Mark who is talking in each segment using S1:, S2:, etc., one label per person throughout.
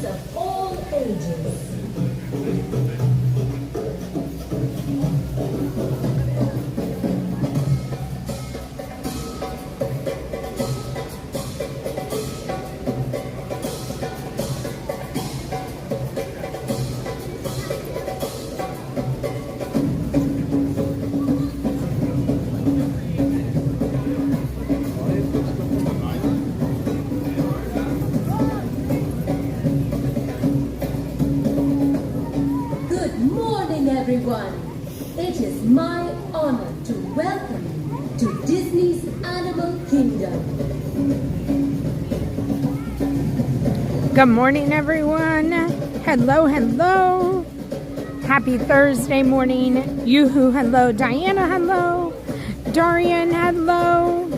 S1: travelers of all ages. Everyone, it is my honor to welcome you to Disney's Animal Kingdom.
S2: Good morning, everyone. Hello, hello. Happy Thursday morning. Yoo-hoo, hello. Diana, hello. Dorian, hello.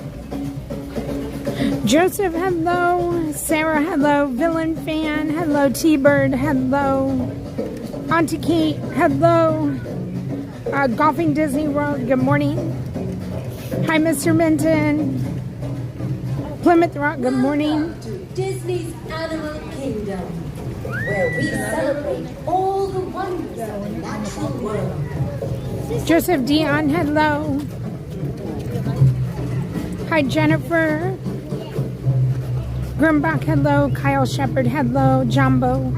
S2: Joseph, hello. Sarah, hello. Villain Fan, hello. T-Bird, hello. Auntie Kate, hello. Golfing Disney World, good morning. Hi, Mr. Minton. Plymouth Rock, good morning.
S1: Welcome to Disney's Animal Kingdom, where we celebrate all the wonders of the natural world.
S2: Joseph Dion, hello. Hi, Jennifer. Grimbach, hello. Kyle Shepard, hello. Jumbo.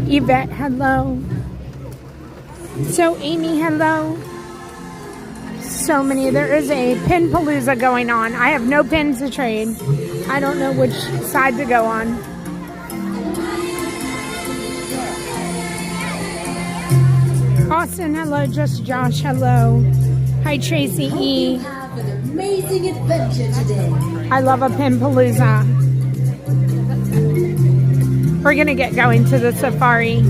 S2: Yvette, hello. So Amy, hello. So many. There is a pin palooza going on. I have no pins to trade. I don't know which side to go on. Austin, hello. Just Josh, hello. Hi, Tracy E.
S1: We have an amazing adventure today.
S2: I love a pin palooza. We're gonna get going to the safari.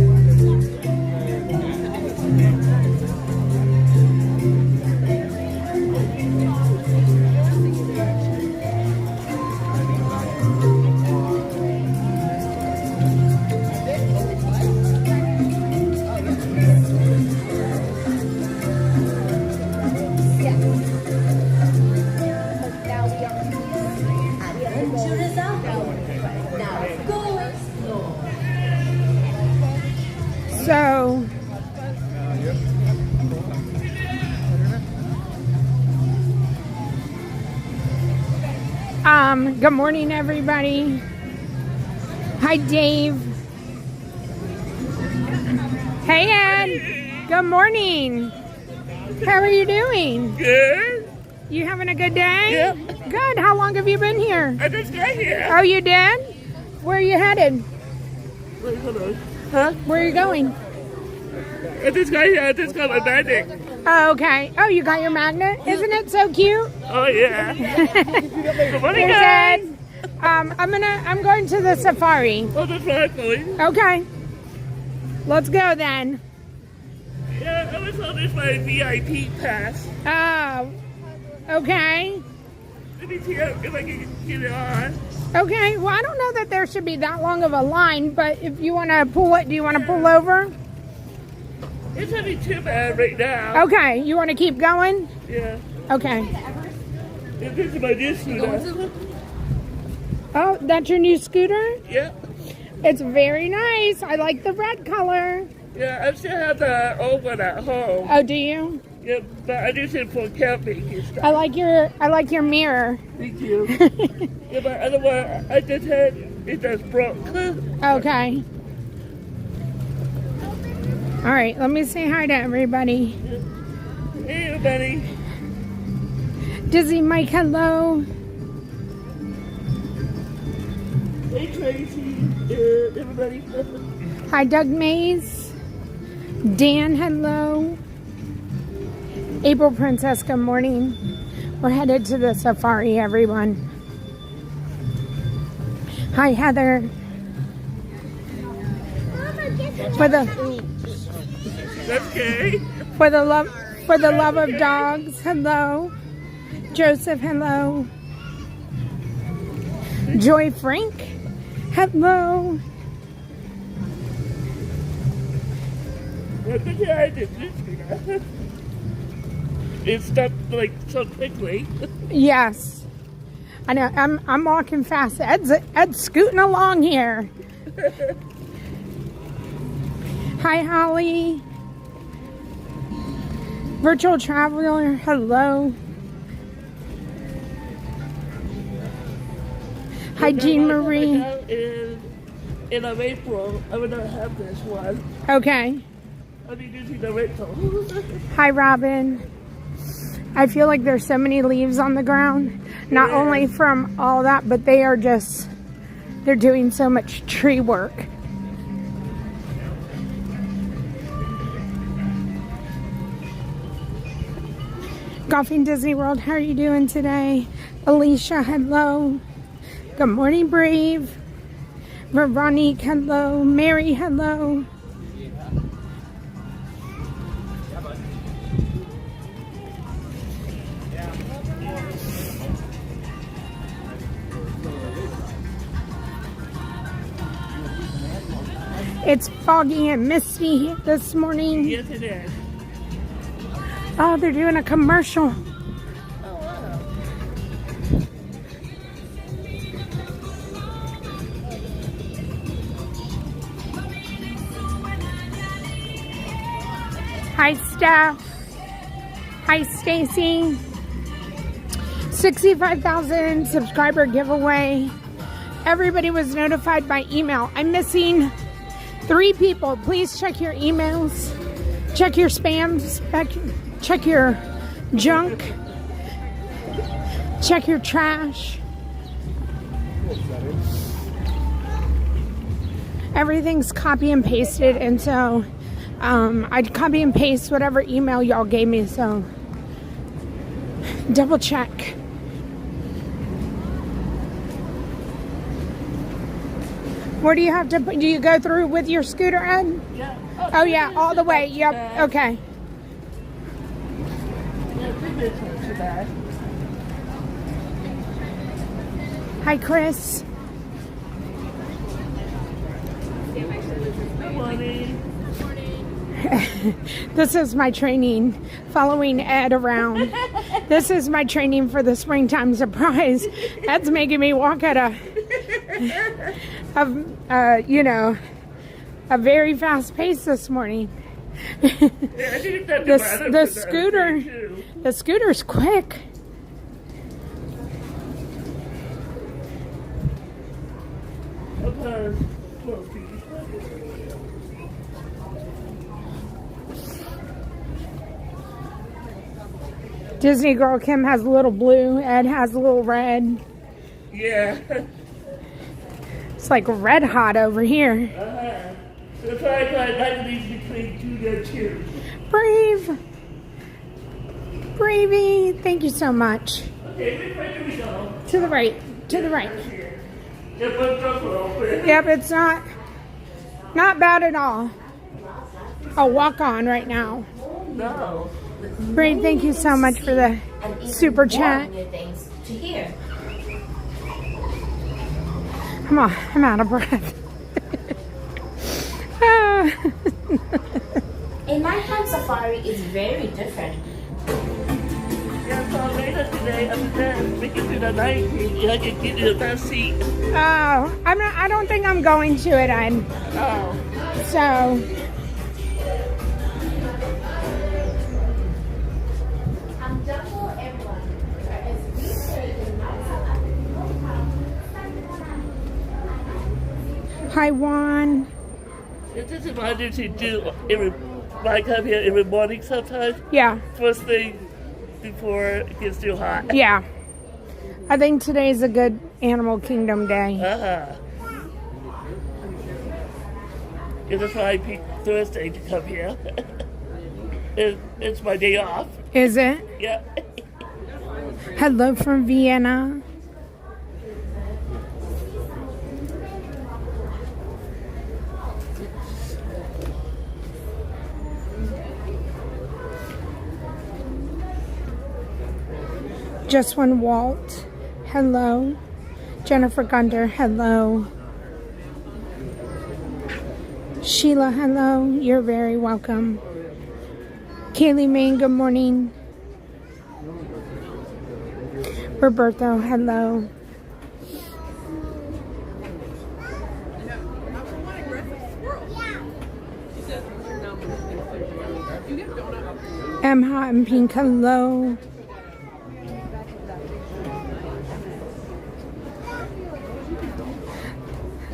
S1: Adventure is out there. Now go explore.
S2: So, good morning, everybody. Hi, Dave. Hey, Ed. Good morning. How are you doing?
S3: Good.
S2: You having a good day?
S3: Yep.
S2: Good. How long have you been here?
S3: I just got here.
S2: Oh, you did? Where are you headed?
S3: Wait, hold on. Huh?
S2: Where are you going?
S3: I just got here. I just got my magic.
S2: Oh, okay. Oh, you got your magnet? Isn't it so cute?
S3: Oh, yeah. Good morning,
S2: Here's
S3: guys.
S2: Ed. I'm going to the safari.
S3: Oh, that's where I'm going.
S2: Okay. Let's go then.
S3: Yeah, I was on this my VIP pass.
S2: Oh, okay.
S3: Let me see if I can get it on.
S2: Okay, well, I don't know that there should be that long of a line, but if you want to pull it, do you want to pull over?
S3: It's not too bad right now.
S2: Okay, you want to keep going?
S3: Yeah.
S2: Okay.
S3: This is my new scooter.
S2: Oh, that's your new scooter?
S3: Yeah.
S2: It's very nice. I like the red color.
S3: Yeah, I still have the old one at home.
S2: Oh, do you?
S3: Yeah, but I use it for camping and stuff.
S2: I like your mirror.
S3: Thank you. Yeah, but other one I just had, it just broke.
S2: Okay. All right, let me say hi to everybody.
S3: Hey, everybody.
S2: Dizzy Mike, hello.
S3: Hey, Tracy. Everybody.
S2: Hi, Doug Mays. Dan, hello. April Princess, good morning. We're headed to the safari, everyone. Hi, Heather. For the
S3: That's okay.
S2: for the love of dogs, hello. Joseph, hello. Joy Frank, hello.
S3: What did I do? It stopped like so quickly.
S2: Yes, I know. I'm walking fast. Ed's scooting along here. Hi, Holly. Virtual traveler, hello. Hi, Jean Marie.
S3: In April, I would not have this one.
S2: Okay.
S3: I'll be using the rental.
S2: Hi, Robin. I feel like there's so many leaves on the ground. Not only from all that, but they're doing so much tree work. Golfing Disney World, how are you doing today? Alicia, hello. Good morning, Brave. Veronique, hello. Mary, hello. It's foggy and misty this morning.
S3: Yes, it is.
S2: Oh, they're doing a commercial.
S3: Oh, wow.
S2: Hi, Steph. Hi, Stacy. 65,000 subscriber giveaway. Everybody was notified by email. I'm missing 3 people. Please check your emails. Check your spams. Check your junk. Check your trash. Everything's copy and pasted, and so I'd copy and paste whatever email y'all gave me, so double check. Where do you have to, do you go through with your scooter, Ed?
S3: Yeah.
S2: Oh yeah, all the way, yep, okay.
S3: Yeah, 3 minutes not too bad.
S2: Hi, Chris.
S3: Good morning.
S2: This is my training, following Ed around. This is my training for the springtime surprise. Ed's making me walk at a very fast pace this morning. The scooter's quick. Disney Girl Kim has a little blue, Ed has a little red.
S3: Yeah.
S2: It's like red hot over here.
S3: That's why I like these between 2 and 2.
S2: Brave. Bravey, thank you so much.
S3: Okay, which way do we go?
S2: To the right, to the right.
S3: Yep,
S2: Yep, it's not bad at all. I'll walk on right now.
S3: No.
S2: Brave, thank you so much for the super chat. Come on, I'm out of breath.
S1: A nighttime safari is very different.
S3: Yeah, so later today, after that, we can do the night. I can give you the best seat.
S2: Oh, I don't think I'm going to it, Ed.
S3: Oh.
S2: So. Hi, Juan.
S3: It just reminded you to do every, I come here every morning sometimes.
S2: Yeah.
S3: First thing before it gets too hot.
S2: Yeah. I think today's a good Animal Kingdom day.
S3: Yeah, that's why I picked Thursday to come here. It's my day off.
S2: Is it?
S3: Yeah.
S2: Hello from Vienna. Just One Walt, hello. Jennifer Gunder, hello. Sheila, hello. You're very welcome. Kaylee Main, good morning. Roberto, hello. M Hot and Pink, hello.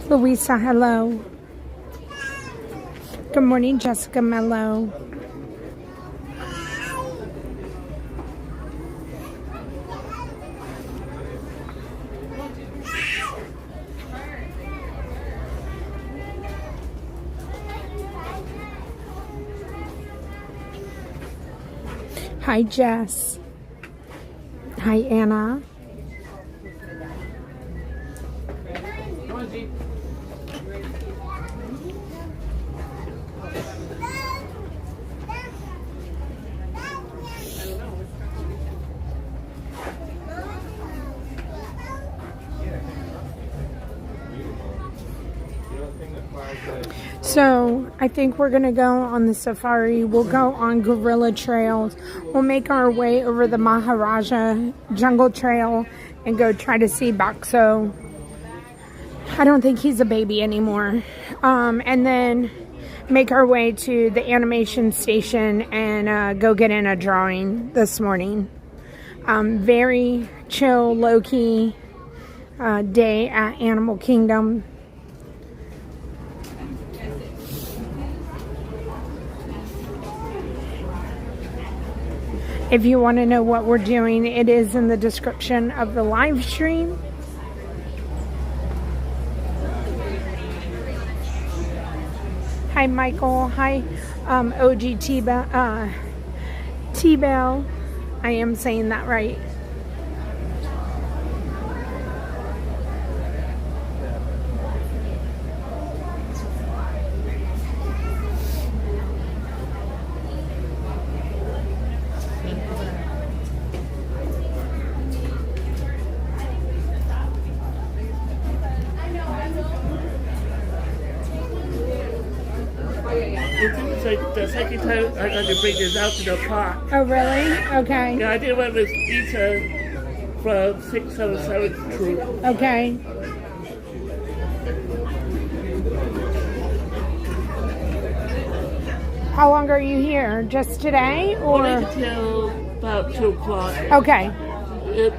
S2: Louisa, hello. Good morning, Jessica Mello. Hi, Jess. Hi, Anna. So I think we're gonna go on the safari. We'll go on gorilla trails. We'll make our way over the Maharaja jungle trail and go try to see Bakso. I don't think he's a baby anymore. And then make our way to the animation station and go get in a drawing this morning. Very chill, low-key day at Animal Kingdom. If you want to know what we're doing, it is in the description of the live stream. Hi, Michael. Hi, OG T-Bell. T-Bell. I am saying that right.
S3: The second time I got to bring this out to the park.
S2: Oh, really? Okay.
S3: Yeah, I did one with Lisa from 677 Troop.
S2: Okay. How long are you here? Just today, or?
S3: Only until about 2 o'clock.
S2: Okay.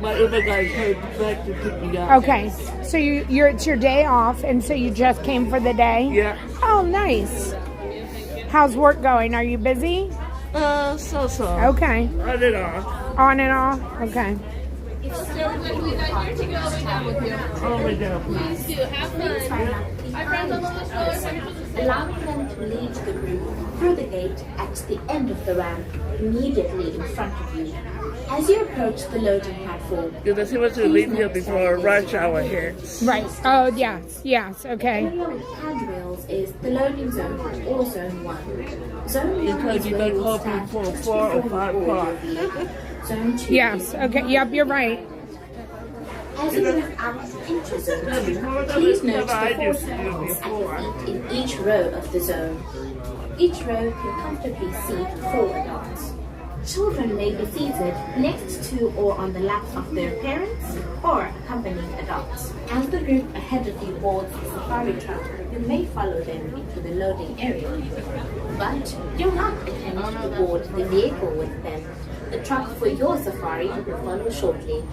S3: My Uber guy came back to pick me up.
S2: Okay. So it's your day off, and so you just came for the day?
S3: Yeah.
S2: Oh, nice. How's work going? Are you busy?
S3: So.
S2: Okay.
S3: On and off.
S2: On and off? Okay.
S3: All the way down, please.
S1: Allowing them to lead the group through the gate at the end of the ramp, immediately in front of you. As you approach the loading platform,
S3: Because he wants to leave here before rush hour hits.
S2: Right. Oh, yes. Okay.
S1: area with handrails is the loading zone or zone 1. Zone 1
S3: Because
S1: is
S3: you
S1: where
S3: don't
S1: you
S3: open
S1: stand
S3: for
S1: just
S3: 4 or
S1: before
S3: 5
S1: the
S3: o'clock.
S1: door reveal. Zone 2
S2: Yes.
S1: is
S2: Okay. Yep, you're right.
S1: As you move out into zone 2, please note the 4 circles at the feet in each row of the zone. Each row can comfortably seat 4 adults. Children may be seated next to or on the laps of their parents or accompanying adults. As the group ahead of you boards the safari truck, you may follow them into the loading area. But do not attempt to board the vehicle with them. The truck for your safari will follow shortly.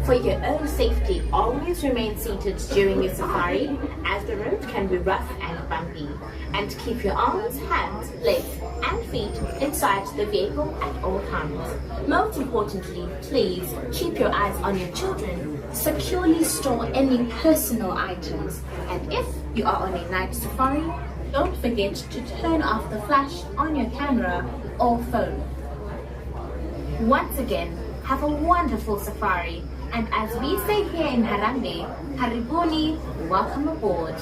S1: For your own safety, always remain seated during your safari, as the road can be rough and bumpy. And keep your arms, hands, legs, and feet inside the vehicle at all times. Most importantly, please keep your eyes on your children. Securely store any personal items. And if you are on a night safari, don't forget to turn off the flash on your camera or phone. Once again, have a wonderful safari. And as we say here in Harambee, Karibuni, welcome aboard.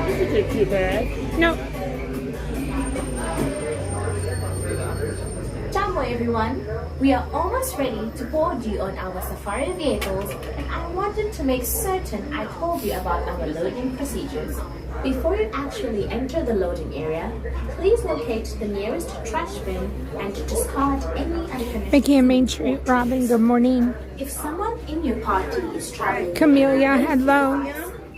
S3: Doesn't take too bad.
S2: No.
S1: 张伟 everyone, we are almost ready to board you on our safari vehicles, and I wanted to make certain I told you about our loading procedures. Before you actually enter the loading area, please locate the nearest trash bin and discard any unfinished.
S2: Mickey and Main Street, Robin, good morning.
S1: If someone in your party is traveling,
S2: Camellia, hello.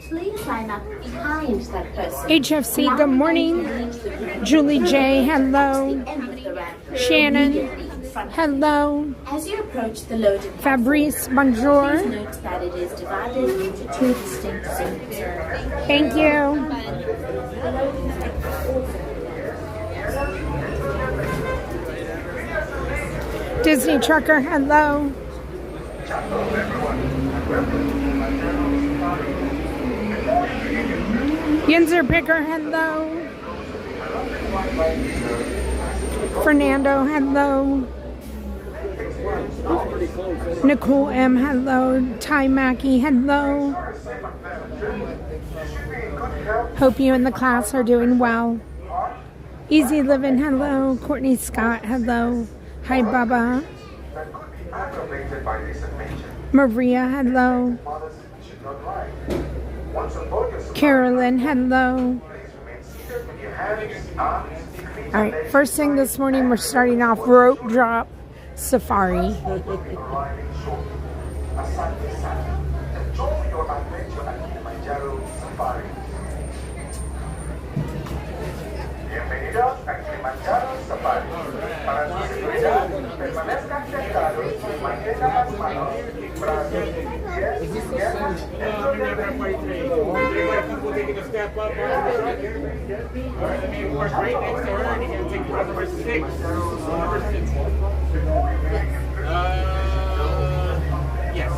S1: please line up behind that person.
S2: HFC, good morning. Julie J, hello. Shannon, hello.
S1: As you approach the loading
S2: Fabrice, bonjour.
S1: please note that it is divided into two distinct zones.
S2: Thank you. Disney Trucker, hello. Yinzer Picker, hello. Fernando, hello. Nicole M, hello. Ty Mackey, hello. Hope you and the class are doing well. Easy Living, hello. Courtney Scott, hello. Hi, Bubba. Maria, hello. Carolyn, hello. All right, first thing this morning, we're starting off rope drop safari.
S4: Bienvenidos a Kilimanjaro Safaris. Para su seguridad, permanezcan sentados y mantengan las manos, brazos, pies y piernas dentro del vehículo.
S5: People taking a step up on the truck. All right, let me work right next to her, and you're going to take number 6. Number 6. Yes.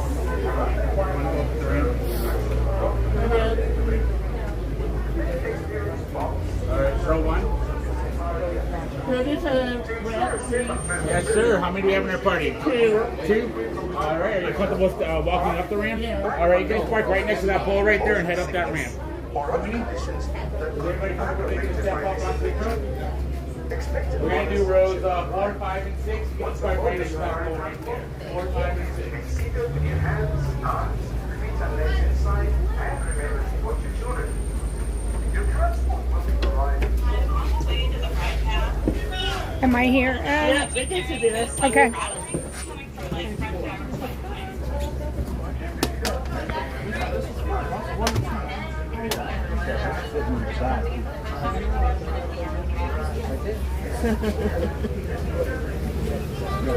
S5: All right, row 1. Yes, sir. How many do we have in our party? 2. 2? All right. Are you comfortable walking up the ramp? Yeah. All right. You guys park right next to that pole right there and head up that ramp. How many? Is everybody comfortable taking a step up onto the truck? We're going to do rows 4, 5, and 6. You can park right next to that pole right there. 4, 5, and 6.
S4: Seated with your hands, arms, feet and legs inside, and remember to put your children. Your transport will be provided.
S2: Am I here?
S3: Yeah, they get to this.
S2: Okay.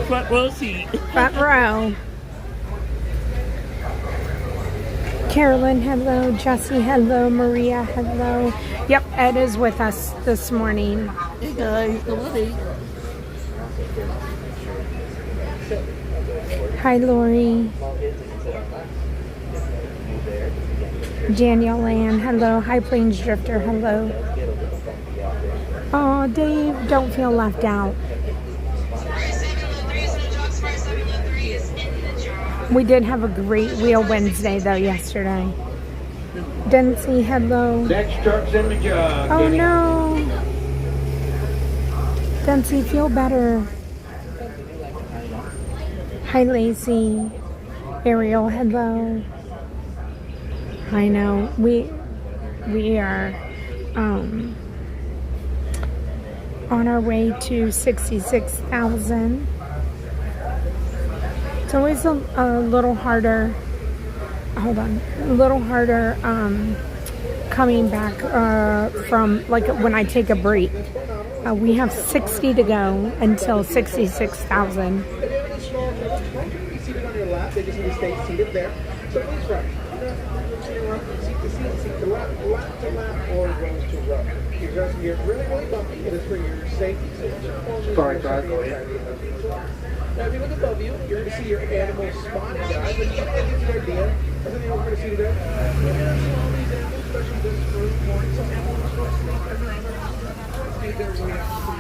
S3: Front row seat.
S2: Front row. Carolyn, hello. Jessie, hello. Maria, hello. Yep, Ed is with us this morning.
S3: Hey guys, good morning.
S2: Hi, Lori. Danielle Ann, hello. High Plains Drifter, hello. Oh, Dave, don't feel left out. We did have a great Wheel Wednesday, though, yesterday. Dempsey, hello.
S5: Next truck's in the jug.
S2: Oh, no. Dempsey, feel better. Hi, Lacey. Ariel, hello. I know. We are on our way to 66,000. It's always a little harder. Hold on. A little harder coming back from, like, when I take a break. We have 60 to go until 66,000.
S6: Seated on your lap, they just need to stay seated there. So please right. Seat to seat, seat to lap, lap to lap, or rows to row. You're really, really bumpy. It is for your safety.
S4: Sorry, guys, go ahead.
S6: Now, if you look above you, you're going to see your animal spot guide, but you can get your idea. As in the over to see there. You're going to see all these animals, especially this group, morning. Some animals go to sleep as an animal. Made their way out to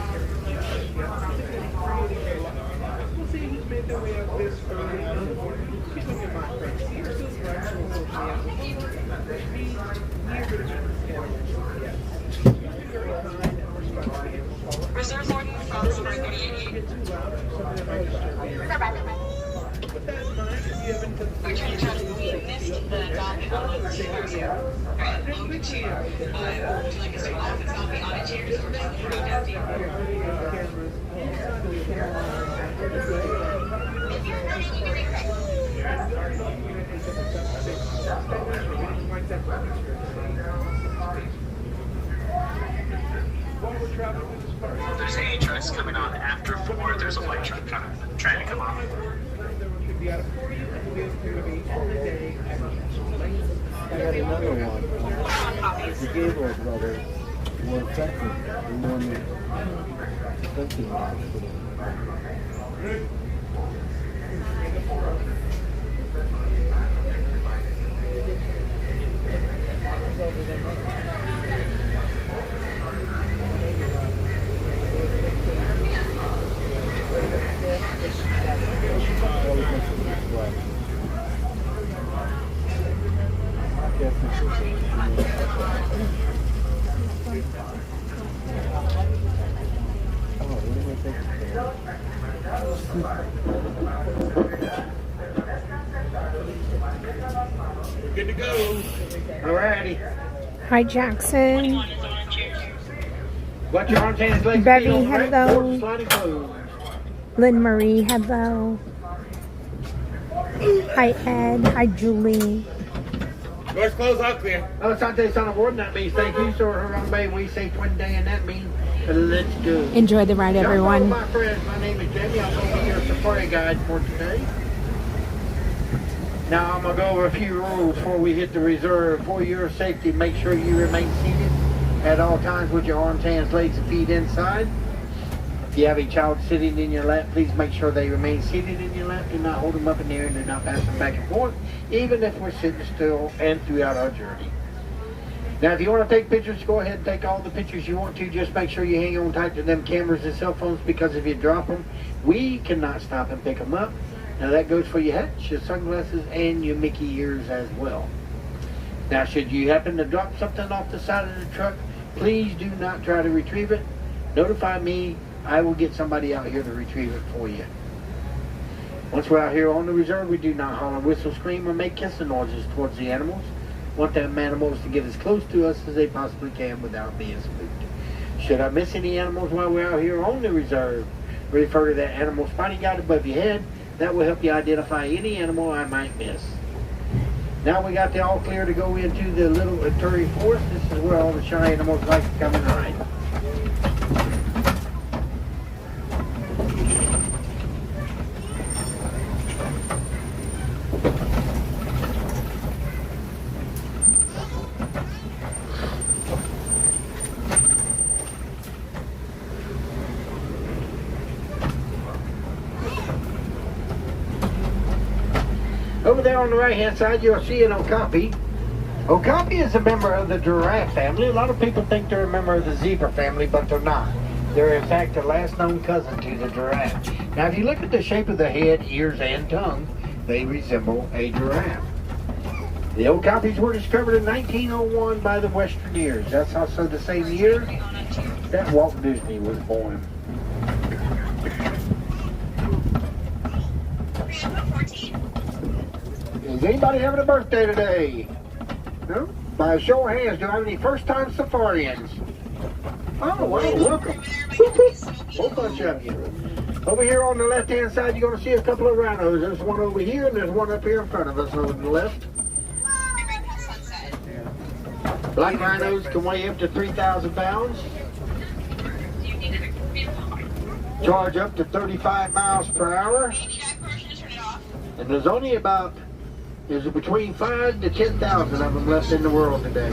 S6: we'll see who's made their way out this early in the morning. Keep in mind, friends, here's this direction will push me out. Be near to the animals. Yes. Be very kind and respectful.
S7: Reserve order from number 38.
S6: Get too loud. With that in mind, if you have any concerns,
S4: If there's any trucks coming on after 4, there's a white truck trying to come on.
S6: be out of 40 and we'll be able to be all day.
S7: I got another one. The Gabriel brothers were affected. The one
S5: Good to go.
S6: Alrighty.
S2: Hi, Jackson.
S6: Watch your arms, hands, legs,
S2: Bevy,
S6: feet on the right,
S2: hello.
S6: forward, sliding close.
S2: Lynn Marie, hello. Hi, Ed. Hi, Julie.
S5: Doors closed, all clear.
S6: Sante's on board, and that means thank you. So her wrong way, we say twin day, and that means let's go.
S2: Enjoy the ride, everyone.
S6: My friends, my name is Jamie. I'm going to be your safari guide for today. Now I'm going to go over a few rules before we hit the reserve. For your safety, make sure you remain seated at all times with your arms, hands, legs, and feet inside. If you have a child sitting in your lap, please make sure they remain seated in your lap. Do not hold them up in the air and do not pass them back and forth, even if we're sitting still and throughout our journey. Now, if you want to take pictures, go ahead and take all the pictures you want to. Just make sure you hang on tight to them cameras and cell phones, because if you drop them, we cannot stop and pick them up. Now, that goes for your hats, your sunglasses, and your Mickey ears as well. Now, should you happen to drop something off the side of the truck, please do not try to retrieve it. Notify me. I will get somebody out here to retrieve it for you. Once we're out here on the reserve, we do not holler, whistle, scream, or make kissing noises towards the animals. Want them animals to get as close to us as they possibly can without being spooked. Should I miss any animals while we're out here on the reserve, refer to that animal spotting guide above your head. That will help you identify any animal I might miss. Now we got the all clear to go into the Little Aturi Forest. This is where all the shy animals like to come and ride. Over there on the right-hand side, you'll see an okapi. Okapi is a member of the giraffe family. A lot of people think they're a member of the zebra family, but they're not. They're, in fact, the last known cousin to the giraffe. Now, if you look at the shape of the head, ears, and tongue, they resemble a giraffe. The okapis were discovered in 1901 by the Westerniers. That's also the same year that Walt Disney was born. Is anybody having a birthday today? No? By a show of hands, do I have any first-time safarians? Oh, well, welcome. Whole bunch of you. Over here on the left-hand side, you're going to see a couple of rhinos. There's one over here, and there's one up here in front of us over to the left. Black rhinos can weigh up to 3,000 pounds. Charge up to 35 miles per hour. And there's only about, there's between 5,000 to 10,000 of them left in the world today.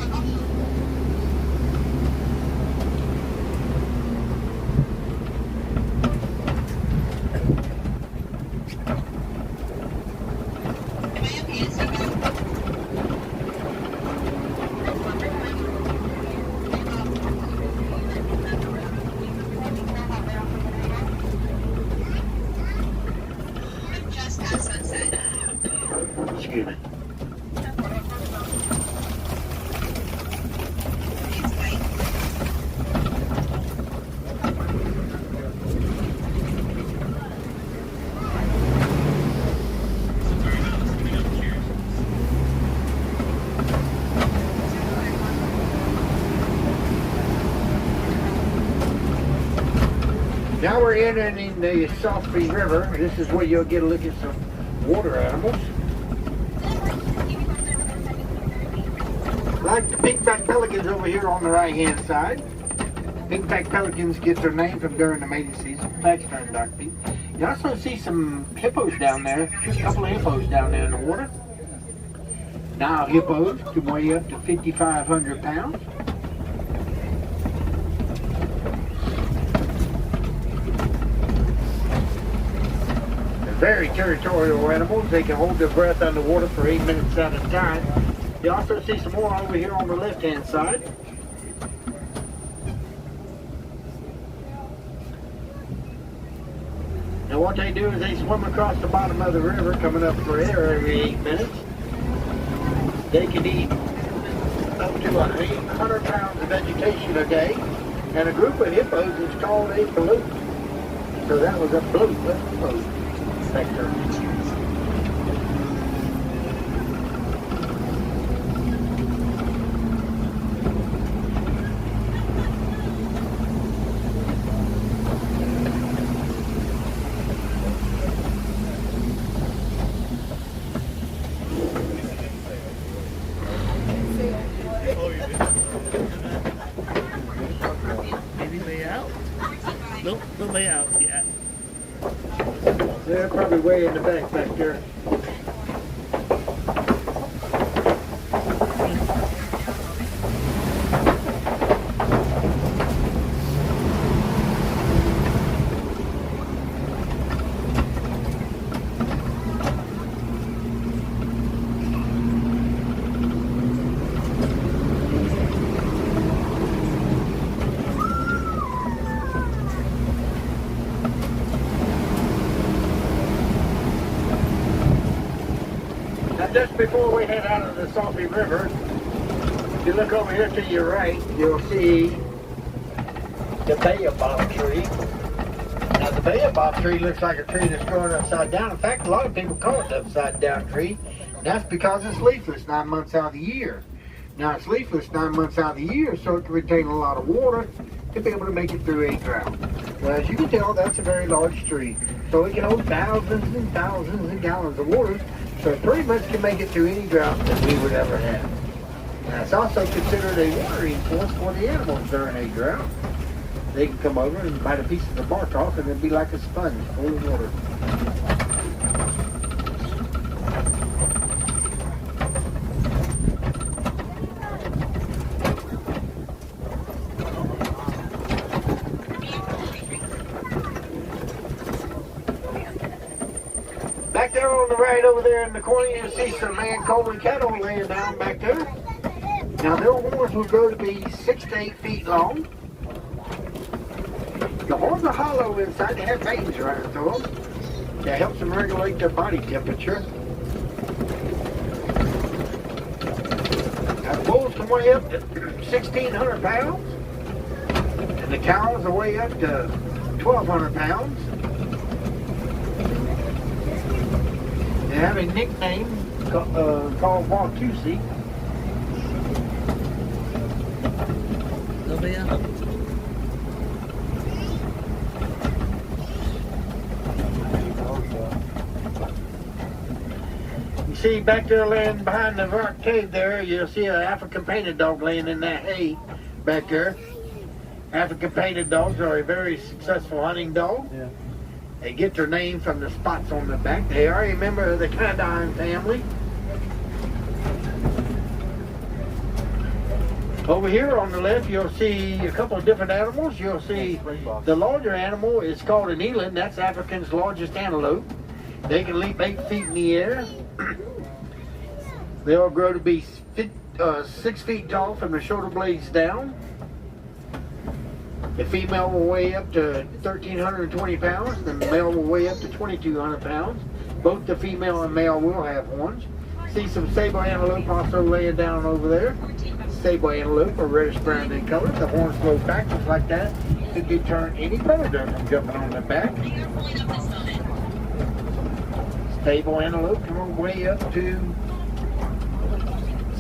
S6: Excuse me.
S8: we're entering the Subscrbers River. This is where you'll get a look at some water animals. Like the pink-backed pelicans over here on the right-hand side. Pink-backed pelicans get their name from during the mating season. Backs turn dark pink. You also see some hippos down there. Just a couple of hippos down there in the water. Now hippos can weigh up to 5,500 pounds. They're very territorial animals. They can hold their breath underwater for 8 minutes at a time. You also see some more over here on the left-hand side. And what they do is they swim across the bottom of the river, coming up for air every 8 minutes. They can eat up to 100 pounds of vegetation a day. And a group of hippos is called a bloat. So that was a bloat sector.
S3: Nope, no way out yet.
S8: They're probably way in the back there. Just before we head out of the Subscrbers River, if you look over here to your right, you'll see the baobab tree. Now the baobab tree looks like a tree that's growing upside down. In fact, a lot of people call it the upside down tree. And that's because it's leafless 9 months out of the year. Now it's leafless 9 months out of the year, so it can retain a lot of water to be able to make it through a drought. Well, as you can tell, that's a very large tree. So it can hold thousands and thousands of gallons of water. So it pretty much can make it through any drought that we would ever have. Now it's also considered a watering source for the animals during a drought. They can come over and bite a piece of the bark off and it'd be like a sponge full of water. Back there on the right over there in the corner, you'll see some man-calling cattle laying down back there. Now their horns will grow to be 6 to 8 feet long. The horns are hollow inside. They have veins running through them. That helps them regulate their body temperature. Now the bulls can weigh up to 1,600 pounds. And the cows will weigh up to 1,200 pounds. They have a nickname called Walt.
S3: No way out.
S8: You see back there laying behind the rock cave there, you'll see an African painted dog laying in that hay back there. African painted dogs are a very successful hunting dog. Yeah. They get their name from the spots on the back. They are a member of the canine family. Over here on the left, you'll see a couple of different animals. You'll see the larger animal is called an eland. That's Africa's largest antelope. They can leap 8 feet in the air. They'll grow to be 6 feet tall from the shoulder blades down. The female will weigh up to 1,320 pounds. The male will weigh up to 2,200 pounds. Both the female and male will have horns. See some sable antelope also laying down over there. Sable antelope are reddish brown in color. The horns flow backwards like that to deter any predator from jumping on the back. Sable antelope can weigh up to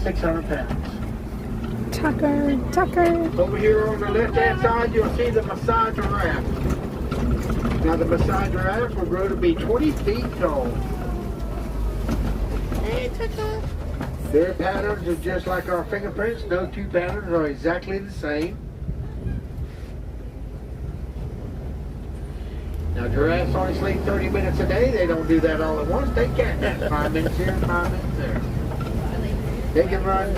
S8: 600 pounds.
S2: Tucker.
S8: Over here on the left-hand side, you'll see the Maharajah giraffe. Now the Maasai giraffe will grow to be 20 feet tall. Their patterns are just like our fingerprints. No two patterns are exactly the same. Now giraffes only sleep 30 minutes a day. They don't do that all at once. They can't nap 5 minutes here and 5 minutes there. They can run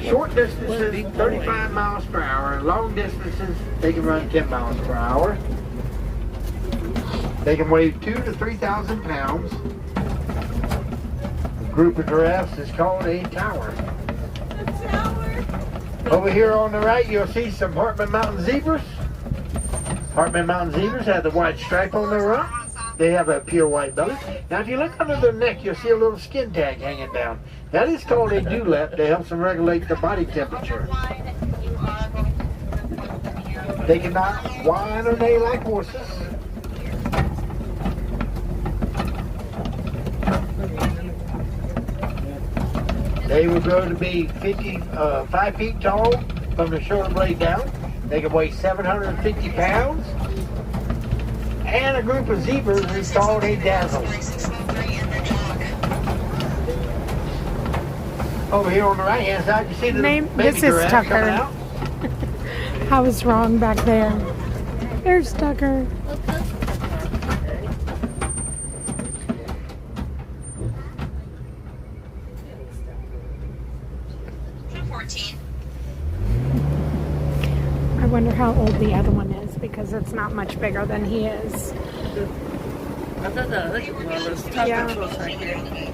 S8: short distances 35 miles per hour, and long distances they can run 10 miles per hour. They can weigh 2,000 to 3,000 pounds. A group of giraffes is called a tower. Over here on the right, you'll see some Hartman Mountain zebras. Hartman Mountain zebras have the white stripe on their rump. They have a pure white belly. Now, if you look under their neck, you'll see a little skin tag hanging down. That is called a dewlap. That helps them regulate the body temperature. They cannot whine or neigh like horses. They will grow to be 5 feet tall from the shoulder blade down. They can weigh 750 pounds. And a group of zebras is called a dazzle. Over here on the right hand side, you see the baby
S2: This is
S8: giraffe
S2: Tucker.
S8: coming out.
S2: I was wrong back there. There's Tucker. I wonder how old the other one is because it's not much bigger than he is.
S3: I thought that other one was Tucker
S2: Yeah.
S3: for a second.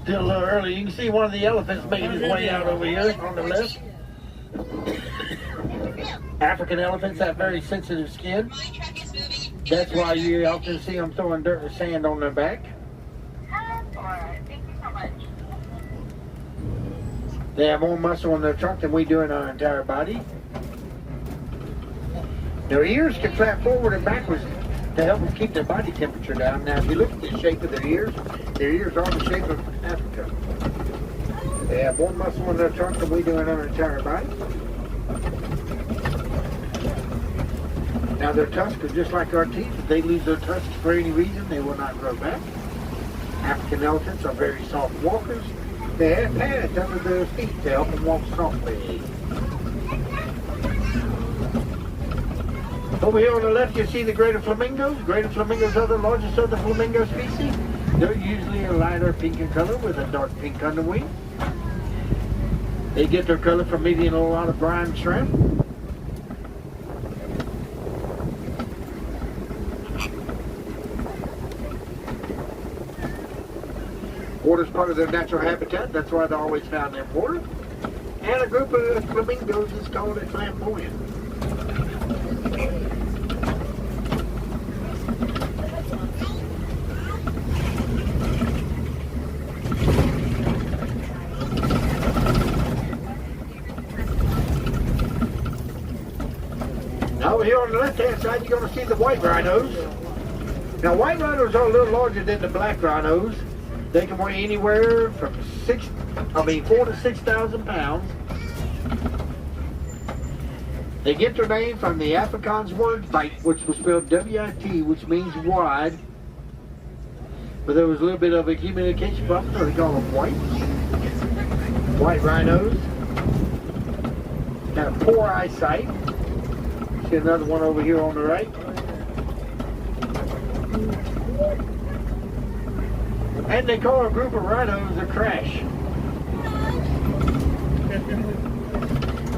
S8: Still a little early. You can see one of the elephants making his way out over here on the left. African elephants have very sensitive skin. That's why you often see them throwing dirt or sand on their back. They have more muscle in their trunk than we do in our entire body. Their ears can flap forward and backwards to help them keep their body temperature down. Now, if you look at the shape of their ears are the shape of Africa. They have more muscle in their trunk than we do in our entire body. Now, their tusks are just like our teeth. If they lose their tusks for any reason, they will not grow back. African elephants are very soft walkers. They have pads under their feet to help them walk softly. Over here on the left, you see the greater flamingos. Greater flamingos are the largest of the flamingo species. They're usually a lighter pink in color with a dark pink underwing. They get their color from eating a lot of brine shrimp. Water is part of their natural habitat. That's why they're always found in water. And a group of flamingos is called a flamboyant. Now over here on the left-hand side, you're going to see the white rhinos. Now, white rhinos are a little larger than the black rhinos. They can weigh anywhere from 4 to 6,000 pounds. They get their name from the Afrikaans word "wit," which was spelled W-I-T, which means wide. But there was a little bit of a communication problem, so they call them white. White rhinos. Got poor eyesight. See another one over here on the right. And they call a group of rhinos a crash.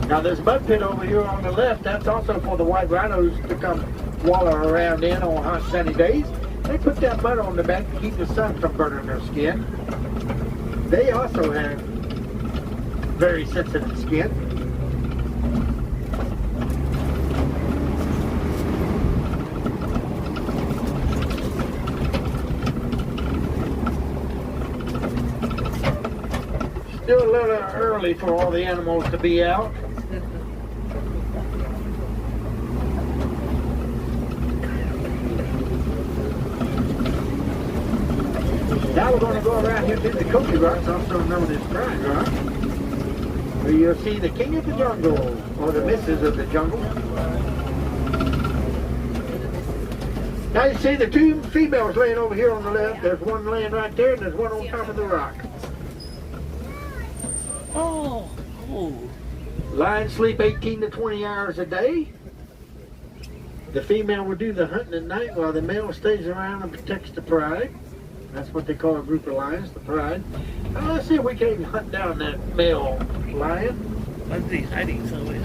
S8: Now this mud pit over here on the left, that's also for the white rhinos to come wallow around in on hot sunny days. They put that mud on the back to keep the sun from burning their skin. They also have very sensitive skin. Still a little early for all the animals to be out. Now we're going to go around here to the Koki Rocks, also known as Pride Rock, where you'll see the king of the jungle, or the missus of the jungle. Now you see the two females laying over here on the left. There's one laying right there, and there's one on top of the rock.
S3: Oh, oh.
S8: Lions sleep 18 to 20 hours a day. The female will do the hunting at night while the male stays around and protects the pride. That's what they call a group of lions, the pride. Now let's see if we can hunt down that male lion.
S3: What's he hiding somewhere?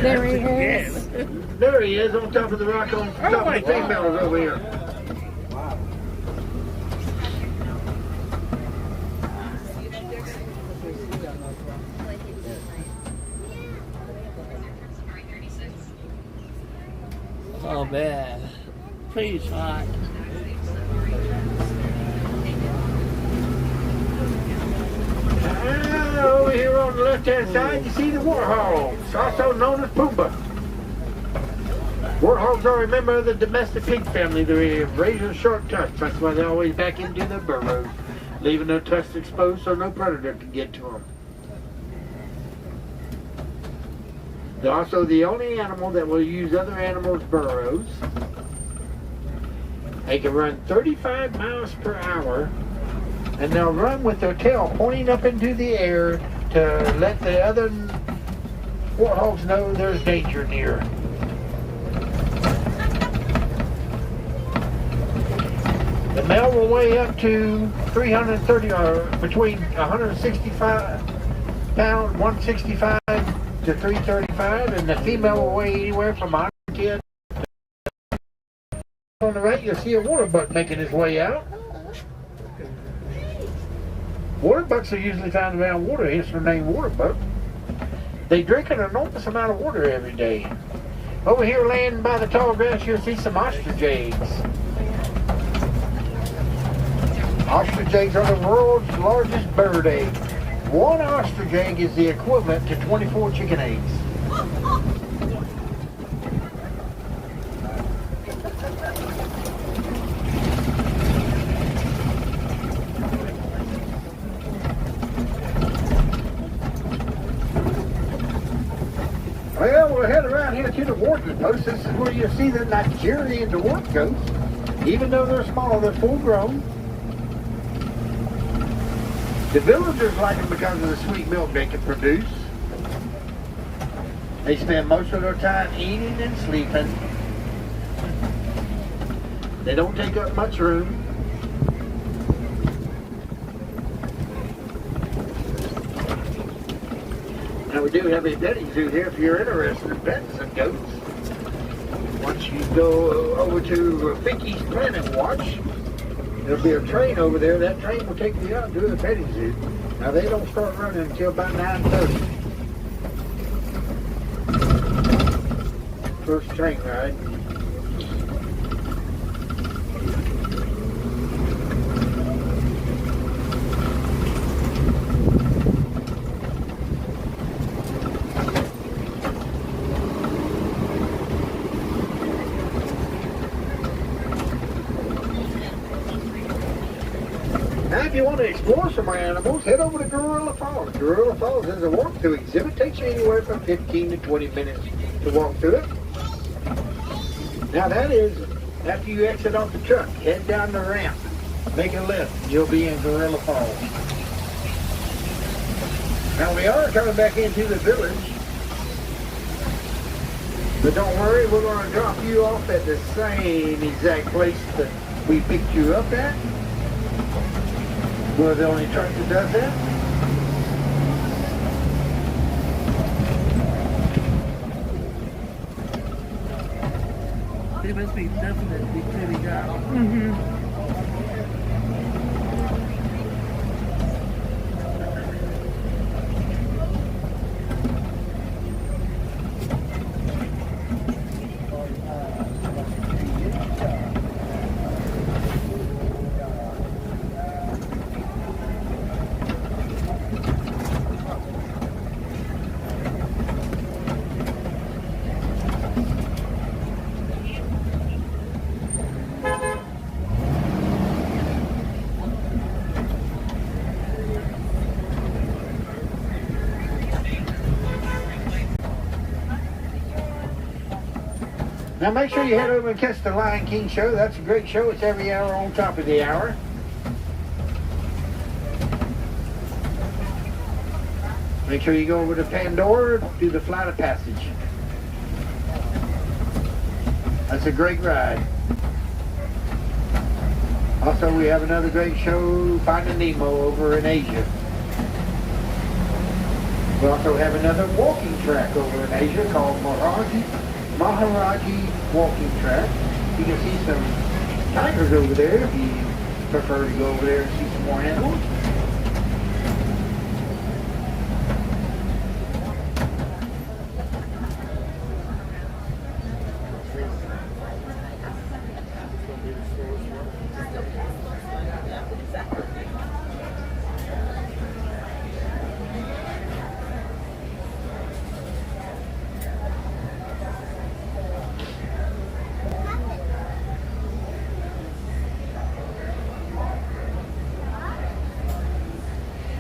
S2: There he is.
S8: There he is on top of the rock on top of the females over here.
S3: Oh man, pretty hot.
S8: Over here on the left-hand side, you see the warthogs, also known as Pumbaa. Warthogs are a member of the domestic pig family. They have razor sharp tusks. That's why they always back into their burrows, leaving their tusks exposed so no predator can get to them. They're also the only animal that will use other animals' burrows. They can run 35 miles per hour, and they'll run with their tail pointing up into the air to let the other warthogs know there's danger near. The male will weigh up to 330 or between 165 pounds, 165 to 335, and the female will weigh anywhere from 110. On the right, you'll see a water buck making his way out. Water bucks are usually found around water, hence their name water buck. They drink an enormous amount of water every day. Over here laying by the tall grass, you'll see some ostrich eggs. Ostrich eggs are the world's largest bird egg. One ostrich egg is the equivalent to 24 chicken eggs. Well, we'll head around here to the Warthogs post. This is where you'll see the Nigerian dwarf goats. Even though they're small, they're full grown. The villagers like them because of the sweet milk they can produce. They spend most of their time eating and sleeping. They don't take up much room. Now we do have a petting zoo here if you're interested in petting some goats. Once you go over to Finky's Planet Watch, there'll be a train over there. That train will take you out to the petting zoo. Now they don't start running until about 9:30. First train ride. if you want to explore some more animals, head over to Gorilla Falls. Gorilla Falls is a walk-through exhibit. Takes you anywhere from 15 to 20 minutes to walk through it. Now that is after you exit off the truck. Head down the ramp. Make a left. You'll be in Gorilla Falls. Now we are coming back into the village. But don't worry, we're going to drop you off at the same exact place that we picked you up at. We're the only truck that does that.
S3: They must be definitely cleaning out.
S8: Now make sure you head over and catch the Lion King show. That's a great show. It's every hour on top of the hour. Make sure you go over to Pandora, do the Flight of Passage. That's a great ride. Also, we have another great show, Finding Nemo, over in Asia. We also have another walking track over in Asia called Maharaja walking track. You can see some tigers over there if you prefer to go over there and see some more animals.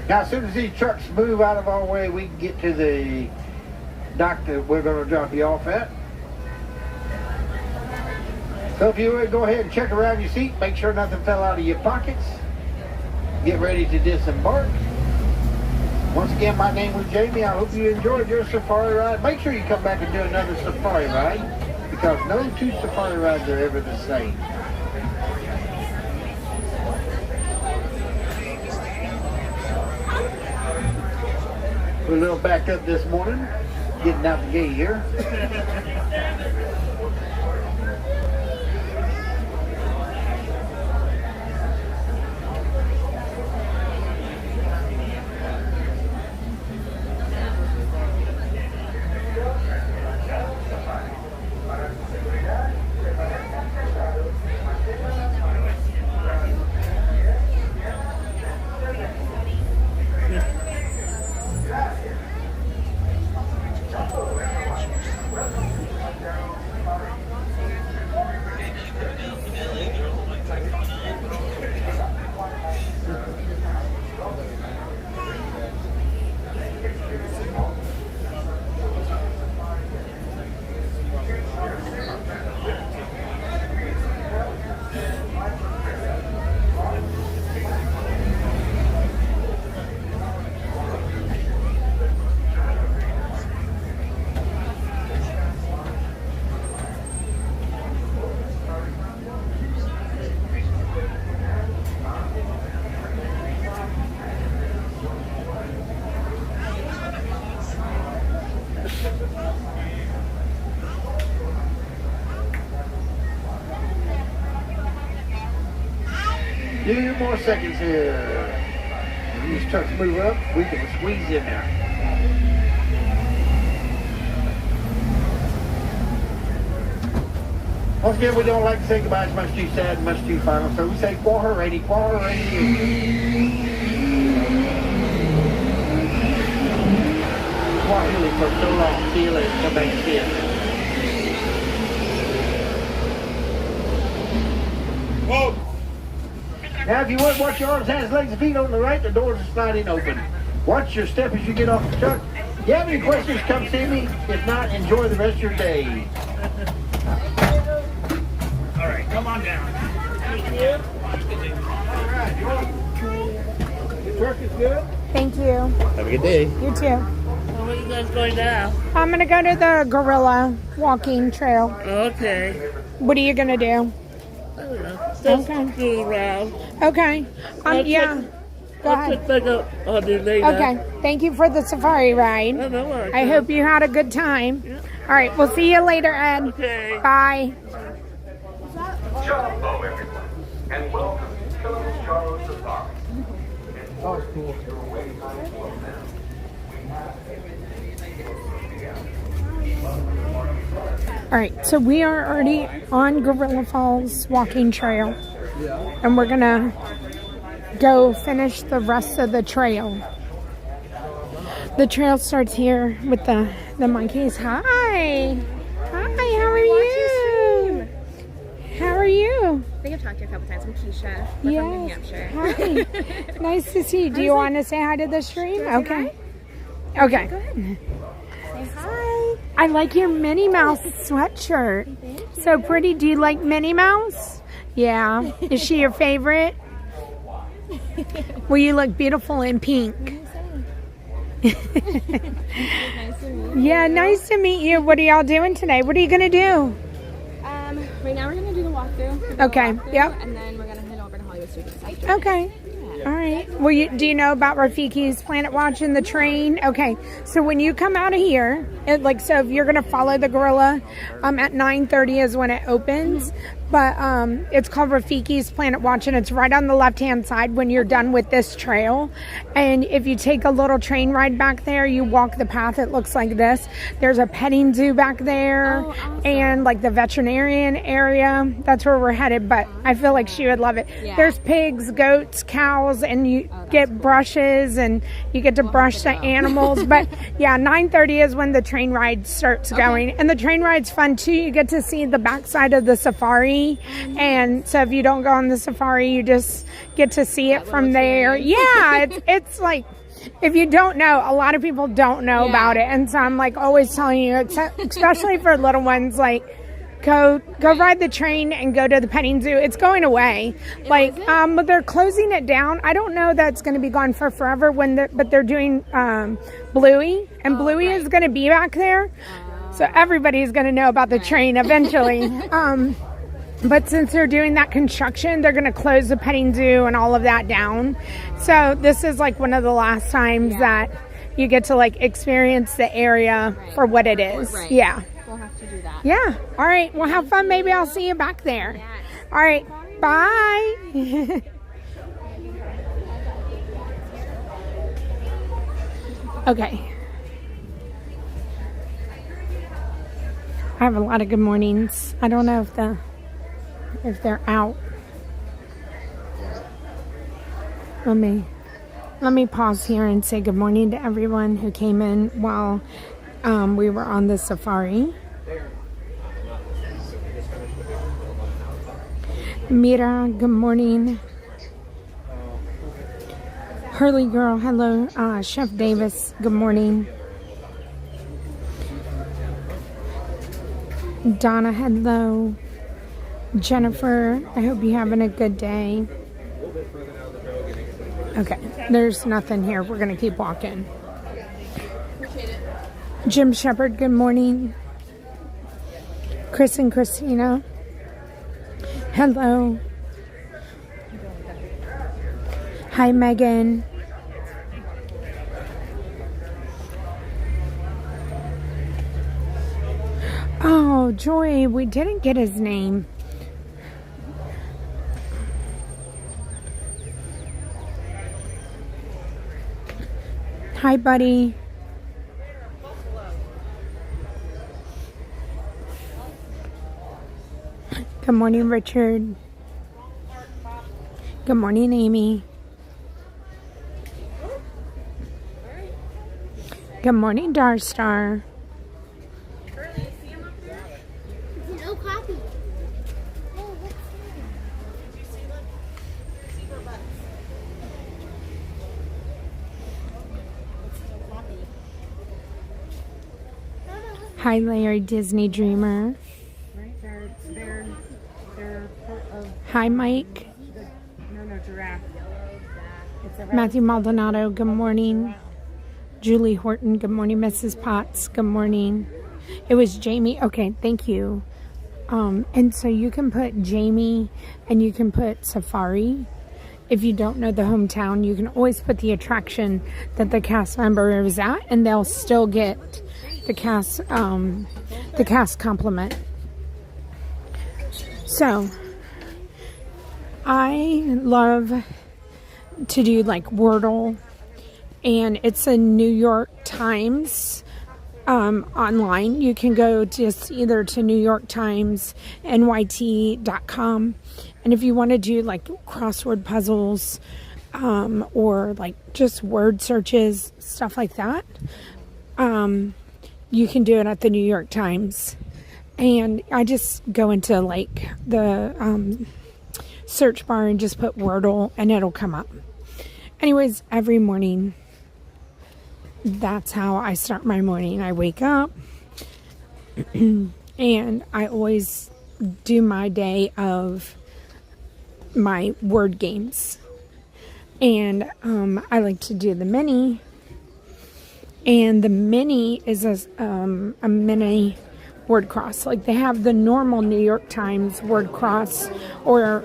S8: Now, as soon as these trucks move out of our way, we can get to the dock that we're going to drop you off at. So if you would, go ahead and check around your seat, make sure nothing fell out of your pockets. Get ready to disembark. Once again, my name was Jamie. I hope you enjoyed your safari ride. Make sure you come back and do another safari ride, because no two safari rides are ever the same. We're a little backed up this morning, getting out the gate here. Few more seconds here. When these trucks move up, we can squeeze in there. Once again, we don't like to say goodbye. It's much too sad, much too final. So we say Kwaheri, Swahili for so long. See you later. Come back and see us. Now, if you would, watch your arms, hands, legs, and feet on the right. The doors are sliding open. Watch your step as you get off the truck. If you have any questions, come see me. If not, enjoy the rest of your day.
S3: All right, come on down. Thank you.
S8: The truck is good.
S2: Thank you.
S7: Have a good day.
S2: You too.
S3: Where are you guys going now?
S2: I'm going to go to the gorilla walking trail.
S3: Okay.
S2: What are you going to do?
S3: I don't know. Just
S2: Okay.
S3: go around.
S2: Okay. Yeah. Go
S3: I'll
S2: ahead.
S3: check back up on you later.
S2: Okay. Thank you for the safari ride.
S3: No, no worries.
S2: I hope you had a good time. All right. We'll see you later, Ed.
S3: Okay.
S2: Bye.
S4: Hello, everyone, and welcome to Kilimanjaro Safaris.
S7: Oh, it's cool.
S2: All right. So we are already on Gorilla Falls walking trail. And we're going to go finish the rest of the trail. The trail starts here with the monkeys. Hi. Hi, how are you? How are you?
S9: I think I've talked to you a couple times. I'm Keisha. We're from New Hampshire.
S2: Hi. Nice to see you. Do you want to say hi to the stream? Okay. Okay.
S9: Go ahead. Say
S2: Hi. I like your Minnie Mouse sweatshirt. So pretty. Do you like Minnie Mouse? Yeah. Is she your favorite? Well, you look beautiful in pink. Yeah, nice to meet you. What are y'all doing today? What are you going to do?
S9: Right now we're going to do the walkthrough.
S2: Okay, yep.
S9: And then we're going to head over to Hollywood Studios after.
S2: Okay. All right. Well, do you know about Rafiki's Planet Watch and the train? Okay. So when you come out of here, so if you're going to follow the gorilla, at 9:30 is when it opens. But it's called Rafiki's Planet Watch, and it's right on the left-hand side when you're done with this trail. And if you take a little train ride back there, you walk the path, it looks like this. There's a petting zoo back there, and like the veterinarian area. That's where we're headed, but I feel like she would love it.
S9: Yeah.
S2: There's pigs, goats, cows, and you get brushes, and you get to brush the animals. But yeah, 9:30 is when the train ride starts going. And the train ride's fun too. You get to see the backside of the safari. And so if you don't go on the safari, you just get to see it from there. Yeah, it's like, if you don't know, a lot of people don't know about it. And so I'm like always telling you, especially for little ones, like go ride the train and go to the petting zoo. It's going away. But they're closing it down. I don't know that's going to be gone for forever but they're doing Bluey, and Bluey is going to be back there. So everybody's going to know about the train eventually. But since they're doing that construction, they're going to close the petting zoo and all of that down. So this is like one of the last times that you get to like experience the area for what it is.
S9: Right.
S2: Yeah.
S9: We'll have to do that.
S2: Yeah. All right. Well, have fun. Maybe I'll see you back there.
S9: Yes.
S2: All right. Bye. Okay. I have a lot of good mornings. I don't know if they're out. Let me pause here and say good morning to everyone who came in while we were on the safari. Mira, good morning. Hurley girl, hello. Chef Davis, good morning. Donna, hello. Jennifer, I hope you're having a good day. Okay, there's nothing here. We're going to keep walking. Jim Shepherd, good morning. Chris and Christina, hello. Hi, Megan. Oh, Joy, we didn't get his name. Hi, buddy. Good morning, Richard. Good morning, Amy. Good morning, Darstar.
S1: No copy.
S2: Hi, Larry Disney Dreamer.
S10: They're part of
S2: Hi, Mike.
S10: giraffe.
S2: Matthew Maldonado, good morning. Julie Horton, good morning. Mrs. Potts, good morning. It was Jamie. Okay, thank you. And so you can put Jamie and you can put Safari. If you don't know the hometown, you can always put the attraction that the cast member is at, and they'll still get the cast compliment. So I love to do like Wordle, and it's a New York Times online. You can go just either to New York Times NYT.com, and if you want to do like crossword puzzles or like just word searches, stuff like that, you can do it at the New York Times. And I just go into like the search bar and just put Wordle and it'll come up. Anyways, every morning, that's how I start my morning. I wake up and I always do my day of my word games. And I like to do the mini. And the mini is a mini word cross. Like they have the normal New York Times word cross or,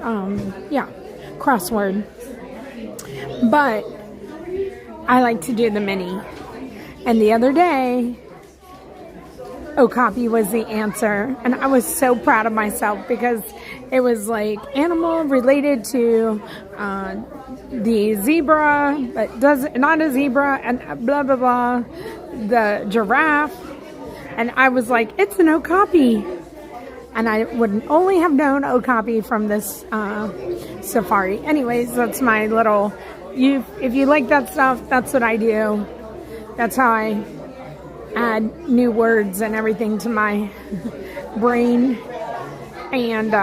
S2: crossword. But I like to do the mini. And the other day, Okapi was the answer. And I was so proud of myself because it was like animal related to the zebra, but not a zebra, and blah, blah, blah, the giraffe. And I was like, it's an Okapi. And I would only have known Okapi from this safari. Anyways, that's my little, if you like that stuff, that's what I do. That's how I add new words and everything to my brain. And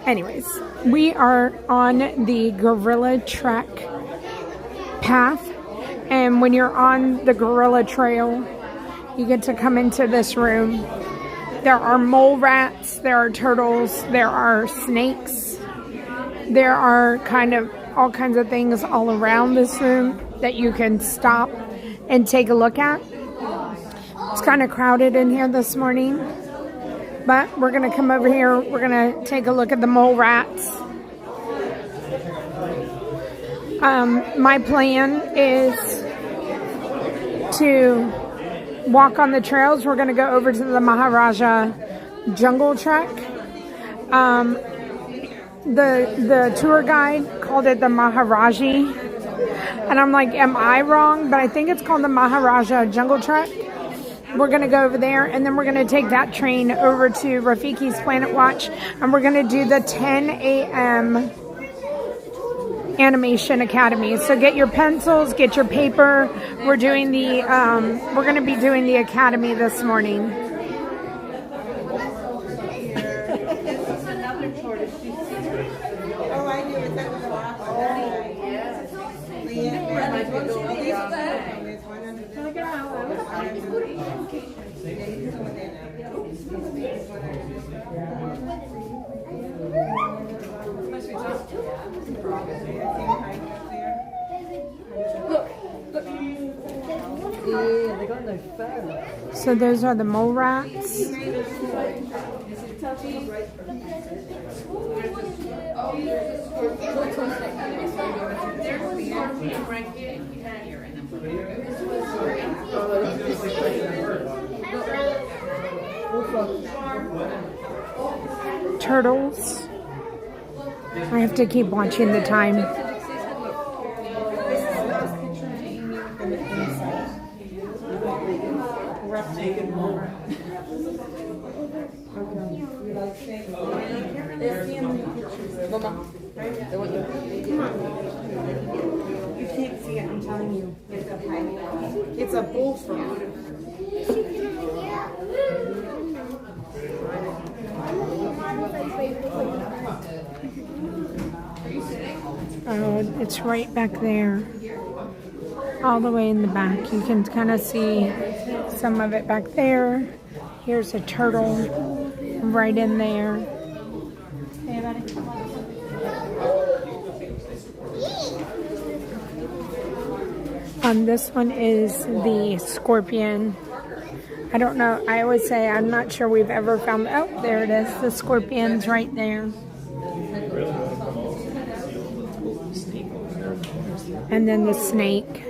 S2: anyways, we are on the Gorilla Trek path. And when you're on the Gorilla Trail, you get to come into this room. There are mole rats, there are turtles, there are snakes. There are all kinds of things all around this room that you can stop and take a look at. It's kind of crowded in here this morning, but we're going to come over here. We're going to take a look at the mole rats. My plan is to walk on the trails. We're going to go over to the Maharaja Jungle Trek. The tour guide called it the Maharaji. And I'm like, am I wrong? But I think it's called the Maharaja Jungle Trek. We're going to go over there, and then we're going to take that train over to Rafiki's Planet Watch, and we're going to do the 10 a.m. Animation Academy. So get your pencils, get your paper. We're doing the, we're going to be doing the Academy this morning. So those are the mole rats. Turtles. I have to keep watching the time.
S10: You can't see it, I'm telling you. It's a bullfrog.
S2: Oh, it's right back there. All the way in the back. You can kind of see some of it back there. Here's a turtle right in there. This one is the scorpion. I don't know. I always say I'm not sure we've ever found. Oh, there it is. The scorpion's right there. And then the snake.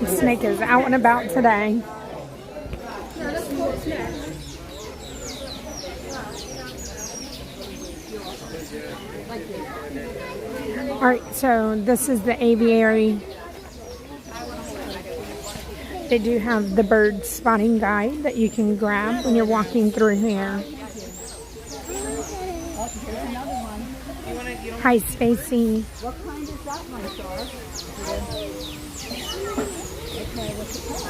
S2: The snake is out and about today. Alright, so this is the aviary. They do have the bird spotting guide that you can grab when you're walking through here. Hi, Stacy.
S10: What kind is that, my star? Okay, what's it called?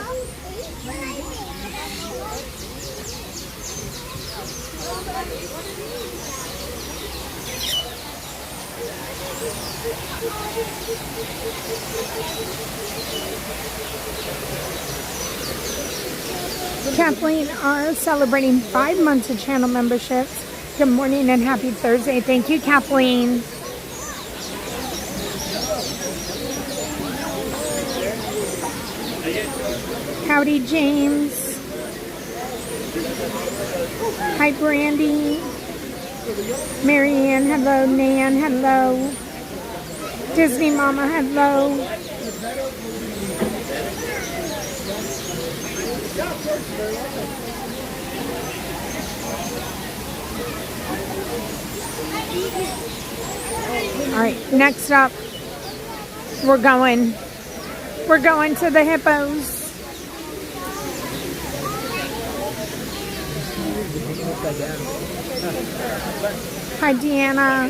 S2: Kathleen are celebrating 5 months of channel memberships. Good morning and happy Thursday. Thank you, Kathleen. Howdy, James. Hi, Brandy. Marianne, hello. Nan, hello. Disney Mama, hello. All right, next up, we're going to the hippos. Hi, Deanna.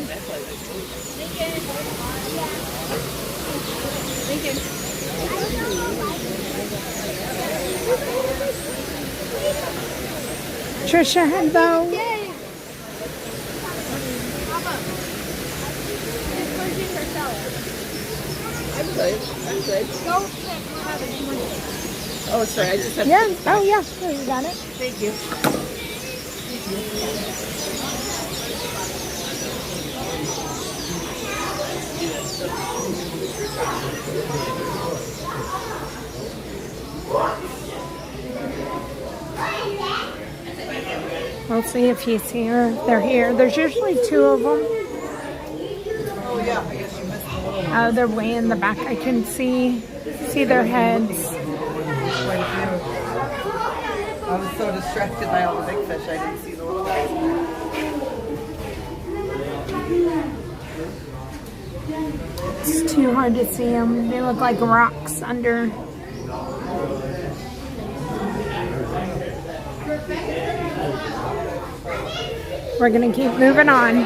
S2: Trisha, hello.
S10: I'm good. Oh, sorry, I just have
S2: Yeah. Oh, yeah. Oh, you got it.
S10: Thank you.
S2: We'll see if he's here. They're here. There's usually 2 of them.
S10: Oh, yeah, I guess you missed the little one.
S2: Oh, they're way in the back. I can see their heads.
S10: I was so distracted by all the big fish, I didn't see the little guys.
S2: It's too hard to see them. They look like rocks under. We're gonna keep moving on.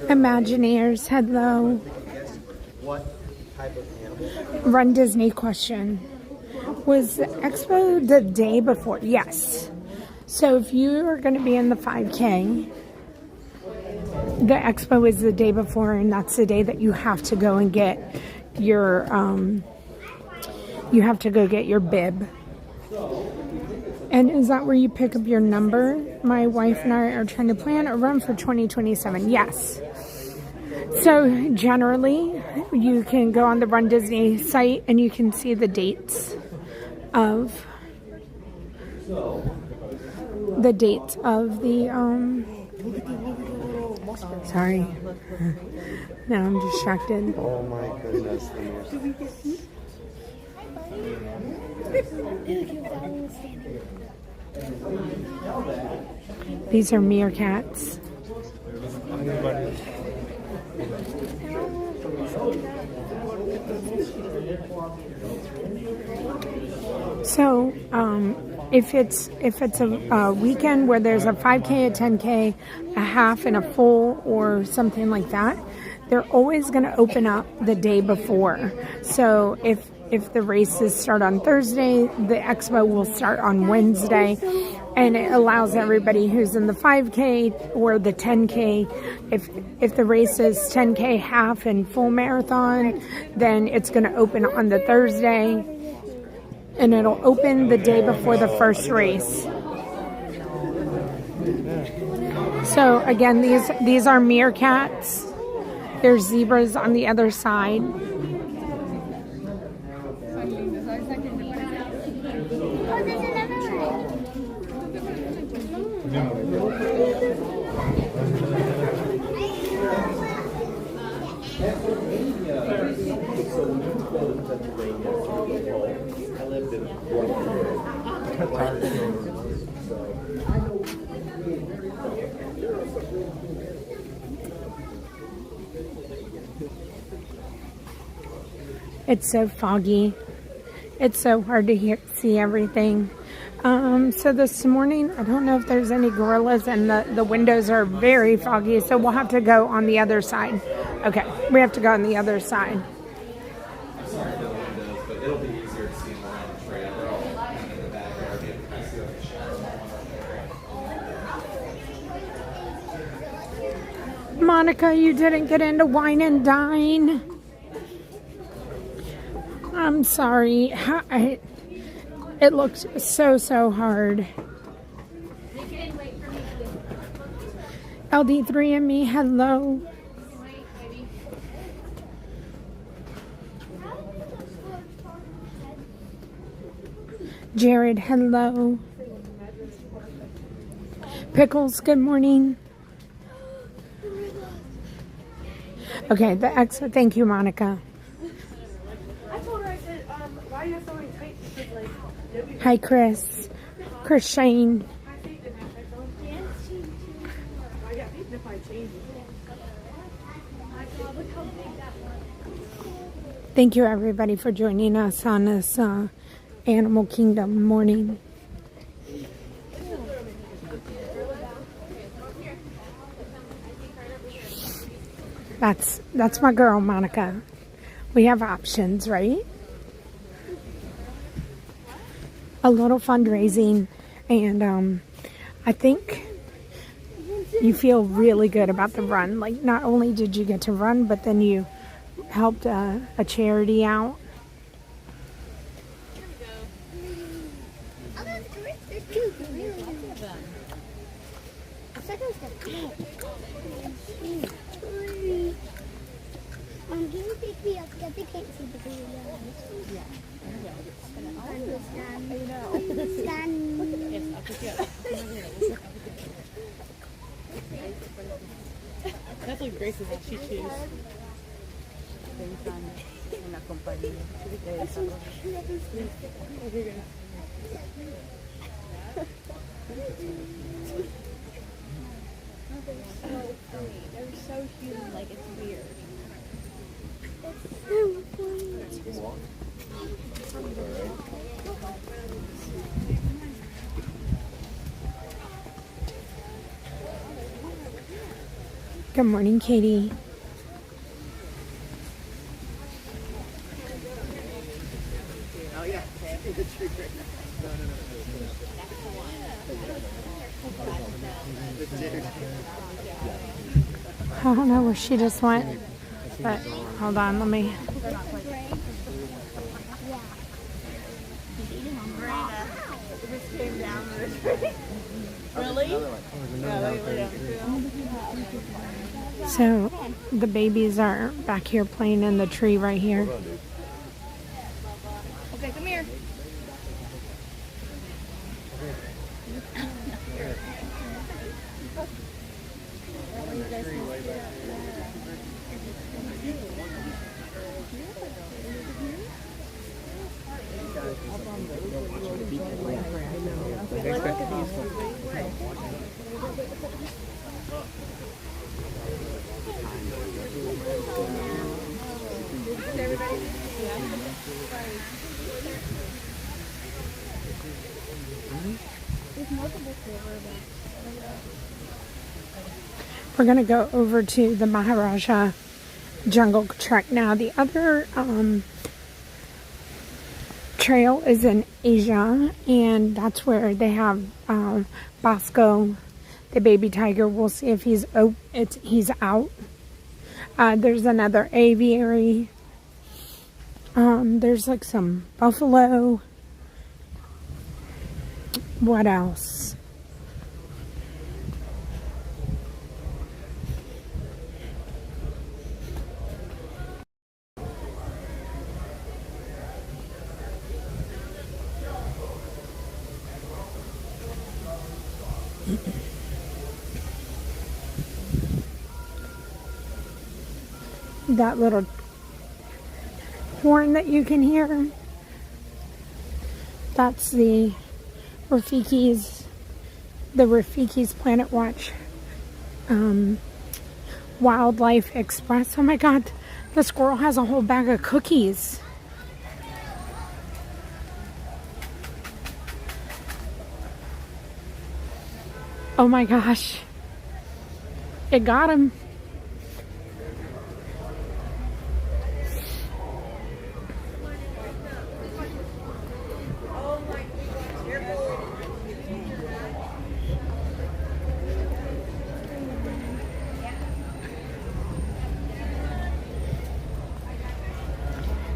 S2: Imagineers, hello.
S7: What type of animal?
S2: Run Disney question. Was the expo the day before? Yes. So if you are going to be in the 5K, the expo is the day before, and that's the day that you have to go and get your bib. And is that where you pick up your number? My wife and I are trying to plan a run for 2027. Yes. So generally, you can go on the Run Disney site and you can see the dates of the sorry. Now I'm distracted.
S7: Oh my goodness.
S2: These are meerkats. So, if it's a weekend where there's a 5K, a 10K, a half, and a full, or something like that, they're always going to open up the day before. So if the races start on Thursday, the expo will start on Wednesday, and it allows everybody who's in the 5K or the 10K, if the race is 10K half and full marathon, then it's going to open on the Thursday, and it'll open the day before the first race. So again, these are meerkats. There's zebras on the other side. It's so foggy. It's so hard to see everything. So this morning, I don't know if there's any gorillas, and the windows are very foggy, so we'll have to go on the other side. Okay, we have to go on the other side. Monica, you didn't get into wine and dine. I'm sorry. It looked so hard. LD3 and me, hello. Jared, hello. Pickles, good morning. Okay, the exit. Thank you, Monica.
S11: I told her, I said, why are you so tight? Because, like,
S2: hi, Chris. Chris Shane. Thank you, everybody, for joining us on this Animal Kingdom morning. That's my girl, Monica. We have options, right? A little fundraising, and I think you feel really good about the run. Like, not only did you get to run, but then you helped a charity out.
S9: That's like Grace's how she chooses. They're so human, like it's weird.
S2: Good morning, Katie. I don't know where she just went, but hold on, let me. So the babies are back here playing in the tree right here.
S9: Okay, come here.
S2: We're going to go over to the Maharaja Jungle Trek now. The other trail is in Asia, and that's where they have Bosco, the baby tiger. We'll see if he's out. There's another aviary. There's like some buffalo. What else? That little horn that you can hear, that's the Rafiki's Planet Watch Wildlife Express. Oh my God, the squirrel has a whole bag of cookies. Oh my gosh, it got him.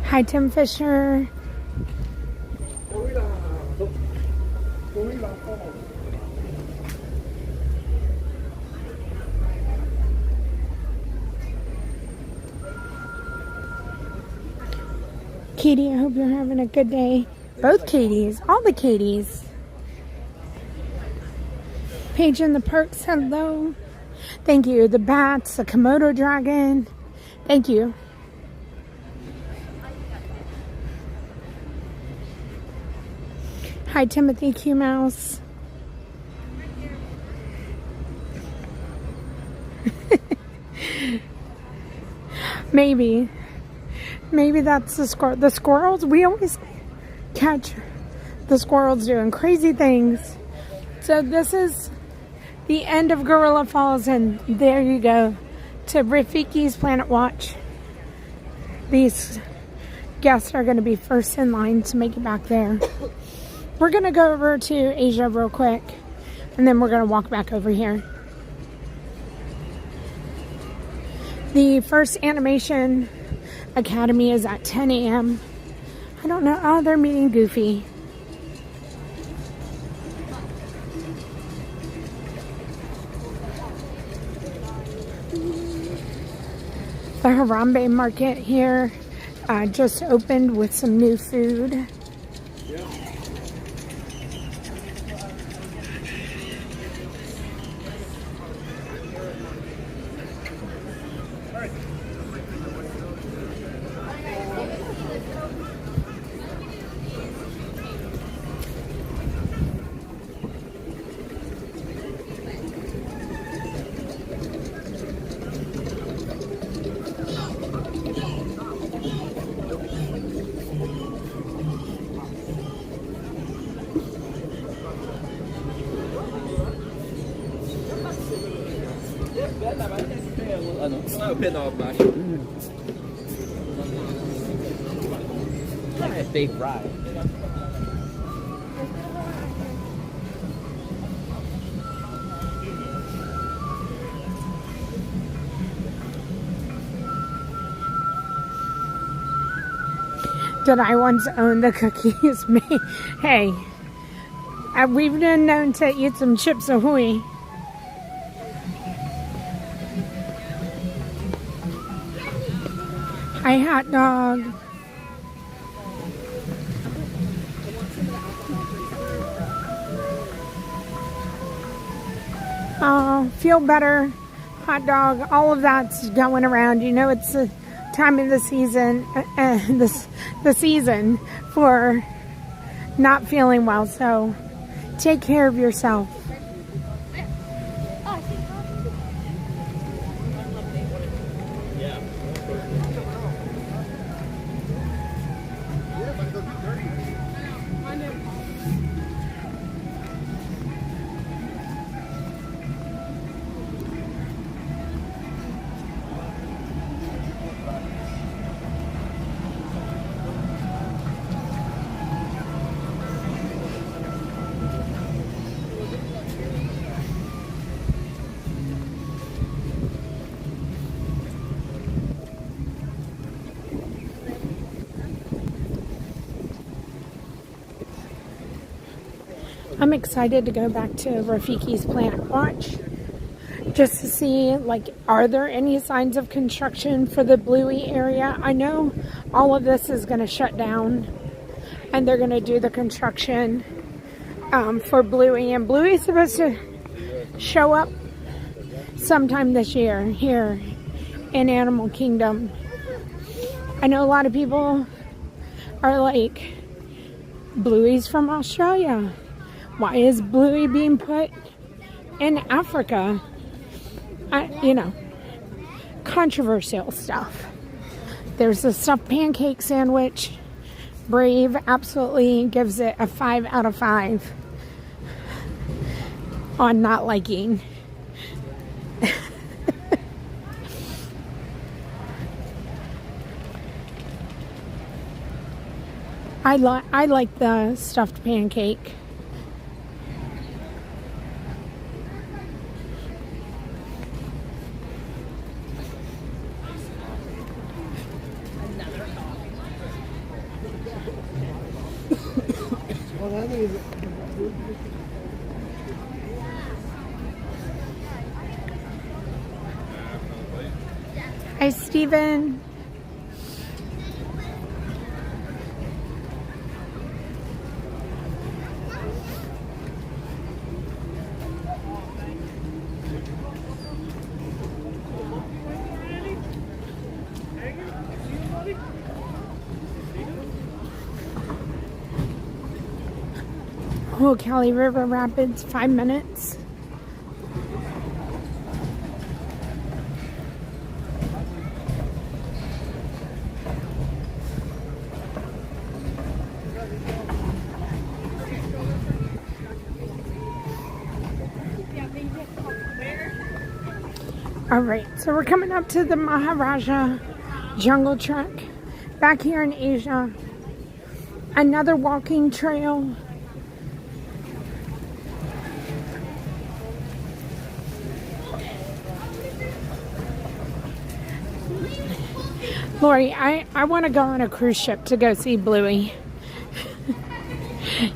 S2: Hi, Tim Fisher. Katie, I hope you're having a good day. Both Katies, all the Katies. Paige in the Perks, hello. Thank you. The bats, the Komodo dragon. Thank you. Hi, Timothy Q Mouse. Maybe that's the squirrel. The squirrels, we always catch the squirrels doing crazy things. So this is the end of Gorilla Falls, and there you go to Rafiki's Planet Watch. These guests are going to be first in line to make it back there. We're going to go over to Asia real quick, and then we're going to walk back over here. The first animation academy is at 10 a.m. I don't know. Oh, they're meeting Goofy. The Harambe market here just opened with some new food.
S12: Big ride.
S2: Did I once own the cookies? Hey, we've been known to eat some Chips Ahoy. Hi, hot dog. Oh, feel better, hot dog, all of that's going around. You know, it's the time of the season, the season for not feeling well, so take care of yourself. I'm excited to go back to Rafiki's Planet Watch just to see, like, are there any signs of construction for the Bluey area? I know all of this is going to shut down and they're going to do the construction for Bluey, and Bluey's supposed to show up sometime this year here in Animal Kingdom. I know a lot of people are like, Bluey's from Australia. Why is Bluey being put in Africa? You know, controversial stuff. There's a stuffed pancake sandwich. Brave absolutely gives it a 5 out of 5 on not liking. I like the stuffed pancake. Hi, Steven. Oh, Cali River Rapids, 5 minutes. All right, so we're coming up to the Maharaja Jungle Trek back here in Asia. Another walking trail. Lori, I want to go on a cruise ship to go see Bluey.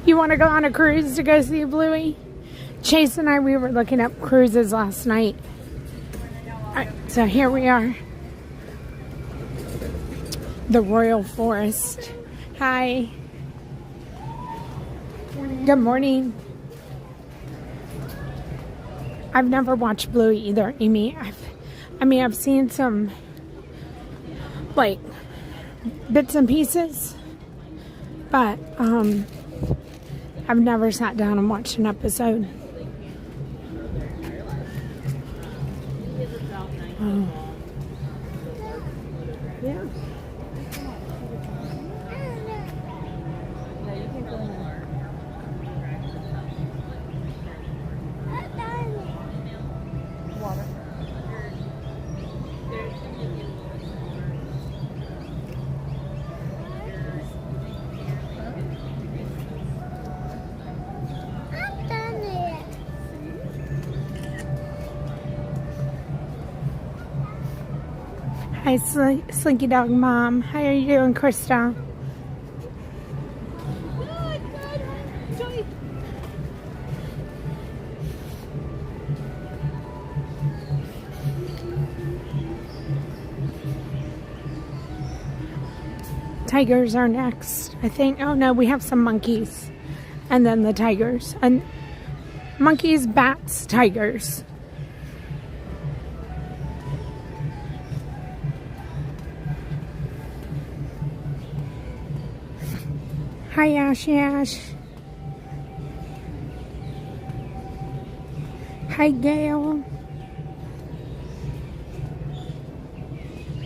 S2: You want to go on a cruise to go see Bluey? Chase and I, we were looking up cruises last night. Alright, so here we are. The Royal Forest. Hi. Good morning. I've never watched Bluey either, Amy. I've seen some, like, bits and pieces, but I've never sat down and watched an episode. Oh. Yeah. Hi, Slinky Dog Mom. How are you doing, Krista?
S9: Good.
S2: Tigers are next, I think. Oh no, we have some monkeys. And then the tigers. And monkeys, bats, tigers. Hi, Ash. Hi, Gail.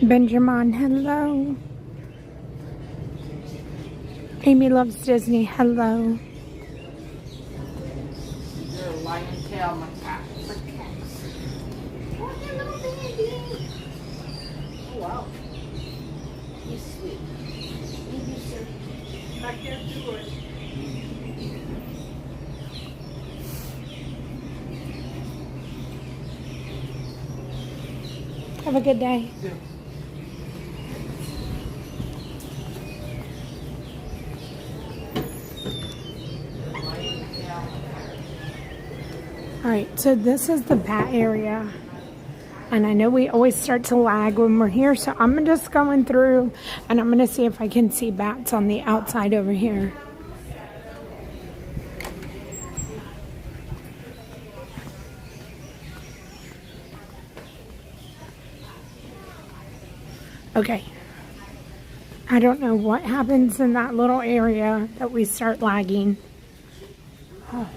S2: Benjamin, hello. Amy loves Disney, hello.
S3: You're a lion tail macaque. Oh, wow. He's sweet. I can't do it.
S2: Have a good day.
S3: Yeah.
S2: Alright, so this is the bat area. And I know we always start to lag when we're here, so I'm just going through and I'm going to see if I can see bats on the outside over here. Okay. I don't know what happens in that little area that we start lagging. Oh.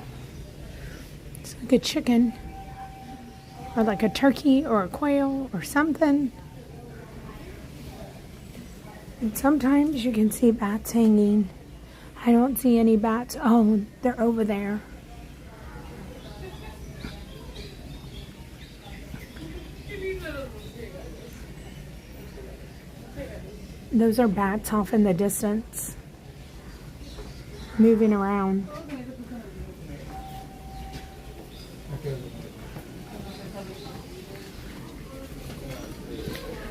S2: It's like a chicken. Or like a turkey or a quail or something. And sometimes you can see bats hanging. I don't see any bats. Oh, they're over there. Those are bats off in the distance, moving around.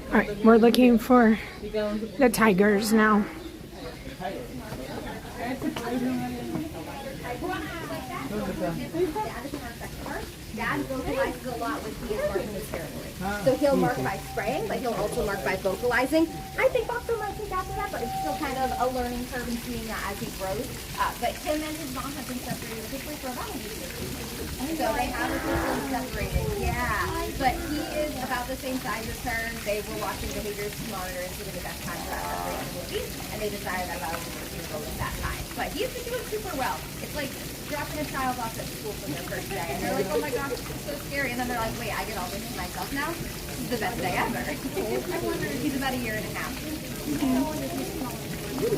S2: All right, we're looking for the tigers now.
S12: Dad vocalizes a lot when he is marking his territory. So he'll mark by spraying, but he'll also mark by vocalizing. I think Boxer might take after that, but it's still kind of a learning curve and seeing that as he grows. But him and his mom have been separated officially for about a year. So they have officially separated. Yeah. But he is about the same size as her. They were watching behaviors to monitor and see when the best time for that separation would be. And they decided that about a year ago at that time. But he's been doing super well. It's like dropping a child off at school for their first day. And they're like, oh my gosh, this is so scary. And then they're like, wait, I get all this to myself now? This is the best day ever. He's about a year and a half. So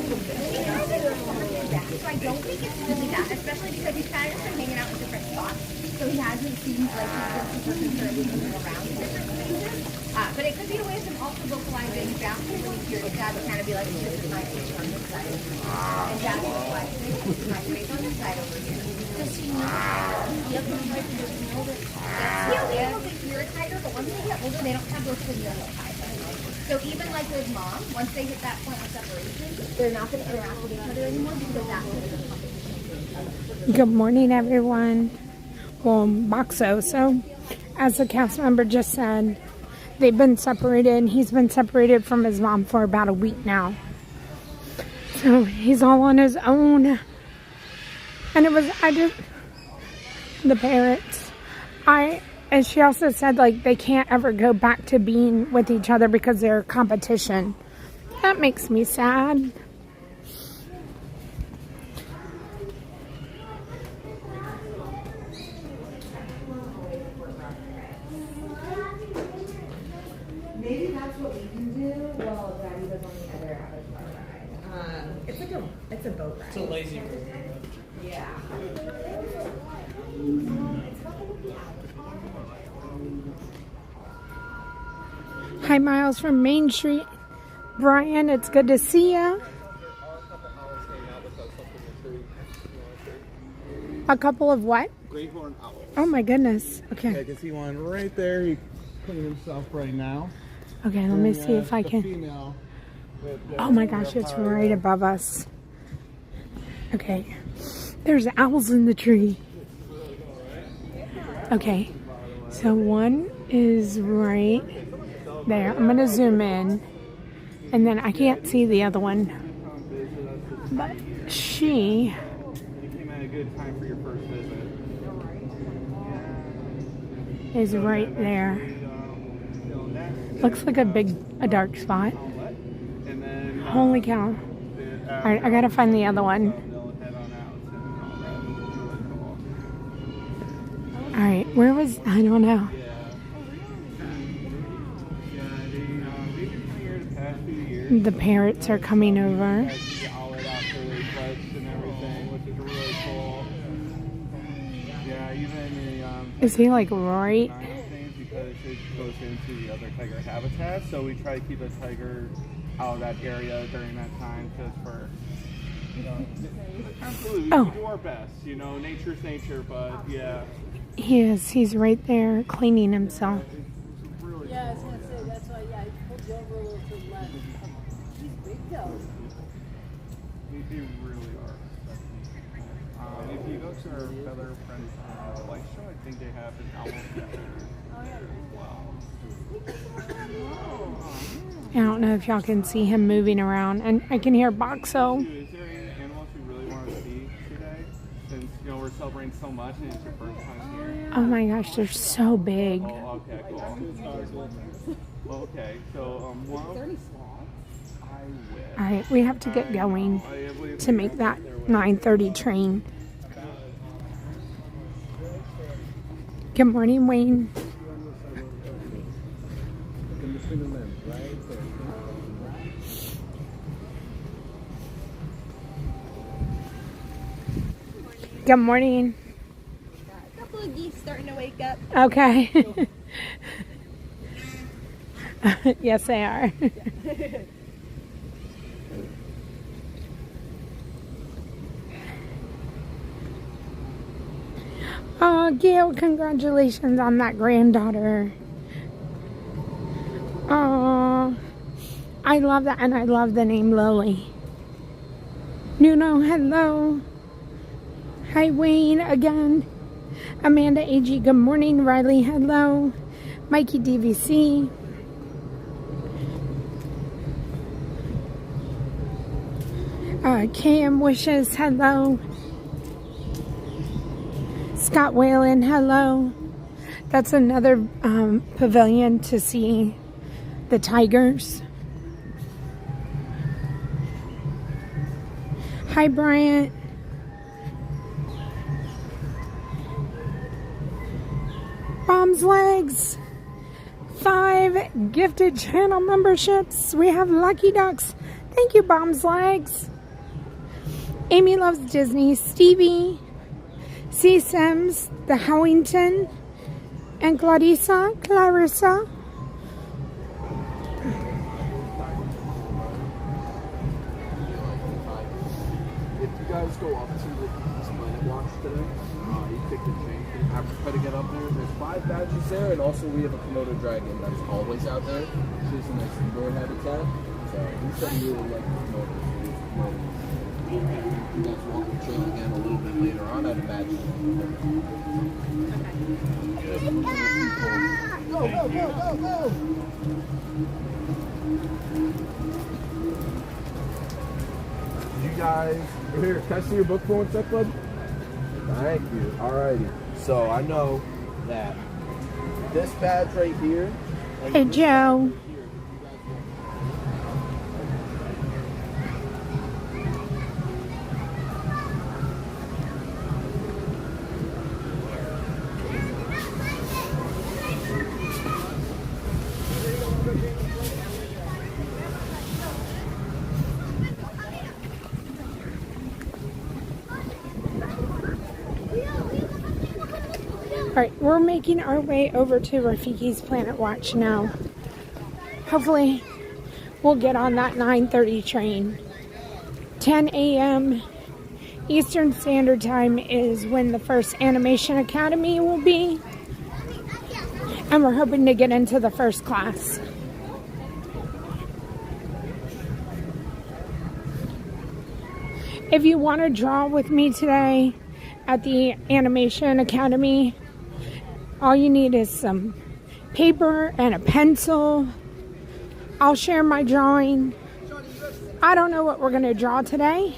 S12: I don't think it's really that, especially because he's kind of just been hanging out in different spots. So he hasn't seemed like he's been super concerned with moving around in different places. But it could be a way of him also vocalizing back when he's here. His dad would kind of be like, this is my space on this side. And dad would be like, this is my space on this side over here. Does he know? Yep. He'll be able to hear a tiger, but once they get older, they don't have those familial ties. So even like with mom, once they hit that point of separation, they're not going to interact with each other anymore because that's what the competition is.
S2: Good morning, everyone. Well, Boxo. So, as the cast member just said, they've been separated. He's been separated from his mom for about a week now. So, he's all on his own. And it was, the parents, and she also said, like, they can't ever go back to being with each other because they're competition. That makes me sad.
S10: Maybe that's what we can do while Daddy was on the other ride. It's a boat ride.
S6: It's a lazy boat.
S10: Yeah.
S2: Hi, Miles from Main Street. Brian, it's good to see you. A couple of what?
S7: Great horned owl.
S2: Oh my goodness. Okay.
S7: I can see one right there. He's cleaning himself right now.
S2: Okay, let me see if I can. Oh my gosh, it's right above us. Okay. There's owls in the tree. Okay. So one is right there. I'm going to zoom in. And then I can't see the other one. But she...
S7: You came at a good time for your first visit.
S2: is right there. Looks like a dark spot. Holy cow. Alright, I gotta find the other one. Alright, where was... I don't know. The parrots are coming over. Is he like right?
S7: Because it goes into the other tiger habitat, so we try to keep a tiger out of that area during that time, just for, you know, absolutely, we do our best, you know, nature's nature, but yeah.
S2: He is, he's right there cleaning himself.
S13: Yeah, I was going to say, that's why, yeah, he pulled you over a little to the left. He's big though.
S7: They really are. If you go to our feather friend light show, I think they have an owl feature.
S2: I don't know if y'all can see him moving around, and I can hear Boxo.
S7: Is there any animals you really want to see today? Since we're celebrating so much and it's your first time here.
S2: Oh my gosh, they're so big.
S7: Oh, okay, cool. Okay, so
S2: All right, we have to get going to make that 9:30 train. Good morning, Wayne. Good morning.
S12: A couple of geese starting to wake up.
S2: Okay. Yes, they are. Oh, Gail, congratulations on that granddaughter. Oh, I love that, and I love the name Lily. Nuno, hello. Hi, Wayne, again. Amanda AG, good morning. Riley, hello. Mikey DVC. KM Wishes, hello. Scott Whalen, hello. That's another pavilion to see the tigers. Hi, Bryant. Bomb's Legs. 5 gifted channel memberships. We have Lucky Ducks. Thank you, Bomb's Legs. Amy Loves Disney. Stevie. C. Sims. The Howington. And Clarissa.
S6: If you guys go up to the Planet Watch today, you take the train from Africa to get up there. There's 5 badges there, and also we have a Komodo dragon that's always out there. She's a nice indoor habitat. So we said we really like the Komodo. You guys walk the trail again a little bit later on, I'd imagine. Go! You guys, here, can I see your book for 1 sec, bud? Thank you. Alrighty. So I know that this badge right here.
S2: Hey, Joe. Alright, we're making our way over to Rafiki's Planet Watch now. Hopefully, we'll get on that 9:30 train. 10 a.m. Eastern Standard Time is when the first Animation Academy will be. And we're hoping to get into the first class. If you want to draw with me today at the Animation Academy, all you need is some paper and a pencil. I'll share my drawing. I don't know what we're going to draw today,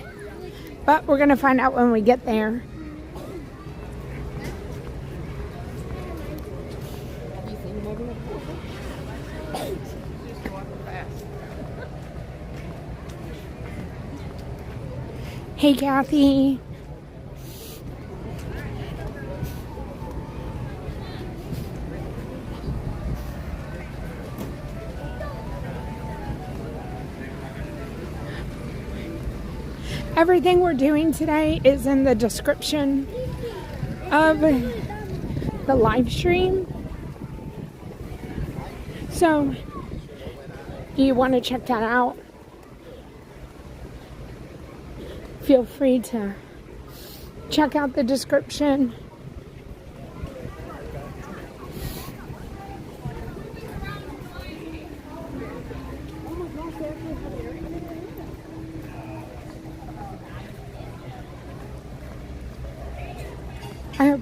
S2: but we're going to find out when we get there. Hey, Kathy. Everything we're doing today is in the description of the live stream. So, you want to check that out? Feel free to check out the description.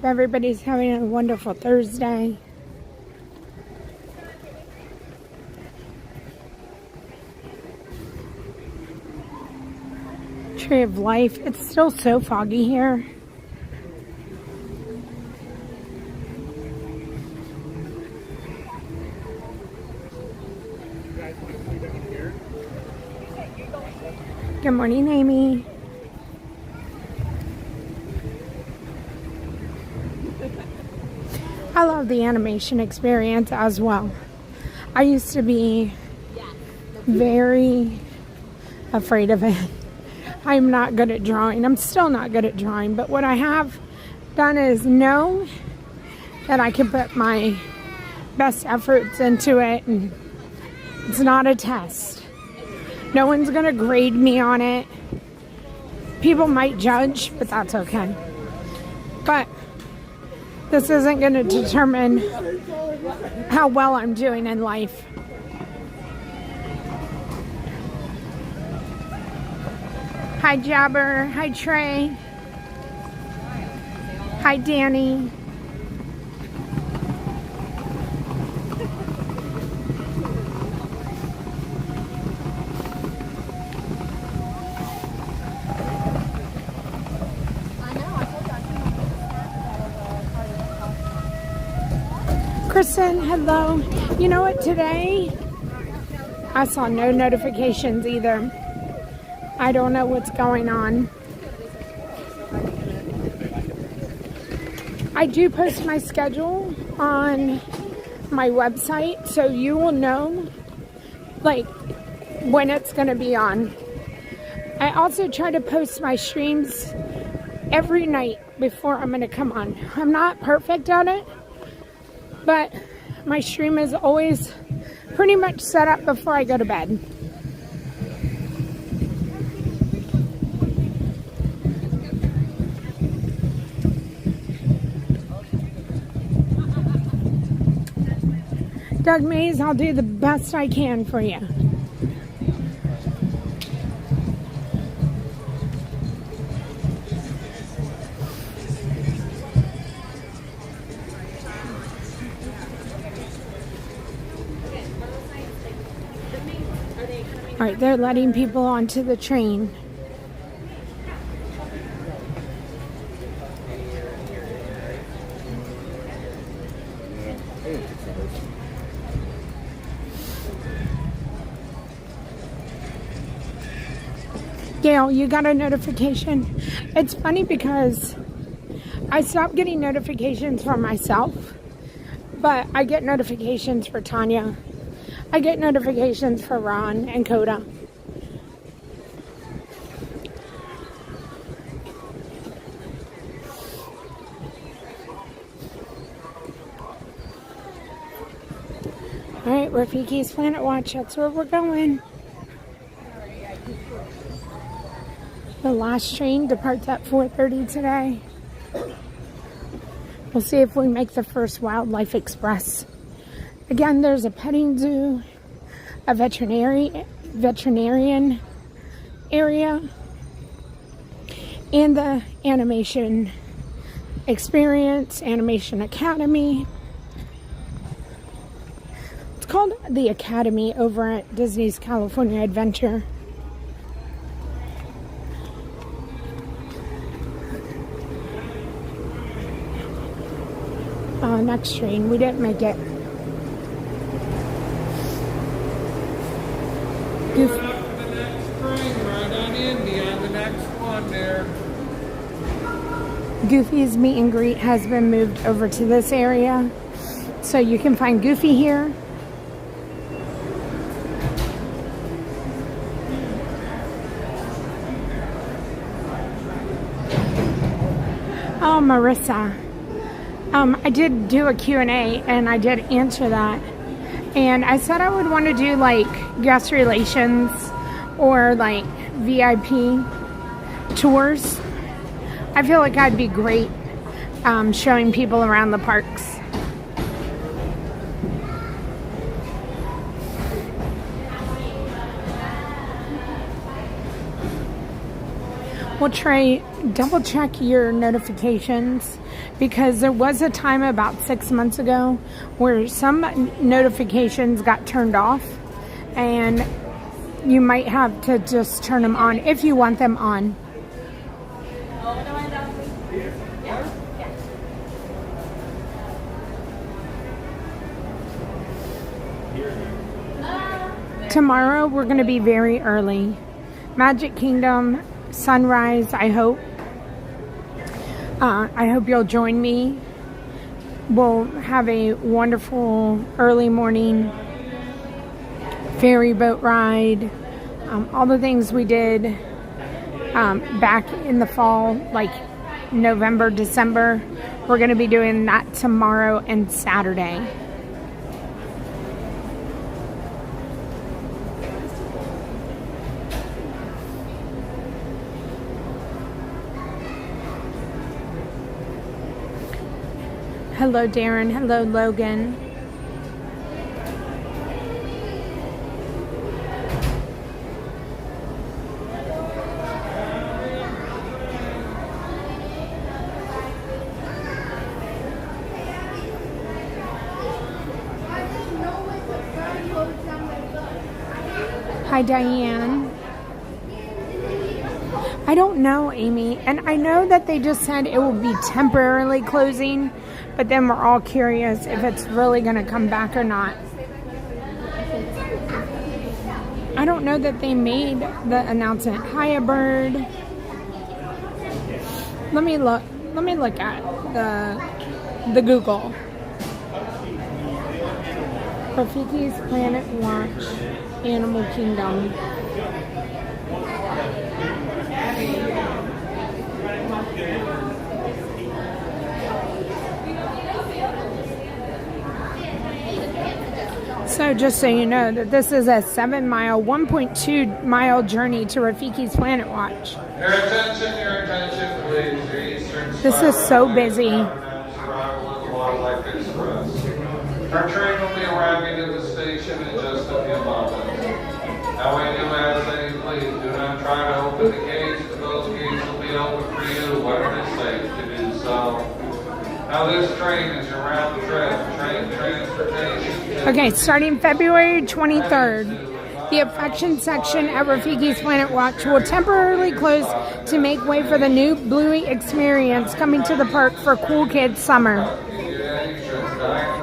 S2: Hope everybody's having a wonderful Thursday. Tree of Life. It's still so foggy here. Good morning, Amy. I love the animation experience as well. I used to be very afraid of it. I'm not good at drawing. I'm still not good at drawing, but what I have done is know that I can put my best efforts into it, and it's not a test. No one's gonna grade me on it. People might judge, but that's okay. But this isn't gonna determine how well I'm doing in life. Hi Jabber, hi Trey, hi Danny. Kristen, hello. You know what, today I saw no notifications either. I don't know what's going on. I do post my schedule on my website, so you will know like when it's going to be on. I also try to post my streams every night before I'm going to come on. I'm not perfect at it, but my stream is always pretty much set up before I go to bed. Doug Mays, I'll do the best I can for you. All right, they're letting people onto the train. Gail, you got a notification? It's funny because I stopped getting notifications for myself, but I get notifications for Tanya. I get notifications for Ron and Coda. Alright, Rafiki's Planet Watch, that's where we're going. The last train departs at 4:30 today. We'll see if we make the first Wildlife Express. Again, there's a petting zoo, a veterinarian area, and the animation experience, Animation Academy. It's called the Academy over at Disney's California Adventure. Next train, we didn't make it.
S6: The next train, right on Indy on the next one there.
S2: Goofy's meet and greet has been moved over to this area, so you can find Goofy here. Oh, Marissa. I did do a Q&A and I did answer that. And I said I would want to do like guest relations or like VIP tours. I feel like I'd be great showing people around the parks. Well, Trey, double check your notifications. because there was a time about 6 months ago where some notifications got turned off, and you might have to just turn them on if you want them on. Tomorrow we're going to be very early. Magic Kingdom, sunrise, I hope. I hope you'll join me. We'll have a wonderful early morning ferry boat ride. All the things we did back in the fall, like November, December. We're going to be doing that tomorrow and Saturday. Hello, Darren. Hello, Logan. Hi, Diane. I don't know, Amy. And I know that they just said it will be temporarily closing, but then we're all curious if it's really going to come back or not. I don't know that they made the announcement. Hiya, Bird. Let me look at the Google. Rafiki's Planet Watch, Animal Kingdom. So just so you know that this is a 7-mile, 1.2-mile journey to Rafiki's Planet Watch.
S4: Your attention, please. Your Eastern
S2: This is so busy.
S4: Wildlife Express. Our train will be arriving at the station in just a few moments. Now when you ask any, please do not try to open the gates, but those gates will be open for you when it is safe to do so. Now this train is your round trip, train transportation.
S2: Okay, starting February 23rd, the affection section at Rafiki's Planet Watch will temporarily close to make way for the new Bluey experience coming to the park for Cool Kids Summer.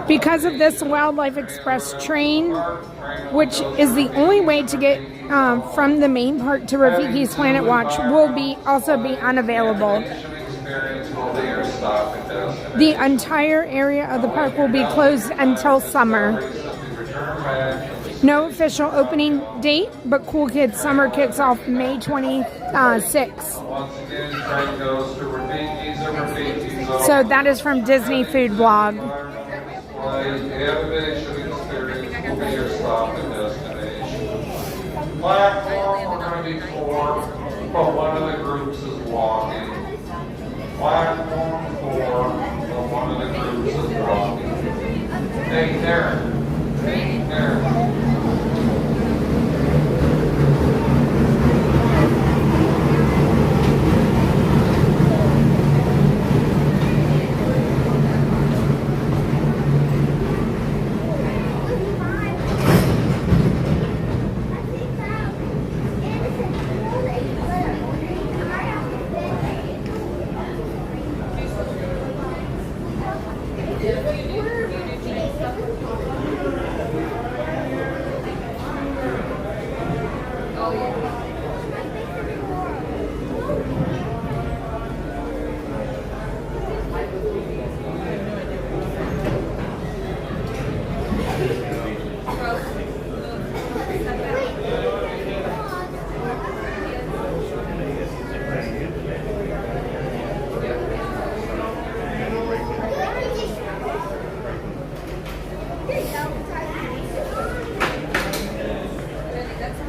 S2: Because of this, Wildlife Express train, which is the only way to get from the main park to Rafiki's Planet Watch, will also be unavailable. The entire area of the park will be closed until summer. No official opening date, but Cool Kids Summer kicks off May 26th. So that is from Disney Food Blog.
S4: Platform, we're going to be 4, but one of the groups is walking. Platform 4, but one of the groups is walking. Hey, Darren. Hey, Darren.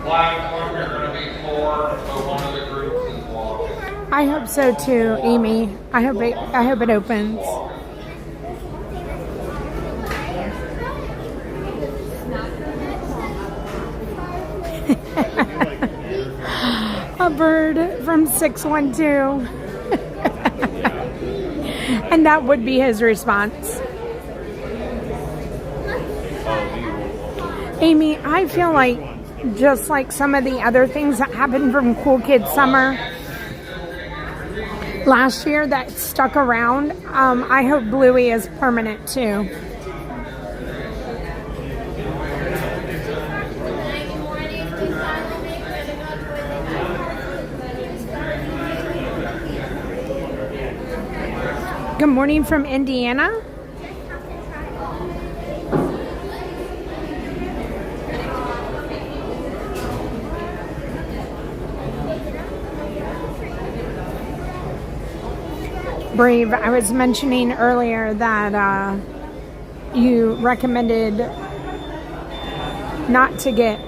S4: Platform, you're going to be 4, but one of the groups is walking.
S2: I hope so too, Amy. I hope it opens. A bird from 612. And that would be his response. Amy, I feel like just like some of the other things that happened from Cool Kids Summer last year that stuck around, I hope Bluey is permanent too. Good morning from Indiana. Brave, I was mentioning earlier that you recommended not to get,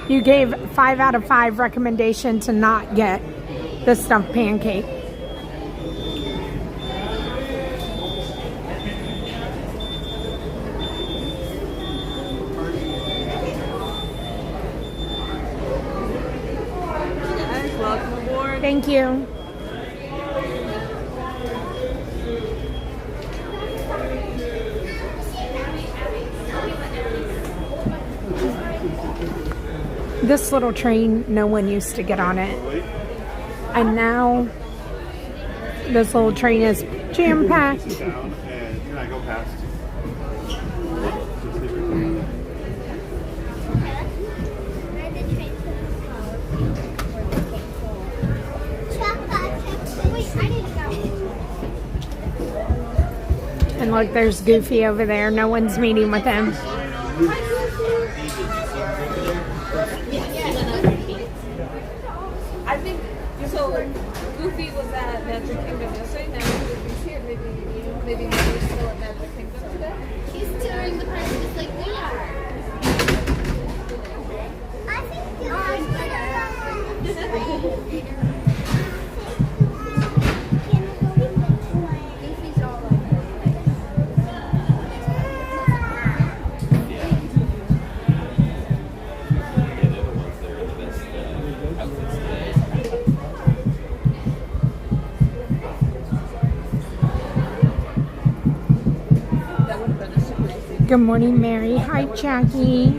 S2: you gave 5 out of 5 recommendation to not get the stuffed pancake.
S11: Welcome aboard.
S2: Thank you. This little train, no one used to get on it. And now this little train is jam-packed.
S7: Can I go past?
S2: And look, there's Goofy over there. No one's meeting with him.
S11: I think so. Goofy was at Magic Kingdom yesterday. Now Goofy's here. Maybe he's still at Magic Kingdom today.
S12: He's touring the park just like we are. I think Goofy's all over.
S2: Good morning, Mary. Hi, Jackie.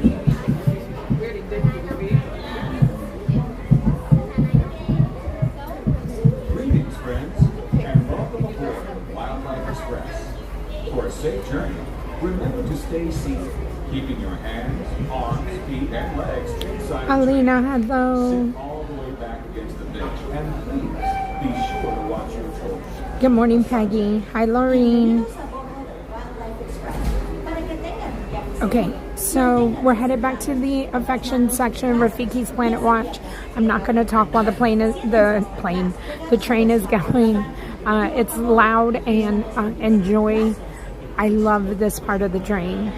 S14: Greetings, friends, and welcome aboard Wildlife Express. For a safe journey, remember to stay seated, keeping your hands, arms, feet, and legs inside.
S2: Alina, hello.
S14: Sit all the way back against the bench, and please be sure to watch your children.
S2: Good morning, Peggy. Hi, Laureen. Okay, so we're headed back to the affection section, Rafiki's Planet Watch. I'm not going to talk while the train is going. It's loud and enjoy. I love this part of the train.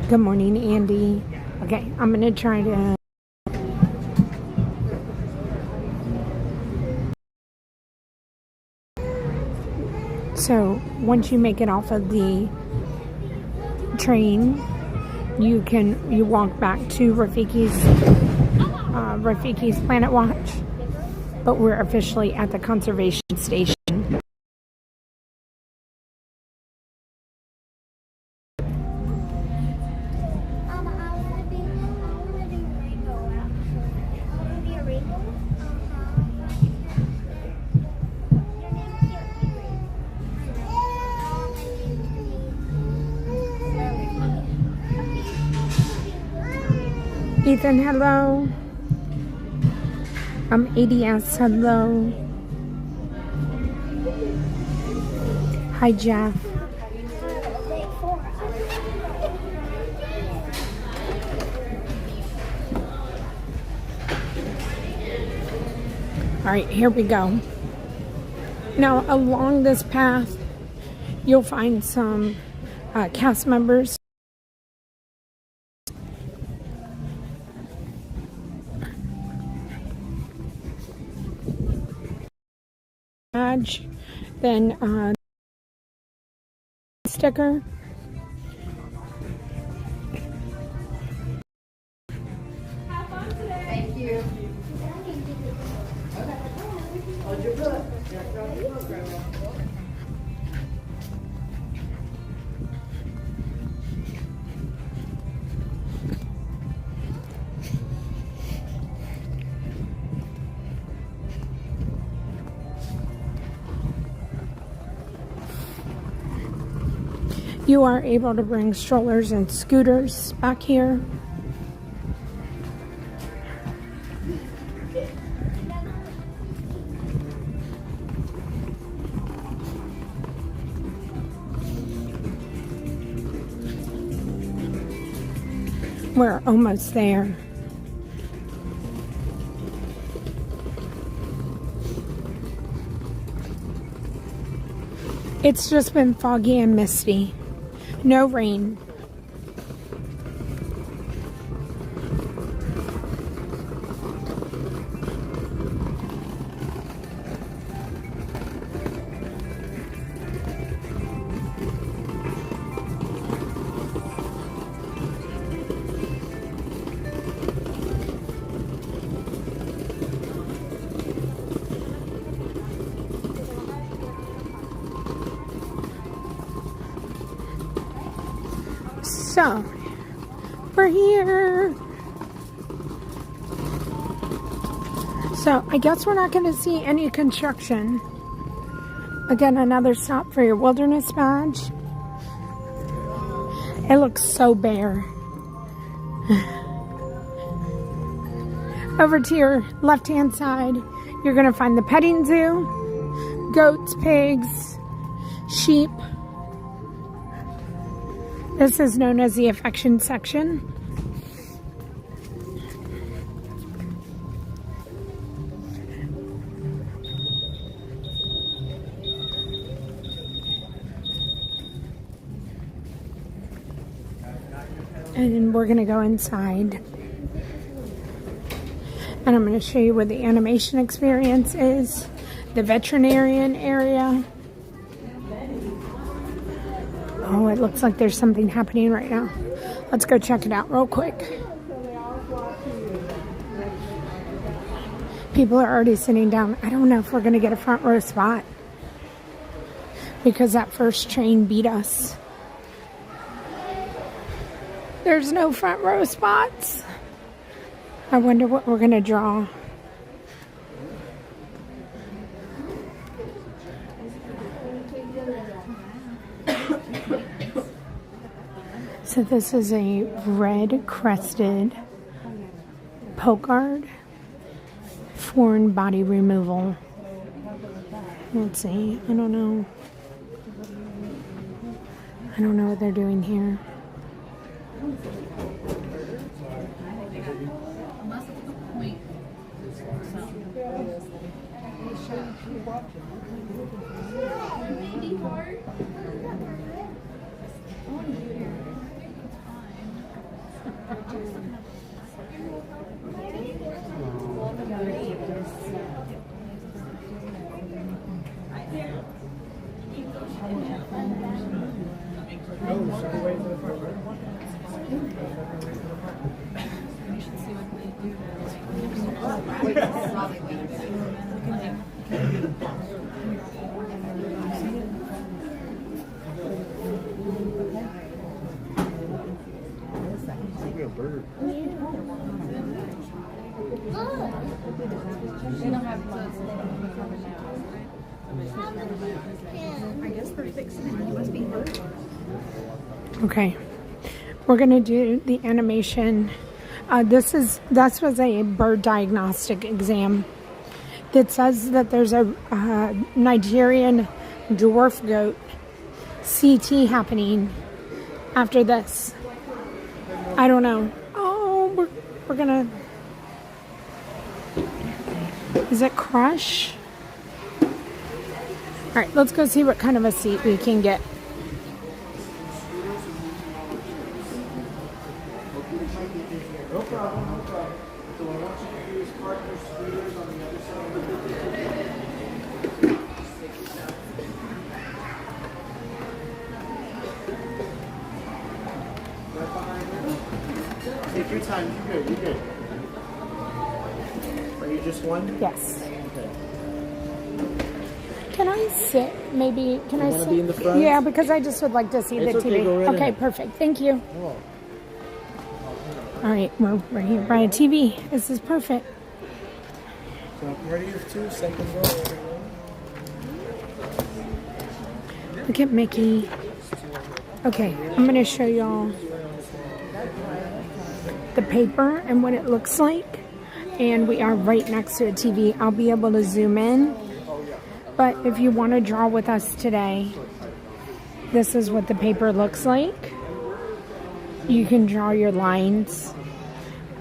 S2: Good morning, Andy. Okay, I'm going to try to... So, once you make it off of the train, you walk back to Rafiki's Planet Watch, but we're officially at the conservation station. Ethan, hello. ADS, hello. Hi, Jeff. All right, here we go. Now, along this path, you'll find some cast members. Then sticker.
S12: Thank you. Hold your book.
S2: You are able to bring strollers and scooters back here. We're almost there. It's just been foggy and misty. No rain. So, we're here. So, I guess we're not going to see any construction. Again, another stop for your wilderness badge. It looks so bare. Over to your left-hand side, you're going to find the petting zoo, goats, pigs, sheep. This is known as the affection section. And we're going to go inside. And I'm going to show you where the animation experience is. The veterinarian area. Oh, it looks like there's something happening right now. Let's go check it out real quick. People are already sitting down. I don't know if we're going to get a front row spot, because that first train beat us. There's no front row spots. I wonder what we're gonna draw. So this is a red-crested pochard foreign body removal. Let's see. I don't know. I don't know what they're doing here. Okay, we're gonna do the animation. This was a bird diagnostic exam that says that there's a Nigerian dwarf goat CT happening after this. I don't know. Oh, we're gonna. Is it Crush? All right, let's go see what kind of a seat we can get.
S6: No problem, no problem. So I want you to use partner scooters on the other side of the right behind you. Take your time, you're good, you're good. Are you just one?
S2: Yes.
S6: Okay.
S2: Can I sit? Maybe, can I sit?
S6: You want to be in the front?
S2: Yeah, because I just would like to see the
S6: It's
S2: TV.
S6: okay, go right
S2: Okay,
S6: ahead.
S2: perfect. Thank you.
S6: Oh.
S2: All right, we're here by a TV. This is perfect.
S6: So ready for 2, second row, everyone.
S2: Look at Mickey. Okay, I'm going to show y'all the paper and what it looks like. And we are right next to a TV. I'll be able to zoom in. But if you want to draw with us today, this is what the paper looks like. You can draw your lines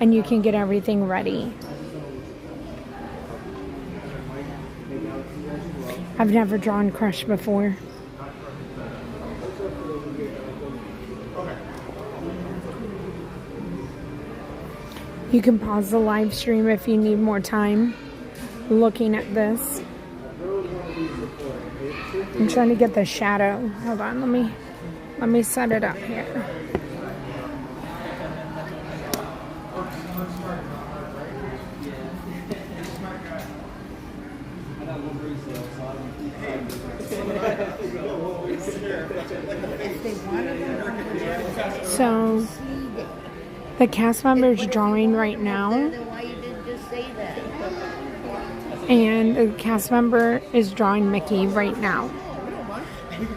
S2: and you can get everything ready. I've never drawn Crush before. You can pause the live stream if you need more time looking at this. I'm trying to get the shadow. Hold on, let me set it up here. So the cast member's drawing right now, and the cast member is drawing Mickey right now.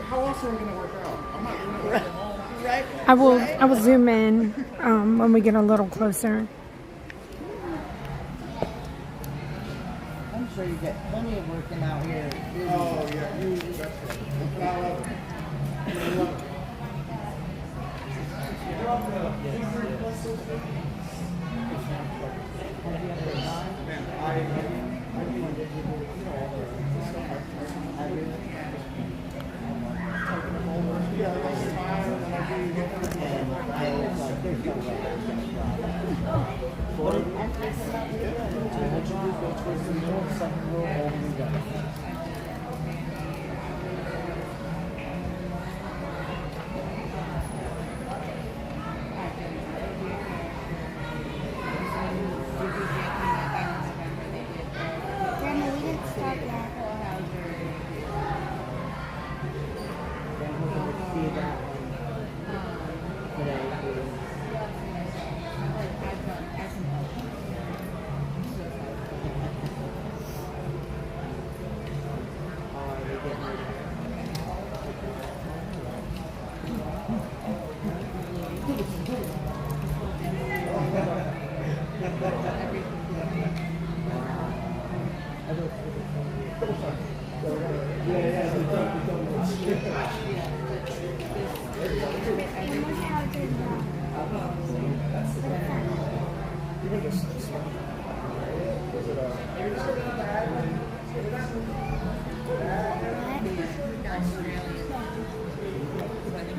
S6: How else are we going to work out? I'm not going to right.
S2: I will zoom in when we get a little closer.
S15: I'm sure you get plenty of working out here.
S6: Oh, yeah.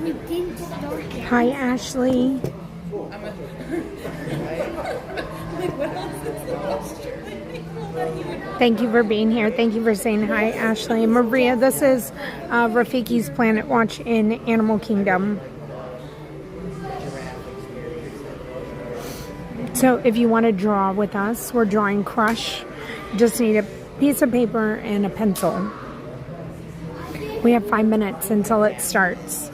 S2: We didn't start. Hi, Ashley. Thank you for being here. Thank you for saying hi, Ashley. Maria, this is Rafiki's Planet Watch in Animal Kingdom. So if you want to draw with us, we're drawing Crush. Just need a piece of paper and a pencil. We have 5 minutes until it starts.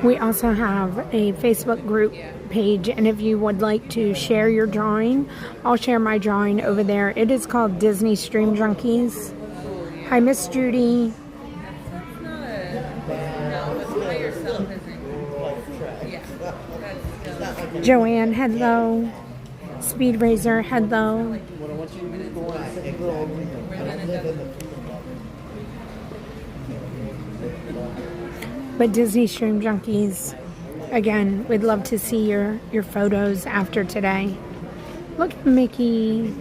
S2: We also have a Facebook group page, and if you would like to share your drawing, I'll share my drawing over there. It is called Disney Stream Junkies. Hi, Miss Judy. Joanne, hello. Speed Razor, hello. But Disney Stream Junkies, again, we'd love to see your photos after today. Look at Mickey.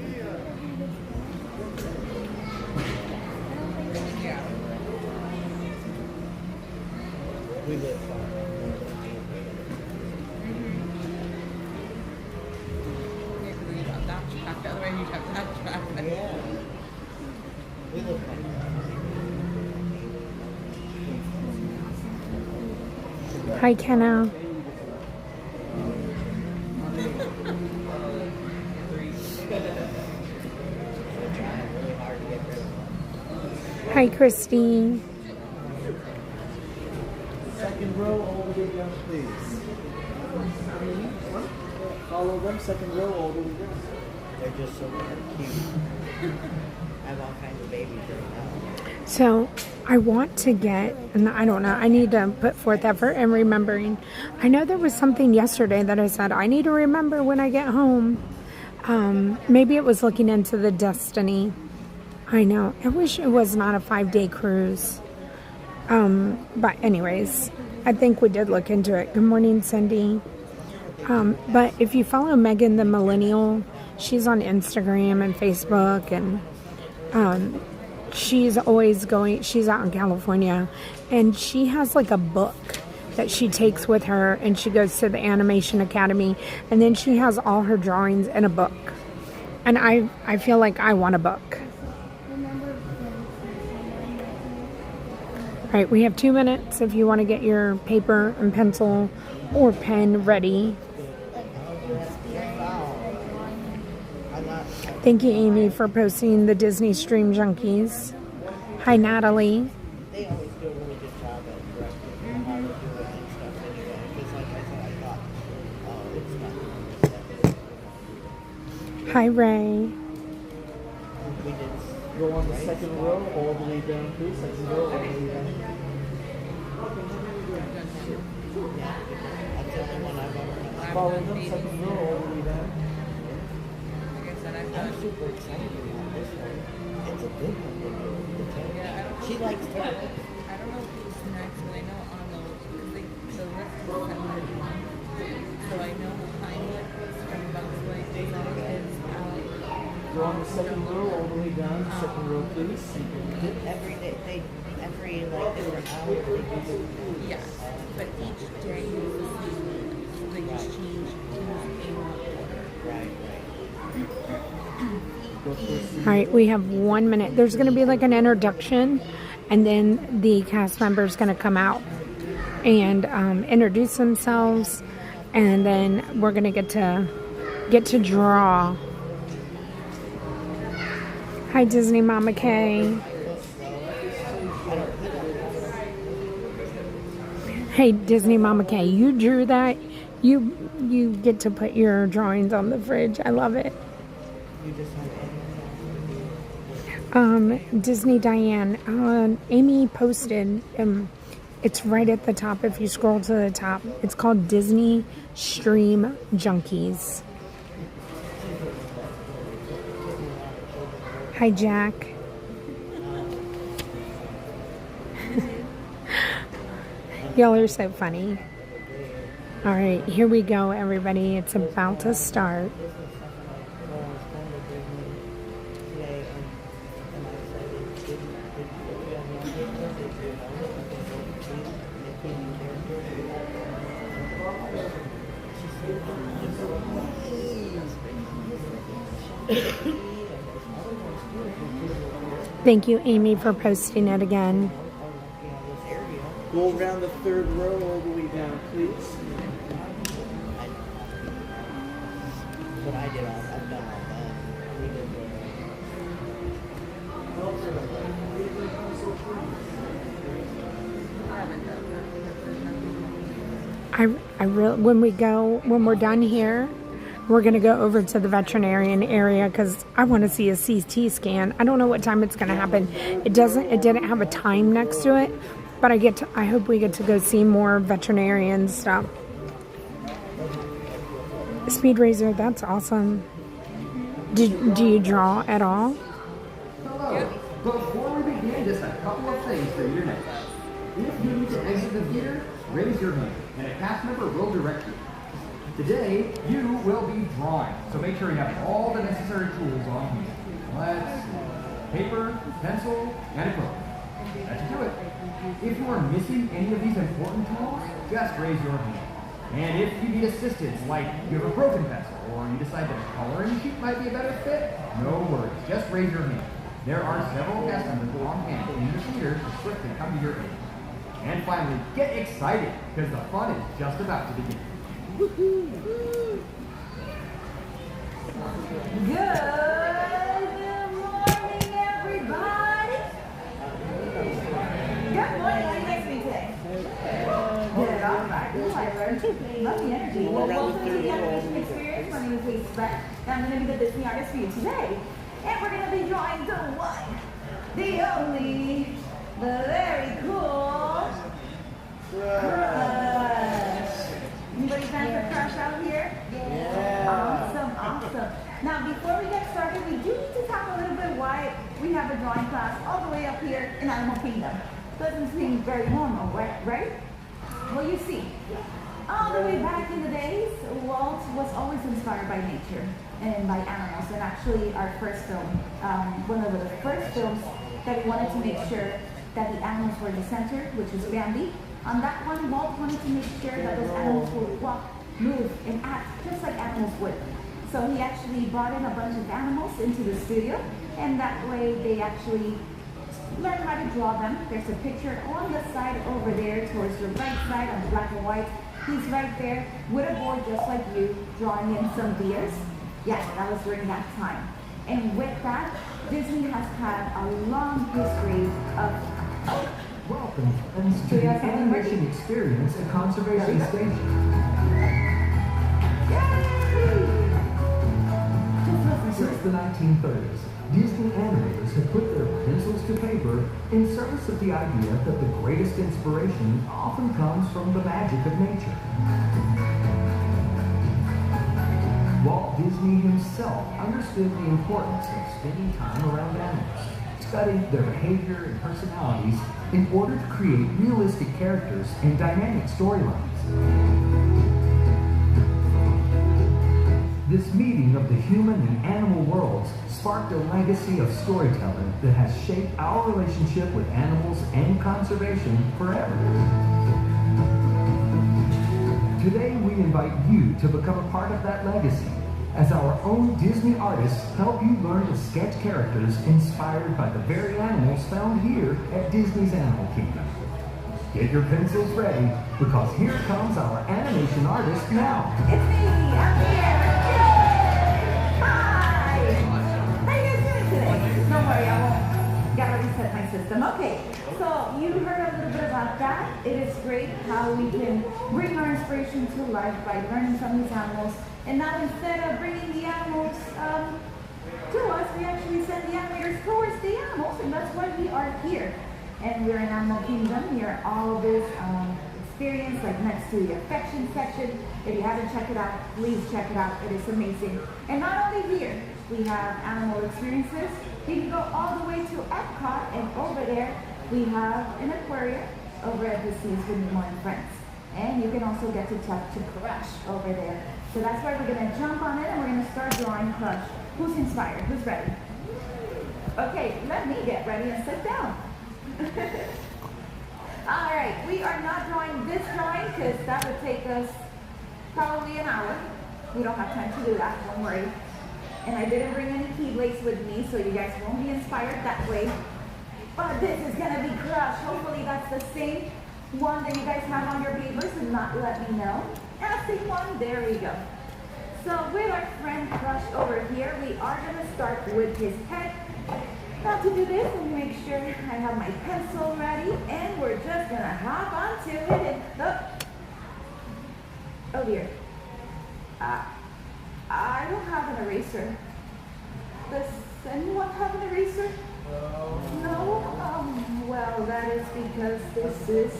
S2: Hi, Kenna. Hi, Christine.
S6: Second row all the way down, please. Follow them, second row all the way down.
S15: They're just so cute. I have all kinds of babies right now.
S2: So I want to get, and I don't know, I need to put forth effort in remembering. I know there was something yesterday that I said I need to remember when I get home. Maybe it was looking into the Destiny. I know. I wish it was not a 5-day cruise. But anyways, I think we did look into it. Good morning, Cindy. But if you follow Megan the Millennial, she's on Instagram and Facebook, and she's always going, she's out in California, and she has like a book that she takes with her, and she goes to the Animation Academy, and then she has all her drawings in a book. And I feel like I want a book. All right, we have 2 minutes if you want to get your paper and pencil or pen ready. Thank you, Amy, for posting the Disney Stream Junkies. Hi, Natalie.
S15: They always do a really good job at directing how to do it and stuff anyway. Because like I said, I thought, oh, it's not.
S2: Hi, Ray.
S15: We did.
S6: Go on the second row all the way down, please. Second row all the way down.
S15: Yeah, that's the only one I've ever.
S6: Follow them, second row all the way down.
S15: I'm super excited about this one. It's a good one. She likes to.
S16: I don't know who's next, but I know on the list is so I know Pinewood from Bugs Life is
S6: Go on the second row all the way down. Second row, please.
S15: Every day, every like different hour, they do different.
S16: yes, but each day they just change in order.
S15: Right.
S2: All right, we have 1 minute. There's going to be like an introduction, and then the cast member's going to come out and introduce themselves, and then we're going to get to draw. Hi, Disney Mama Kay. Hey, Disney Mama K, you drew that. You get to put your drawings on the fridge. I love it. Disney Diane, Amy posted, it's right at the top if you scroll to the top. It's called Disney Stream Junkies. Hi, Jack. Y'all are so funny. All right, here we go, everybody. It's about to start. Thank you, Amy, for posting it again.
S15: Go around the third row all the way down, please. What I did, I've done all that.
S2: When we're done here, we're gonna go over to the veterinarian area because I want to see a CT scan. I don't know what time it's gonna happen. It didn't have a time next to it, but I hope we get to go see more veterinarian stuff. Speed Razor, that's awesome. Do you draw at all?
S17: Hello. Before we begin, just a couple of things for you to know. If you need to exit the theater, raise your hand, and a cast member will direct you. Today, you will be drawing, so make sure you have all the necessary tools on hand. Let's see. Paper, pencil, and a quill. That should do it. If you are missing any of these important tools, just raise your hand. And if you need assistance, like you have a broken pencil, or you decide that a coloring sheet might be a better fit, no worries, just raise your hand. There are several cast members on hand in the theater to quickly come to your aid. And finally, get excited, because the fun is just about to begin.
S10: Good morning, everybody. Good morning. How are you guys doing today? Good. All right. Love the energy. Well, welcome to the animation experience. My name is Walt, and I'm going to be the Disney artist for you today. And we're going to be drawing the one, the only, the very cool Crush. Anybody fans for Crush out here? Yeah. Awesome. Now, before we get started, we do need to talk a little bit why we have a drawing class all the way up here in Animal Kingdom. Doesn't seem very normal, right? Well, you see, all the way back in the days, Walt was always inspired by nature and by animals. And actually, our first film, one of the first films that we wanted to make sure that the animals were the center, which was Bambi. On that one, Walt wanted to make sure that those animals would walk, move, and act just like animals would. So he actually brought in a bunch of animals into the studio, and that way they actually learn how to draw them. There's a picture on the side over there towards the right side on the black and white. He's right there with a board just like you, drawing in some deers. Yes, that was during that time. And with that, Disney has had a long history of...
S17: Welcome to the animation experience at Conservation Station. Since the 1930s, Disney animators have put their pencils to paper in service of the idea that the greatest inspiration often comes from the magic of nature. Walt Disney himself understood the importance of spending time around animals, studied their behavior and personalities in order to create realistic characters and dynamic storylines. This meeting of the human and animal worlds sparked a legacy of storytelling that has shaped our relationship with animals and conservation forever. Today we invite you to become a part of that legacy as our own Disney artists help you learn to sketch characters inspired by the very animals found here at Disney's Animal Kingdom. Get your pencils ready, because here comes our animation artist now.
S10: It's me, I'm here. Yay! Hi! How you guys doing today? Don't worry, I won't. Gotta reset myself. nervous system. Okay, so you heard a little bit about that. It is great how we can bring our inspiration to life by learning from these animals. And now instead of bringing the animals to us, we actually send the animators towards the animals, and that's why we are here. And we're in Animal Kingdom. Here, all of this experience, like next to the affection section. If you haven't checked it out, please check it out. It is amazing. And not only here, we have animal experiences. You can go all the way to Epcot, and over there we have an aquarium over at the Seas with Nemo and Friends. And you can also get to talk to Crush over there. So that's why we're going to jump on it and we're going to start drawing Crush. Who's inspired? Who's ready? Okay, let me get ready and sit down. All right, we are not drawing this drawing because that would take us probably an hour. We don't have time to do that, don't worry. And I didn't bring any keyblades with me, so you guys won't be inspired that way. But this is gonna be Crush. Hopefully that's the same one that you guys have on your papers, and not let me know. And the same one, there we go. So with our friend Crush over here, we are gonna start with his head. Now to do this, let me make sure I have my pencil ready, and we're just gonna hop onto it and, oh dear. I don't have an eraser. Does anyone have an eraser? No? Well, that is because this is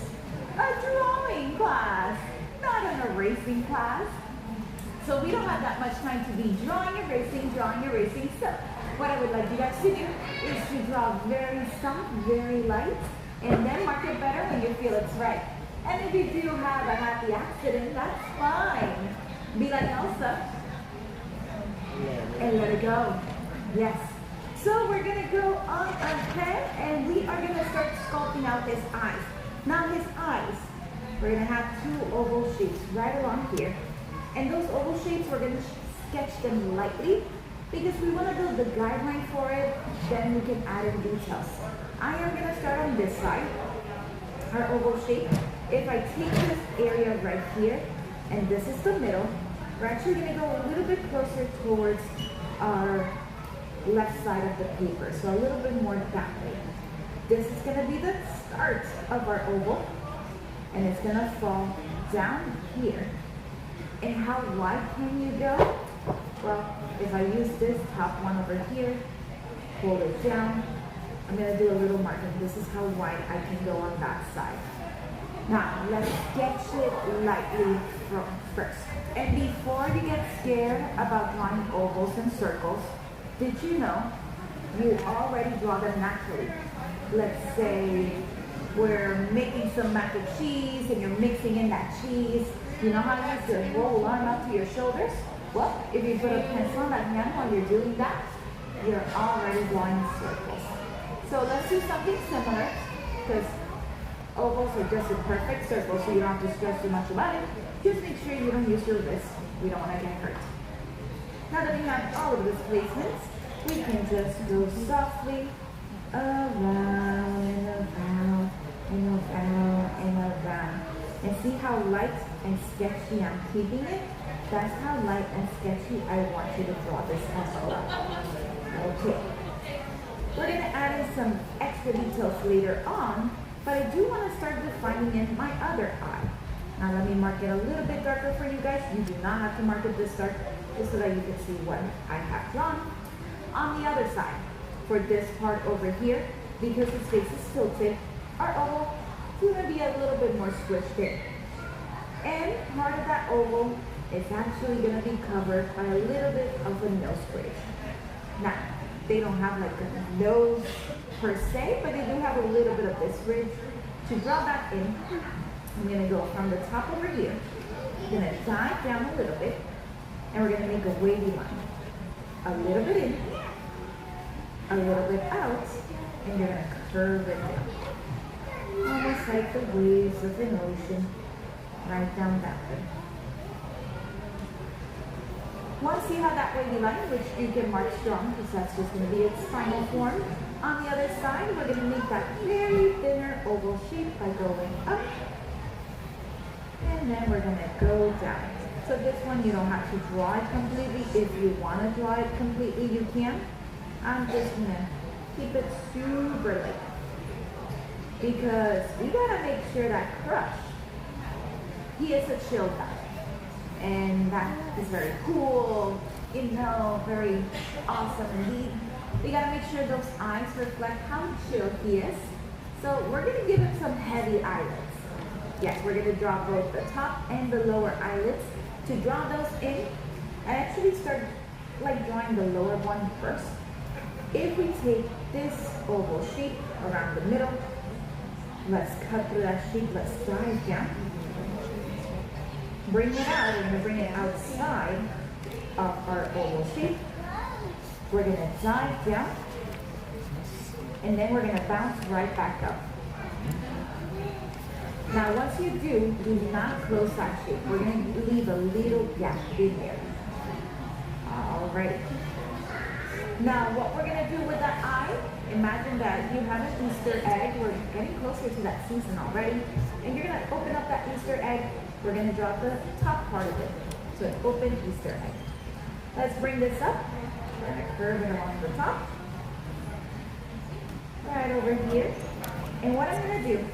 S10: a drawing class, not an erasing class. So we don't have that much time to be drawing, erasing. So what I would like you guys to do is to draw very soft, very light, and then mark it better when you feel it's right. And if you do have a happy accident, that's fine. Be like Elsa and let it go. Yes. So we're gonna go on ahead and we are gonna start sculpting out his eyes. Now his eyes, we're gonna have two oval shapes right along here. And those oval shapes, we're gonna sketch them lightly because we wanna build the guideline for it, then we can add in details. I am gonna start on this side, our oval shape. If I take this area right here, and this is the middle, we're actually gonna go a little bit closer towards our left side of the paper, so a little bit more that way. This is gonna be the start of our oval, and it's gonna fall down here. And how wide can you go? Well, if I use this top one over here, hold it down, I'm gonna do a little marking. This is how wide I can go on that side. Now, let's sketch it lightly first. And before you get scared about drawing ovals and circles, did you know you already draw them naturally? Let's say we're making some mac and cheese and you're mixing in that cheese. You know how you use your whole arm up to your shoulders? Well, if you put a pencil on that hand while you're doing that, you're already drawing circles. So let's do something similar, because ovals are just a perfect circle, so you don't have to stress too much about it. Just make sure you don't use your wrist. We don't want to get hurt. Now that we have all of these placements, we can just go softly around and around and around and around. And see how light and sketchy I'm keeping it? That's how light and sketchy I want you to draw this as well. Okay. We're going to add in some extra details later on, but I do want to start defining in my other eye. Now let me mark it a little bit darker for you guys. You do not have to mark it this dark, just so that you can see what I have drawn. On the other side, for this part over here, because his face is tilted, our oval is going to be a little bit more squished in. And part of that oval is actually going to be covered by a little bit of a nose bridge. Now, they don't have like a nose per se, but they do have a little bit of this bridge. To draw that in, I'm going to go from the top over here. I'm going to dive down a little bit, and we're going to make a wavy line. A little bit in, a little bit out, and you're going to curve it down. Almost like the waves of an ocean, right down that way. Once you have that wavy line, which you can mark strong, because that's just going to be its final form, on the other side, we're going to make that very thinner oval shape by going up, and then we're going to go down. So this one, you don't have to draw it completely. If you want to draw it completely, you can. I'm just going to keep it super light. because we gotta make sure that Crush, he is a chill guy. And that is very cool, you know, very awesome indeed. We gotta make sure those eyes reflect how chill he is. So we're gonna give him some heavy eyelids. Yes, we're gonna draw both the top and the lower eyelids. To draw those in, I actually start like drawing the lower one first. If we take this oval shape around the middle, let's cut through that shape, let's dive down. Bring it out, we're gonna bring it outside of our oval shape. We're gonna dive down, and then we're gonna bounce right back up. Now once you do not close that shape. We're gonna leave a little gap in there. Alright. Now what we're gonna do with that eye, imagine that you have an Easter egg. We're getting closer to that season already. And you're gonna open up that Easter egg. We're gonna draw the top part of it. So an open Easter egg. Let's bring this up. We're gonna curve it along the top. Right over here. And what I'm gonna do,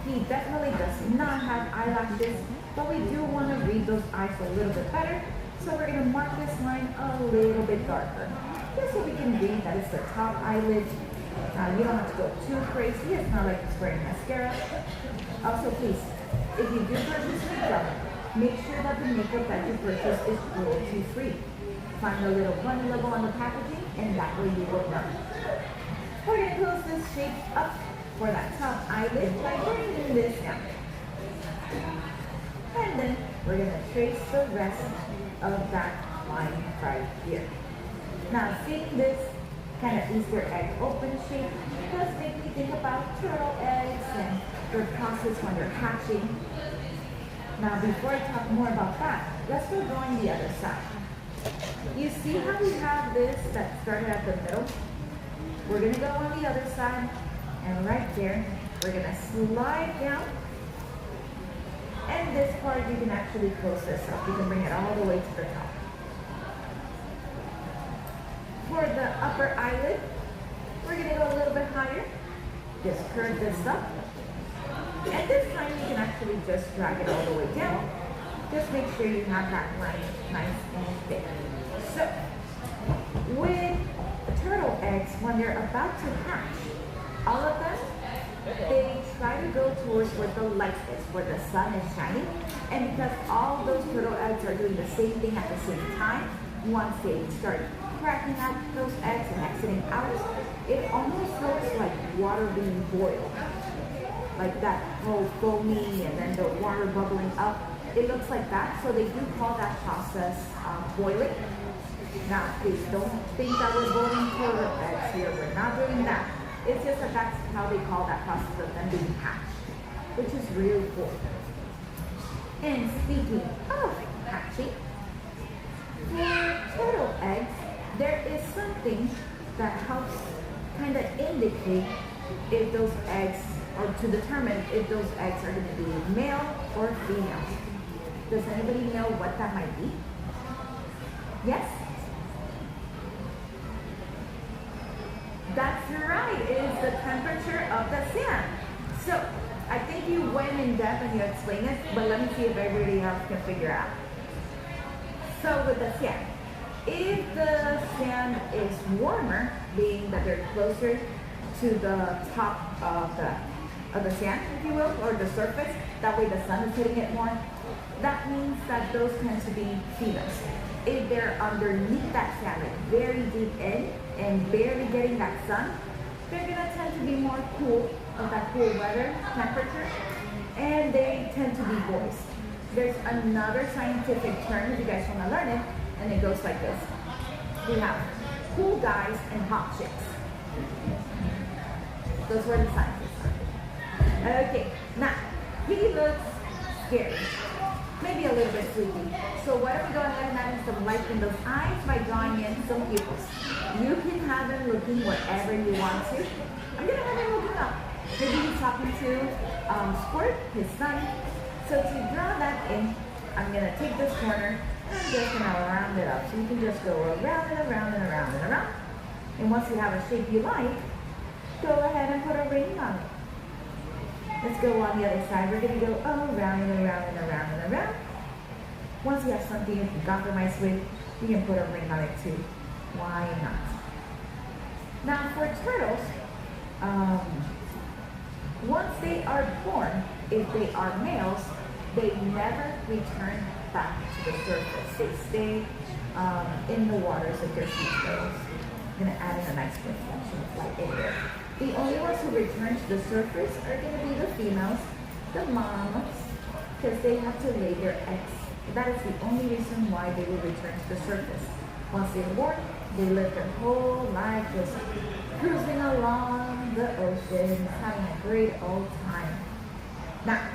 S10: he definitely does not have eyelashes, but we do want to read those eyes a little bit better. So we're going to mark this line a little bit darker, just so we can read that it's the top eyelid. You don't have to go too crazy. It's not like it's wearing mascara. Also, please, if you do purchase makeup, make sure that the makeup that you purchase is cruelty-free. Find the little bunny logo on the packaging, and that way you will know. We're going to close this shape up for that top eyelid by bringing this down. And then we're going to trace the rest of that line right here. Now seeing this kind of Easter egg open shape does make me think about turtle eggs and their process when they're hatching. Now before I talk more about that, let's go drawing the other side. You see how we have this that started at the middle? We're going to go on the other side. And right there, we're gonna slide down. And this part, you can actually close this up. You can bring it all the way to the top. For the upper eyelid, we're gonna go a little bit higher. Just curve this up. And this time, you can actually just drag it all the way down. Just make sure you have that line nice and thick. So, with turtle eggs, when they're about to hatch, all of them, they try to go towards where the light is, where the sun is shining. And because all those turtle eggs are doing the same thing at the same time, once they start cracking out those eggs and exiting out, it almost looks like water being boiled. Like that whole foamy and then the water bubbling up. It looks like that, so they do call that process boiling. Now, please don't think that we're boiling turtle eggs here. We're not doing that. It's just that that's how they call that process of them being hatched, which is really cool. And speaking of hatching, for turtle eggs, there is something that helps kind of indicate if those eggs, or to determine if those eggs are going to be male or female. Does anybody know what that might be? Yes? That's right, it is the temperature of the sand. So, I think you went in depth and you explained it, but let me see if everybody else can figure out. So with the sand, if the sand is warmer, being that they're closer to the top of the sand, if you will, or the surface, that way the sun is hitting it more, that means that those tend to be females. If they're underneath that sand, like very deep in, and barely getting that sun, they're gonna tend to be more cool, of that cool weather temperature, and they tend to be boys. There's another scientific term, if you guys wanna learn it, and it goes like this. We have cool guys and hot chicks. Those were the scientists. Okay, now, he looks scary. Maybe a little bit sleepy. So why don't we go ahead and add in some light in those eyes by drawing in some pupils. You can have him looking wherever you want to. I'm going to have him looking up. Maybe he's talking to Squirt, his son. So to draw that in, I'm going to take this corner and I'm just going to round it up. So you can just go around and around and around and around. And once you have a shape you like, go ahead and put a ring on it. Let's go on the other side. We're gonna go around and around and around and around. Once you have something you can compromise with, you can put a ring on it too. Why not? Now for turtles, once they are born, if they are males, they never return back to the surface. They stay in the waters if they're sea turtles. I'm gonna add in a nice reflection of light in there. The only ones who return to the surface are gonna be the females, the mamas, because they have to lay their eggs. That is the only reason why they will return to the surface. Once they're born, they live their whole life just cruising along the ocean, having a great old time. Now,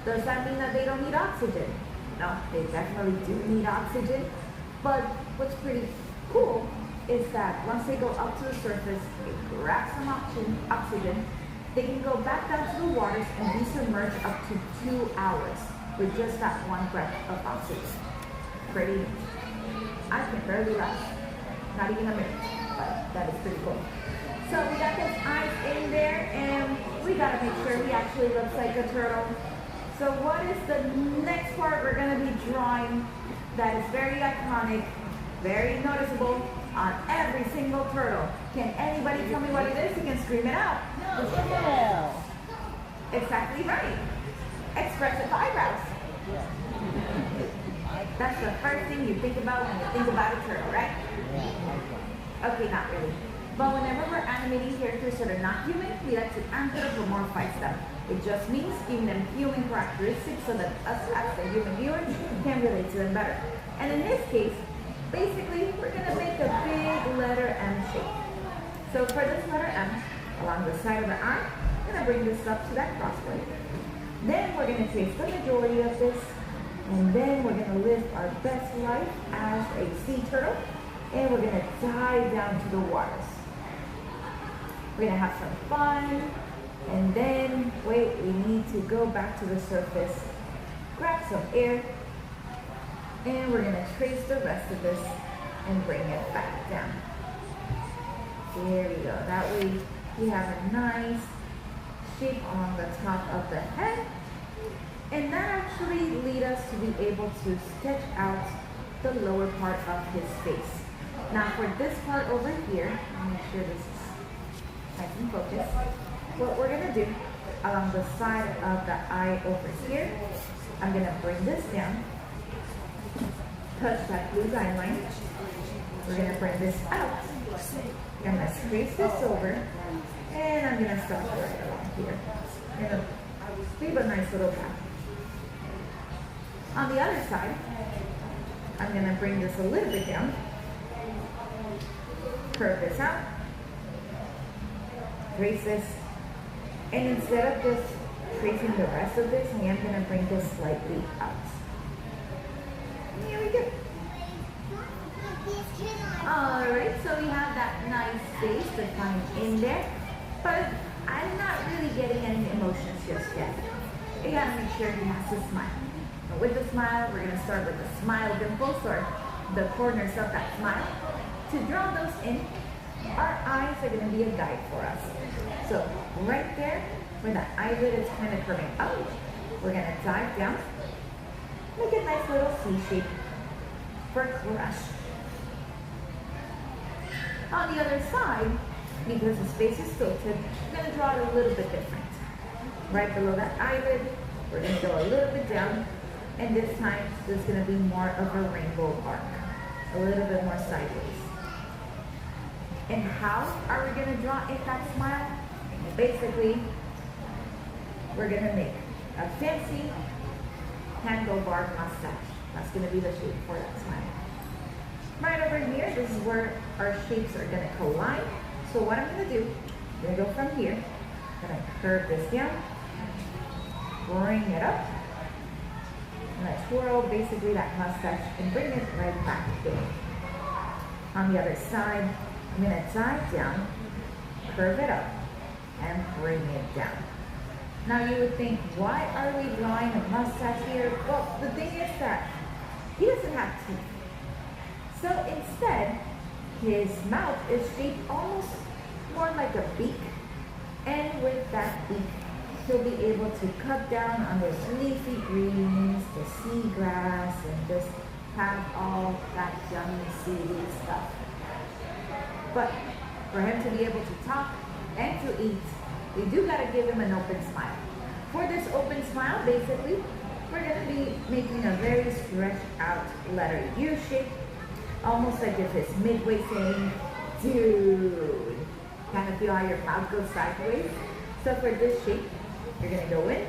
S10: does that mean that they don't need oxygen? No, they definitely do need oxygen. But what's pretty cool is that once they go up to the surface, they grab some oxygen, they can go back down to the waters and be submerged up to 2 hours with just that one breath of oxygen. Pretty neat. I can barely last, not even a minute, but that is pretty cool. So we got his eyes in there, and we gotta make sure he actually looks like a turtle. So what is the next part we're gonna be drawing that is very iconic, very noticeable on every single turtle? Can anybody tell me what it is? You can scream it out. No. Exactly right. Expressive eyebrows. That's the first thing you think about when you think about a turtle, right? Okay, not really. But whenever we're animating characters that are not human, we like to anthropomorphize them. It just means giving them human characteristics so that us as the human viewers can relate to them better. And in this case, basically, we're gonna make a big letter M shape. So for this letter M, along the side of the eye, I'm gonna bring this up to that crossway. Then we're gonna trace the majority of this, and then we're gonna live our best life as a sea turtle, and we're gonna dive down to the waters. We're gonna have some fun, and then, wait, we need to go back to the surface, grab some air, and we're gonna trace the rest of this and bring it back down. There we go. That way we have a nice shape on the top of the head, and that actually leads us to be able to sketch out the lower part of his face. Now for this part over here, I'll make sure this is nice and focused. What we're gonna do along the side of the eye over here, I'm gonna bring this down, touch that blue guideline. We're gonna bring this out. I'm gonna trace this over, and I'm gonna stop right along here. I'm gonna leave a nice little path. On the other side, I'm gonna bring this a little bit down, curve this out, trace this, and instead of just tracing the rest of this, I am gonna bring this slightly out. Here we go. Alright, so we have that nice face defined in there, but I'm not really getting any emotions just yet. You gotta make sure he has to smile. And with the smile, we're gonna start with the smile dimples, or the corners of that smile. To draw those in, our eyes are gonna be a guide for us. So right there, where the eyelid is kind of curving out, we're gonna dive down, make a nice little C shape for crush. On the other side, because his face is tilted, I'm gonna draw it a little bit different. Right below that eyelid, we're gonna go a little bit down, and this time there's gonna be more of a rainbow arc, a little bit more sideways. And how are we gonna draw in that smile? Basically, we're gonna make a fancy handlebar mustache. That's gonna be the shape for that smile. Right over here, this is where our shapes are gonna collide. So what I'm gonna do, I'm gonna go from here, I'm gonna curve this down, bring it up, and I twirl basically that mustache and bring it right back down. On the other side, I'm gonna dive down, curve it up, and bring it down. Now you would think, why are we drawing a mustache here? Well, the thing is that he doesn't have teeth. So instead, his mouth is shaped almost more like a beak. And with that beak, he'll be able to cut down on those leafy greens, the seagrass, and just have all that yummy seaweed stuff. But for him to be able to talk and to eat, we do gotta give him an open smile. For this open smile, basically, we're gonna be making a very stretched out letter U shape, almost like if it's midway saying, dude. Kind of feel how your mouth goes sideways. So for this shape, you're gonna go in,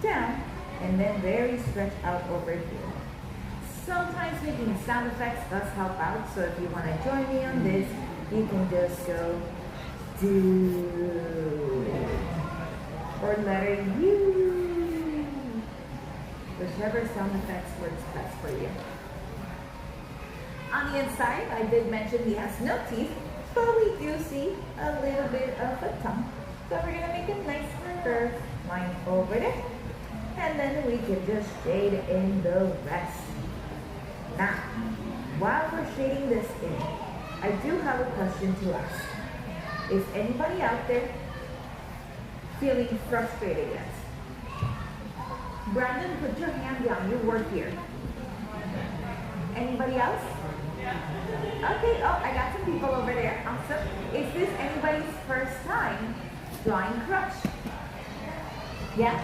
S10: down, and then very stretched out over here. Sometimes making sound effects does help out, so if you want to join me on this, you can just go do or letter U, whichever sound effects works best for you. On the inside, I did mention he has no teeth, but we do see a little bit of a tongue. So we're gonna make a nice curved line over there, and then we can just shade in the rest. Now, while we're shading this in, I do have a question to ask. Is anybody out there feeling frustrated yet? Brandon, put your hand down. You work here. Anybody else? Okay, oh, I got some people over there. Awesome. Is this anybody's first time drawing crush? Yeah?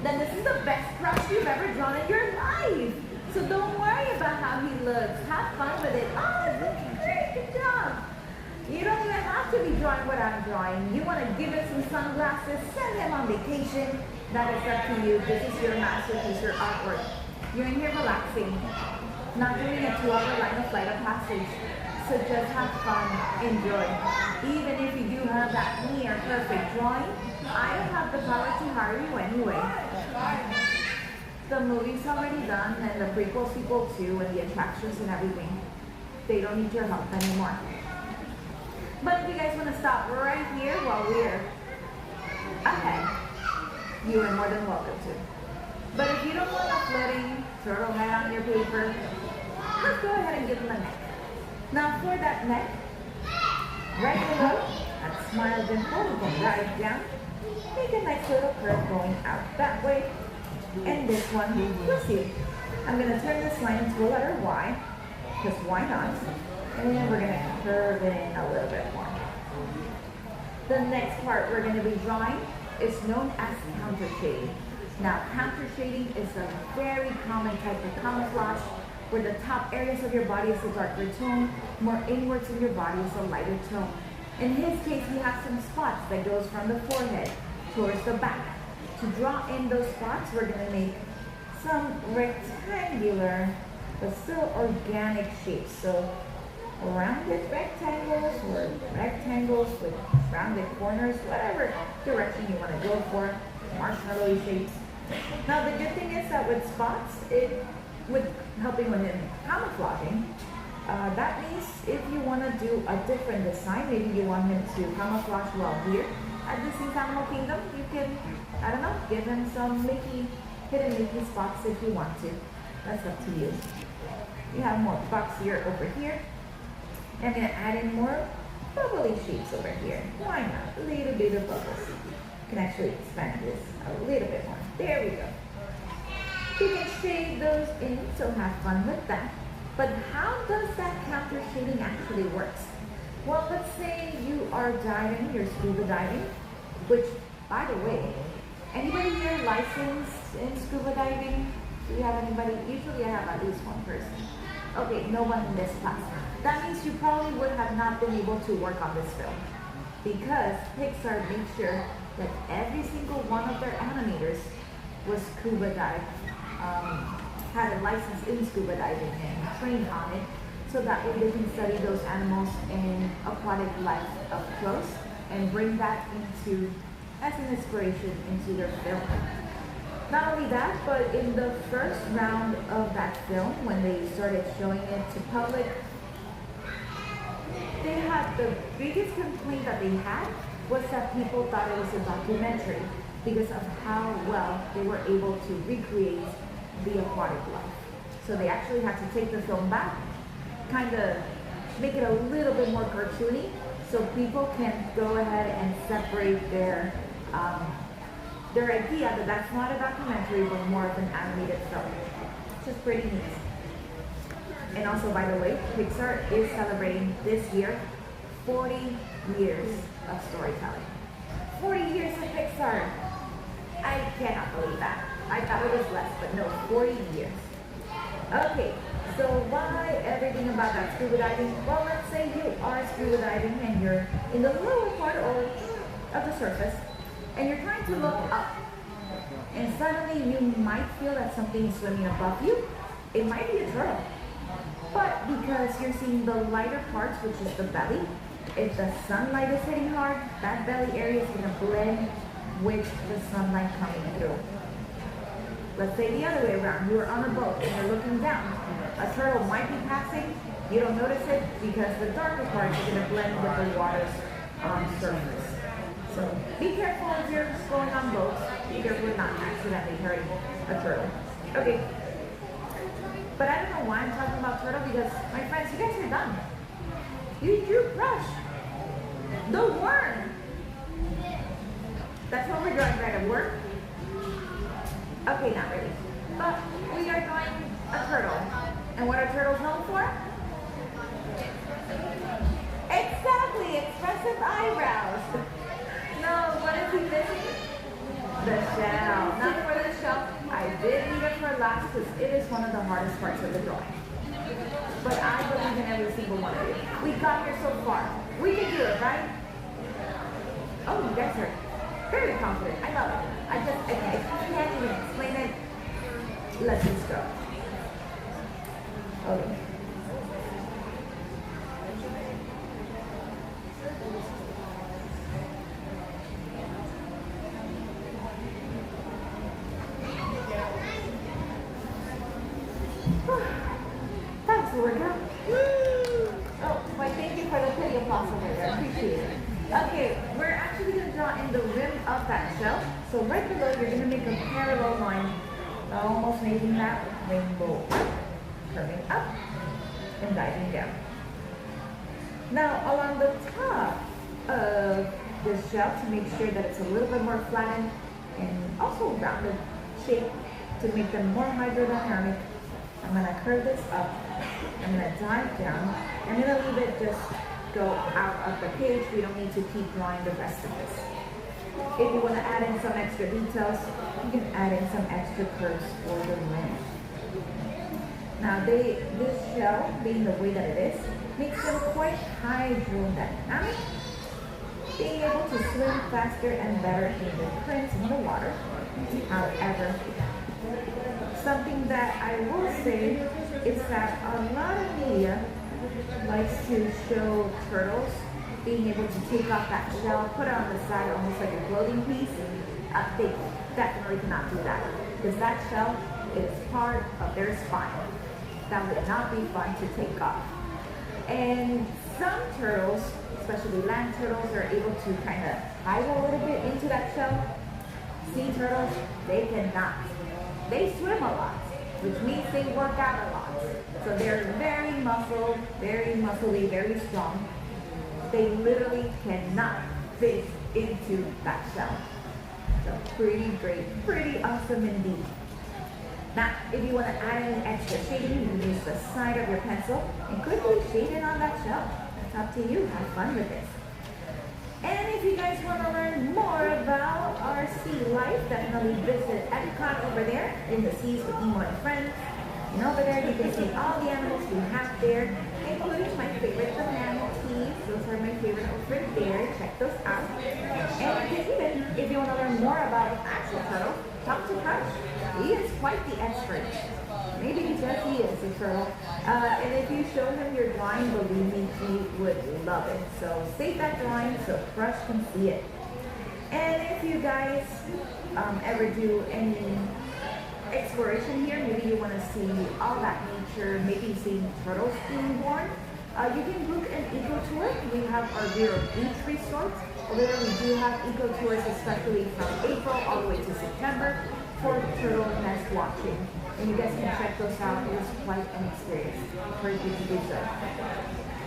S10: Then this is the best crush you've ever drawn in your life. So don't worry about how he looks. Have fun with it. Oh, this is great. Good job. You don't even have to be drawing what I'm drawing. You want to give him some sunglasses, send him on vacation. That is up to you. This is your masterpiece, your artwork. You're in here relaxing, not doing a 2-hour line of flight of passage. So just have fun, enjoy. Even if you do have that near perfect drawing, I don't have the power to hire you anyway. The movie's already done, and the prequel, sequel too, and the attractions and everything. They don't need your help anymore. But if you guys want to stop right here while we're ahead, you are more than welcome to. But if you don't want a floating turtle head on your paper, let's go ahead and give them a neck. Now for that neck, right below, that smile dimple, we can drive down, make a nice little curve going out that way. And this one, you'll see. I'm going to turn this line into a letter Y, because why not? And then we're going to curve it in a little bit more. The next part we're going to be drawing is known as counter shading. Now, counter shading is a very common type of camouflage where the top areas of your body is a darker tone, more inwards in your body is a lighter tone. In his case, he has some spots that goes from the forehead towards the back. To draw in those spots, we're going to make some rectangular, but still organic shapes. So rounded rectangles or rectangles with rounded corners, whatever direction you want to go for, marshmallow shapes. Now the good thing is that with spots, with helping with him camouflaging, that means if you want to do a different design, maybe you want him to camouflage while here at Disney's Animal Kingdom, you can, I don't know, give him some hidden Mickey spots if you want to. That's up to you. You have more boxier over here. I'm going to add in more bubbly shapes over here. Why not? A little bit of bubbles. You can actually expand this a little bit more. There we go. You can shade those in, so have fun with that. But how does that counter shading actually work? Well, let's say you are diving, you're scuba diving, which, by the way, anybody here licensed in scuba diving? Do you have anybody? Usually I have at least one person. Okay, no one in this class. That means you probably would have not been able to work on this film because Pixar made sure that every single one of their animators was scuba dive, had a license in scuba diving and trained on it, so that way they can study those animals in aquatic life up close and bring that into as an inspiration into their film. Not only that, but in the first round of that film, when they started showing it to public, they had the biggest complaint that they had was that people thought it was a documentary because of how well they were able to recreate the aquatic life. So they actually had to take the film back, kind of make it a little bit more cartoony so people can go ahead and separate their their idea that that's not a documentary but more of an animated film. It's just pretty neat. And also, by the way, Pixar is celebrating this year 40 years of storytelling. 40 years of Pixar. I cannot believe that. I thought it was less, but no, 40 years. Okay, so why everything about that scuba diving? Well, let's say you are scuba diving and you're in the lower part or of the surface and you're trying to look up. And suddenly you might feel that something is swimming above you. It might be a turtle. But because you're seeing the lighter parts, which is the belly, if the sunlight is hitting hard, that belly area is going to blend with the sunlight coming through. Let's say the other way around. You are on a boat and you're looking down. A turtle might be passing. You don't notice it because the darker parts are going to blend with the water's surface. So be careful if you're going on boats. Be careful of not accidentally hurting a turtle. Okay. But I don't know why I'm talking about turtle because, my friends, you guys are done. You drew brush. The worm. That's what we're drawing right at work. Okay, not really. But we are drawing a turtle. And what are turtles known for? Exactly, expressive eyebrows. No, what is he missing? The shell. Not for the shell. I did leave it for last because it is one of the hardest parts of the drawing. But I believe in every single one of you. We got here so far. We can do it, right? Oh, you guys are very confident. I love it. I can't even explain it. Let's just go. Okay. That's the workout. Woo! Oh, why thank you for the pretty applause over there. I appreciate it. Okay, we're actually going to draw in the rim of that shell. So right below, you're going to make a parallel line, almost making that rainbow curving up and diving down. Now, along the top of this shell, to make sure that it's a little bit more flattened and also rounded shape to make them more hydrodynamic, I'm going to curve this up. I'm going to dive down. I'm going to leave it just go out of the page. We don't need to keep drawing the rest of this. If you want to add in some extra details, you can add in some extra curves for the rim. Now, this shell, being the way that it is, makes them quite hydrodynamic, being able to swim faster and better in the currents in the water. However, something that I will say is that a lot of media likes to show turtles being able to take off that shell, put it on the side almost like a clothing piece. They definitely cannot do that because that shell is part of their spine. That would not be fun to take off. And some turtles, especially land turtles, are able to kind of hide a little bit into that shell. Sea turtles, they cannot. They swim a lot, which means they work out a lot. So they're very muscly, very strong. They literally cannot fit into that shell. So pretty great, pretty awesome indeed. Now, if you want to add in extra shading, you can use the side of your pencil and quickly shade in on that shell. That's up to you. Have fun with this. And if you guys want to learn more about our sea life, definitely visit Epcot over there in the seas with Nemo and friends. And over there you can see all the animals we have there, including my favorite, the manatees. Those are my favorite over there. Check those out. And even if you want to learn more about actual turtle, talk to Crush. He is quite the expert. Maybe because he is a turtle. And if you show him your drawing, believe me, he would love it. So save that drawing so Crush can see it. And if you guys ever do any exploration here, maybe you want to see all that nature, maybe see turtles being born, you can book an eco tour. We have our Vero Beach Resort. Over there we do have eco tours, especially from April all the way to September for turtle nest watching. And you guys can check those out. It was quite an experience. I encourage you to do so.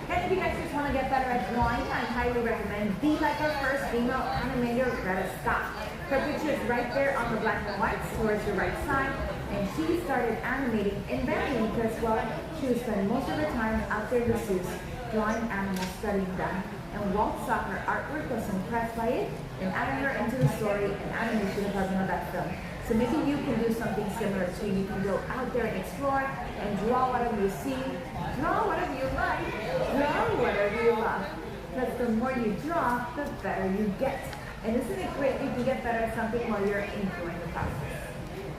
S10: And if you guys just want to get better at drawing, I highly recommend Be Like Our First Female Animator, Greta Scott. Her picture is right there on the black and white towards the right side. And she started animating in Bambi because, well, she would spend most of her time out there in the zoos, drawing animals, studying them. And Walt saw her artwork, was impressed by it, and added her into the story and animation department of that film. So maybe you can do something similar too. You can go out there and explore and draw whatever you see, draw whatever you like, draw whatever you love. Because the more you draw, the better you get. And isn't it great if you can get better at something while you're enjoying the process?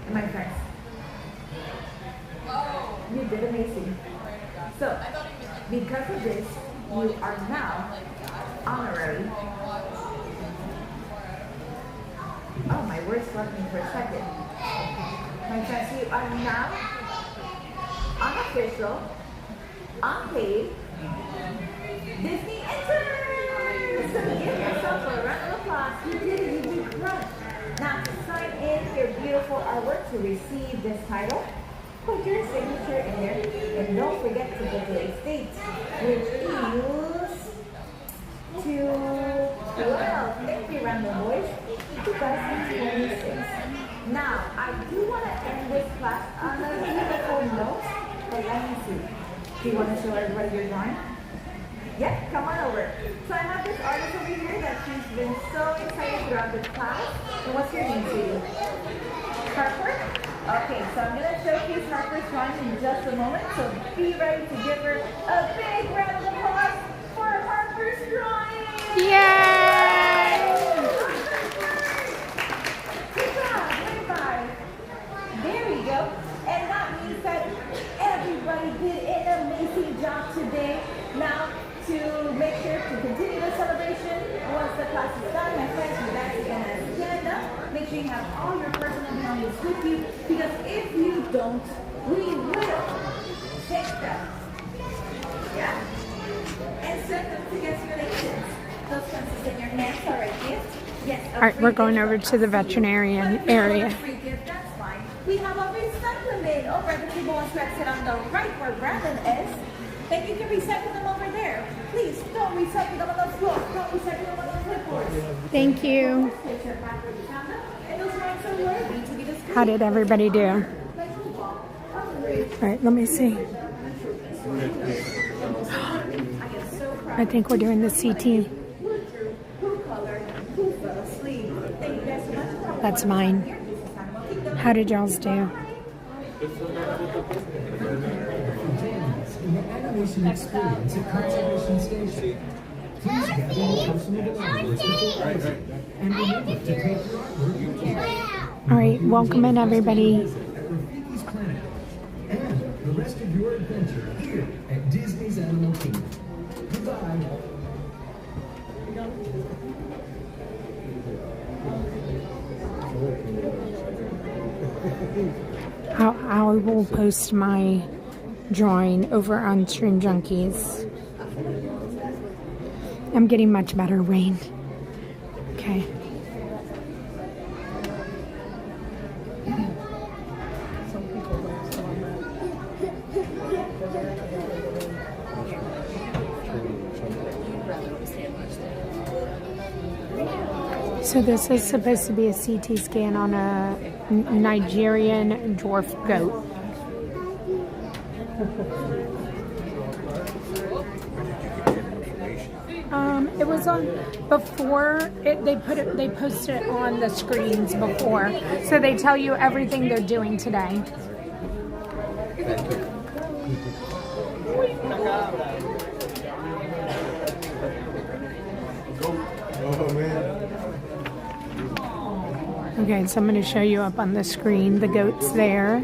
S10: And my friends, you did amazing. So, because of this, you are now honorary. Oh, my words left me for a second. My friends, you are now unofficial, unpaid Disney interns. So give yourself a round of applause. You did it, you did crushed. Now to sign in your beautiful artwork to receive this title, put your signature in there, and don't forget to put today's date, which is 12. Thank you, Random Boys. 2026. Now, I do want to end this class on a beautiful note, but let me see. Do you want to show everybody your drawing? Yeah, come on over. So I have this artist over here that she's been so excited throughout this class. And what's your name, sweetie? Harper? Okay, so I'm going to showcase Harper's drawing in just a moment, so be ready to give her a big round of applause for Harper's drawing!
S2: Yay!
S10: Good job, high five. There we go. And that means that everybody did an amazing job today. Now, to make sure to continue the celebration, once the class is done, my friends, you guys are going to stand up. Make sure you have all your personal belongings with you, because if you don't, we will take them. Yeah? And send them to guest relations. Those pencils in your hands are a gift. Yes.
S2: All right, we're going over to the veterinarian area.
S10: Free gift, that's fine. We have a recycling bin over at the table on sit on the right where Brandon is. Then you can recycle them over there. Please don't recycle them on the floor. Don't recycle them on the clipboards.
S2: Thank you. How did everybody do? All right, let me see. I think we're doing the CT. That's mine. How did y'all's do?
S17: In the animation experience at Conservation Station, please gather your personal belongings and remember to take your artwork.
S2: All right, welcome in everybody.
S17: At Raffiki's Planet and the rest of your adventure here at Disney's Animal Kingdom. Goodbye.
S2: I will post my drawing over on Stream Junkies. I'm getting much better, Rain. Okay. So this is supposed to be a CT scan on a Nigerian dwarf goat. It was on before they posted it on the screens before, so they tell you everything they're doing today.
S7: Oh man.
S2: Okay, so I'm going to show you up on the screen. The goat's there.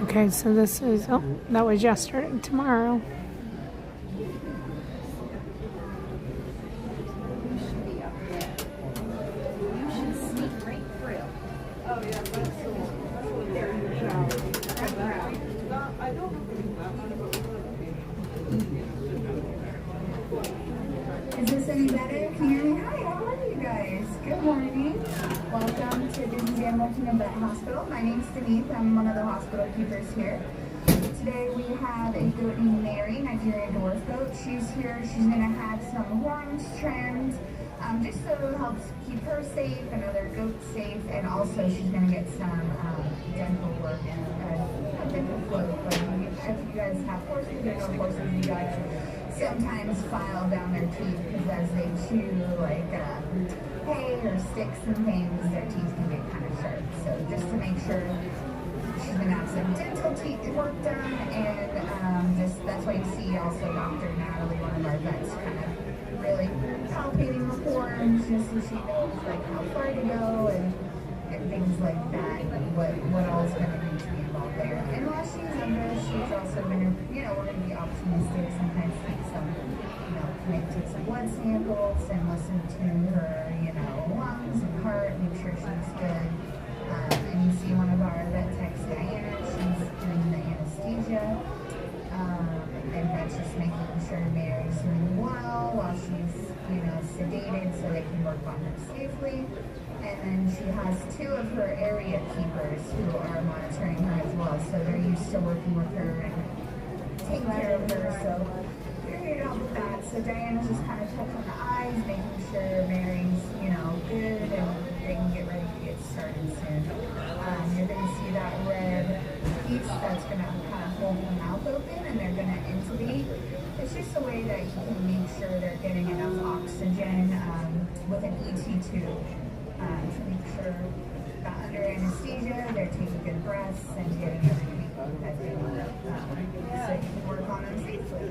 S2: Okay, so this is, oh, that was yesterday, tomorrow.
S18: Is this any better? Can you hear me? Hi, how are you guys? Good morning. Welcome to Disney Animal Kingdom Vet Hospital. My name's Denise. I'm one of the hospital keepers here. Today we have a goat named Mary, Nigerian dwarf goat. She's here. She's going to have some horns trimmed, just so it helps keep her safe and other goats safe. And also she's going to get some dental work and dental float. But if you guys have horses, you know horses, you guys sometimes file down their teeth because as they chew like hay or sticks and things, their teeth can get kind of sharp. So just to make sure, she's gonna have some dental teeth work done, and just that's why you see also Dr. Natalie, one of our vets, kind of really palpating the horns just so she knows like how far to go and things like that, what all is gonna need to be involved there. And while she's under, she's also gonna, you know, we're gonna be optimistic, sometimes take some, you know, maybe take some blood samples and listen to her, you know, lungs and heart, make sure she's good. And you see one of our vet techs, Diana, she's doing the anesthesia. And that's just making sure Mary's doing well while she's, you know, sedated so they can work on her safely. And then she has 2 of her area keepers who are monitoring her as well. So they're used to working with her and taking care of her. So they're here to help with that. So Diana's just kind of touching the eyes, making sure Mary's, you know, good and they can get ready to get started soon. You're going to see that red piece that's going to kind of hold the mouth open and they're going to intubate. It's just a way that you can make sure they're getting enough oxygen with an ET tube. To make sure that under anesthesia they're taking good breaths and getting everything that they need so you can work on them safely.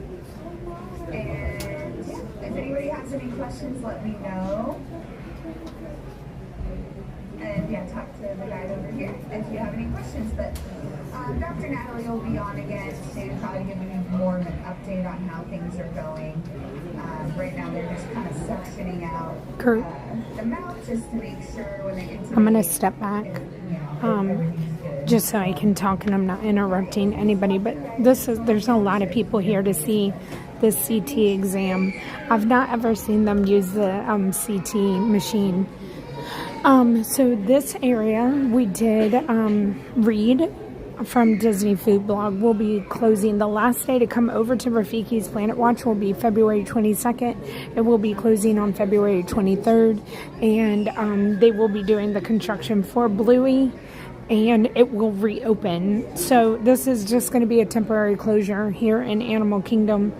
S18: And yeah, if anybody has any questions, let me know. And yeah, talk to the guy over here if you have any questions. But Dr. Natalie will be on again to probably give you more of an update on how things are going. Right now they're just kind of suctioning out the mouth just to make sure when they intubate.
S2: I'm going to step back just so I can talk and I'm not interrupting anybody. But there's a lot of people here to see the CT exam. I've not ever seen them use the CT machine. So this area we did read from Disney Food Blog. We'll be closing. The last day to come over to Rafiki's Planet Watch will be February 22nd. It will be closing on February 23rd. And they will be doing the construction for Bluey. And it will reopen. So this is just going to be a temporary closure here in Animal Kingdom.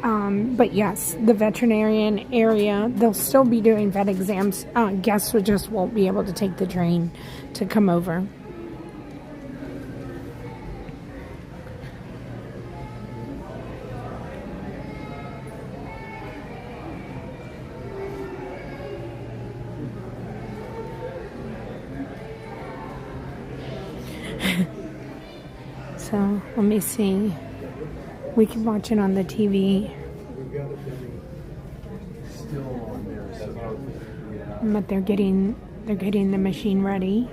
S2: But yes, the veterinarian area, they'll still be doing vet exams. Guests just won't be able to take the train to come over. So let me see. We can watch it on the TV. but they're getting the machine ready.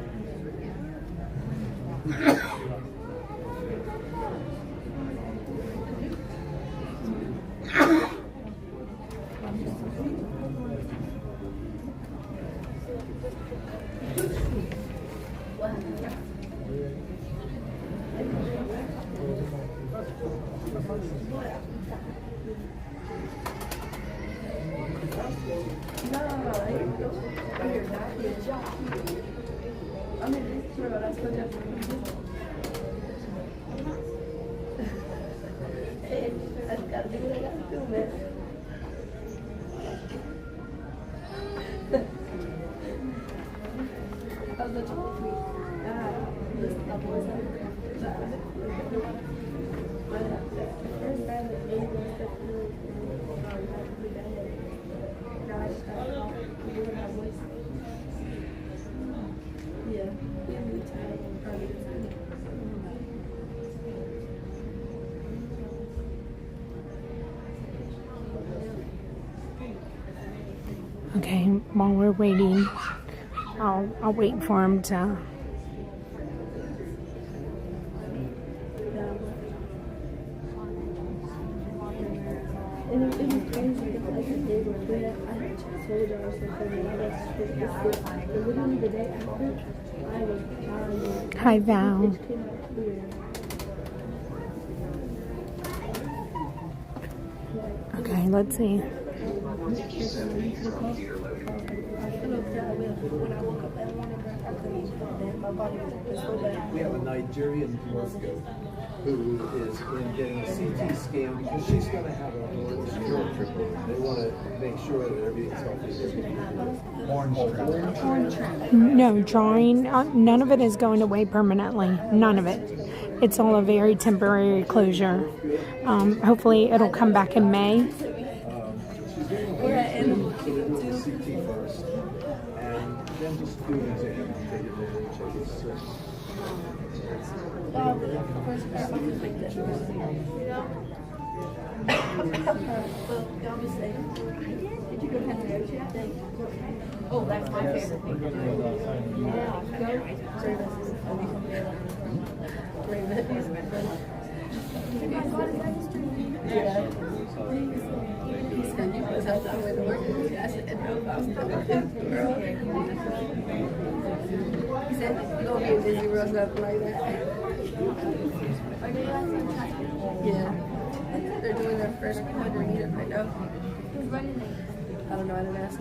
S2: Okay, while we're waiting, I'll wait for him to. Hi, Val. Okay, let's see.
S6: We have a Nigerian horoscope who is getting a CT scan because she's going to have a field trip. They want to make sure that everything's healthy.
S2: No, drawing, none of it is going away permanently. None of it. It's all a very temporary closure. Hopefully it'll come back in May.
S6: CT first, and then just do an exam. Take it there and check his
S11: Did you go to the Oh, that's my favorite thing to do. Yeah. He said you must have somewhere to work. I said, no, I was talking to the girl. He said, you're going to be a busy world, something like that. Yeah. They're doing their first 100 meters right now. Who's running it? I don't know, I didn't ask.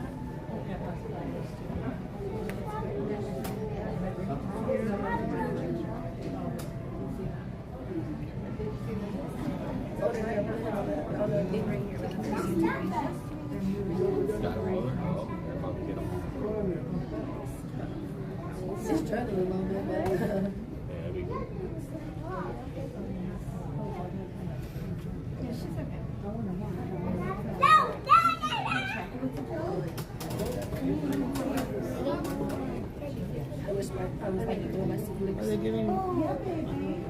S11: She's struggling a little bit, but yeah, she's okay. I was like doing my siblings. Are they giving? Yeah, baby.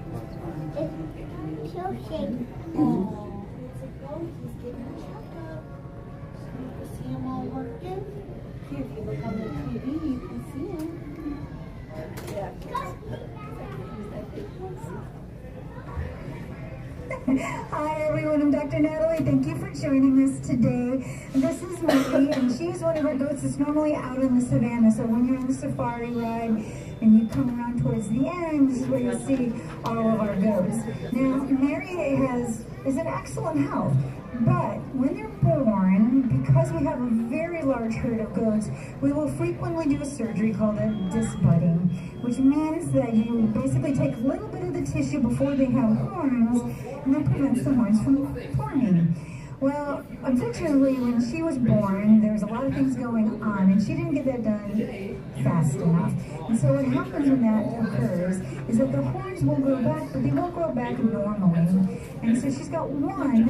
S11: It's choking. He's getting a checkup. So you can see him all working. Here, if you look on the TV, you can see him. Yeah.
S18: Hi everyone, I'm Dr. Natalie. Thank you for joining us today. This is Mary, and she's one of our goats that's normally out in the savannah. So when you're on the safari ride and you come around towards the end, this is where you'll see all of our goats. Now, Mary is in excellent health, but when they're born, because we have a very large herd of goats, we will frequently do a surgery called a disbudding, which means that you basically take a little bit of the tissue before they have horns, and that prevents the horns from forming. Well, unfortunately, when she was born, there was a lot of things going on, and she didn't get that done fast enough. And so what happens when that occurs is that the horns will grow back, but they won't grow back normally. And so she's got one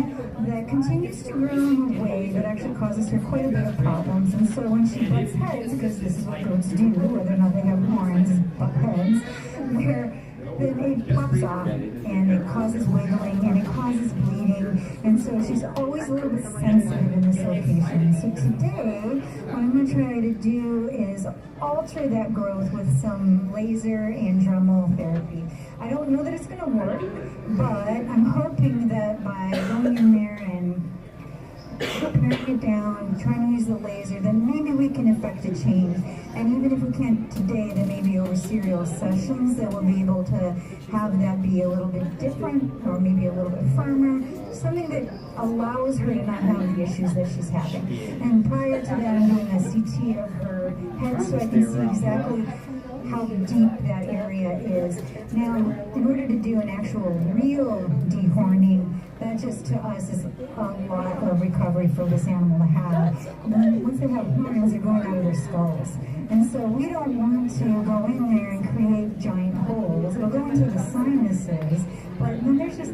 S18: that continues to grow in a way that actually causes her quite a bit of problems. And so when she butts heads, because this is what goats do, whether or not they have horns, butt heads, where then it pops off and it causes wiggling and it causes bleeding. And so she's always a little bit sensitive in this location. So today, what I'm going to try to do is alter that growth with some laser and Dremel therapy. I don't know that it's going to work, but I'm hoping that by going in there and paring it down, trying to use the laser, then maybe we can effect a change. And even if we can't today, then maybe over serial sessions that we'll be able to have that be a little bit different or maybe a little bit firmer, something that allows her to not have the issues that she's having. And prior to that, I'm doing a CT of her head so I can see exactly how deep that area is. Now, in order to do an actual real dehorning, that just to us is a lot of recovery for this animal to have. And then once they have horns, they're going out of their skulls. And so we don't want to go in there and create giant holes. It'll go into the sinuses, but then there's just...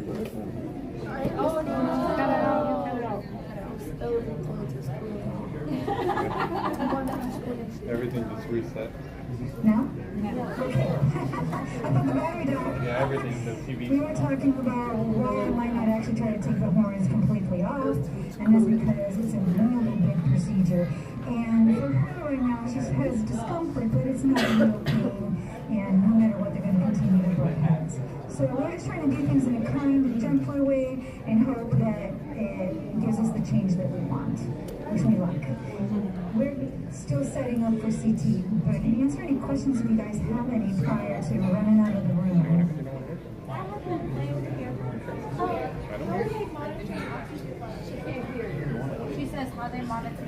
S7: Everything just reset.
S18: No? Okay. I thought the battery died.
S7: Yeah, everything, the TV.
S18: We were talking about why I might not actually try to take the horns completely off, and that's because it's a really big procedure. And for her right now, she has discomfort, but it's not real pain, and no matter what, they're going to continue to butt heads. So we're just trying to do things in a kind, gentler way, and hope that it gives us the change that we want, which we like. We're still setting up for CT, but answer any questions if you guys have any prior to running out of the room.
S9: She says how they monitor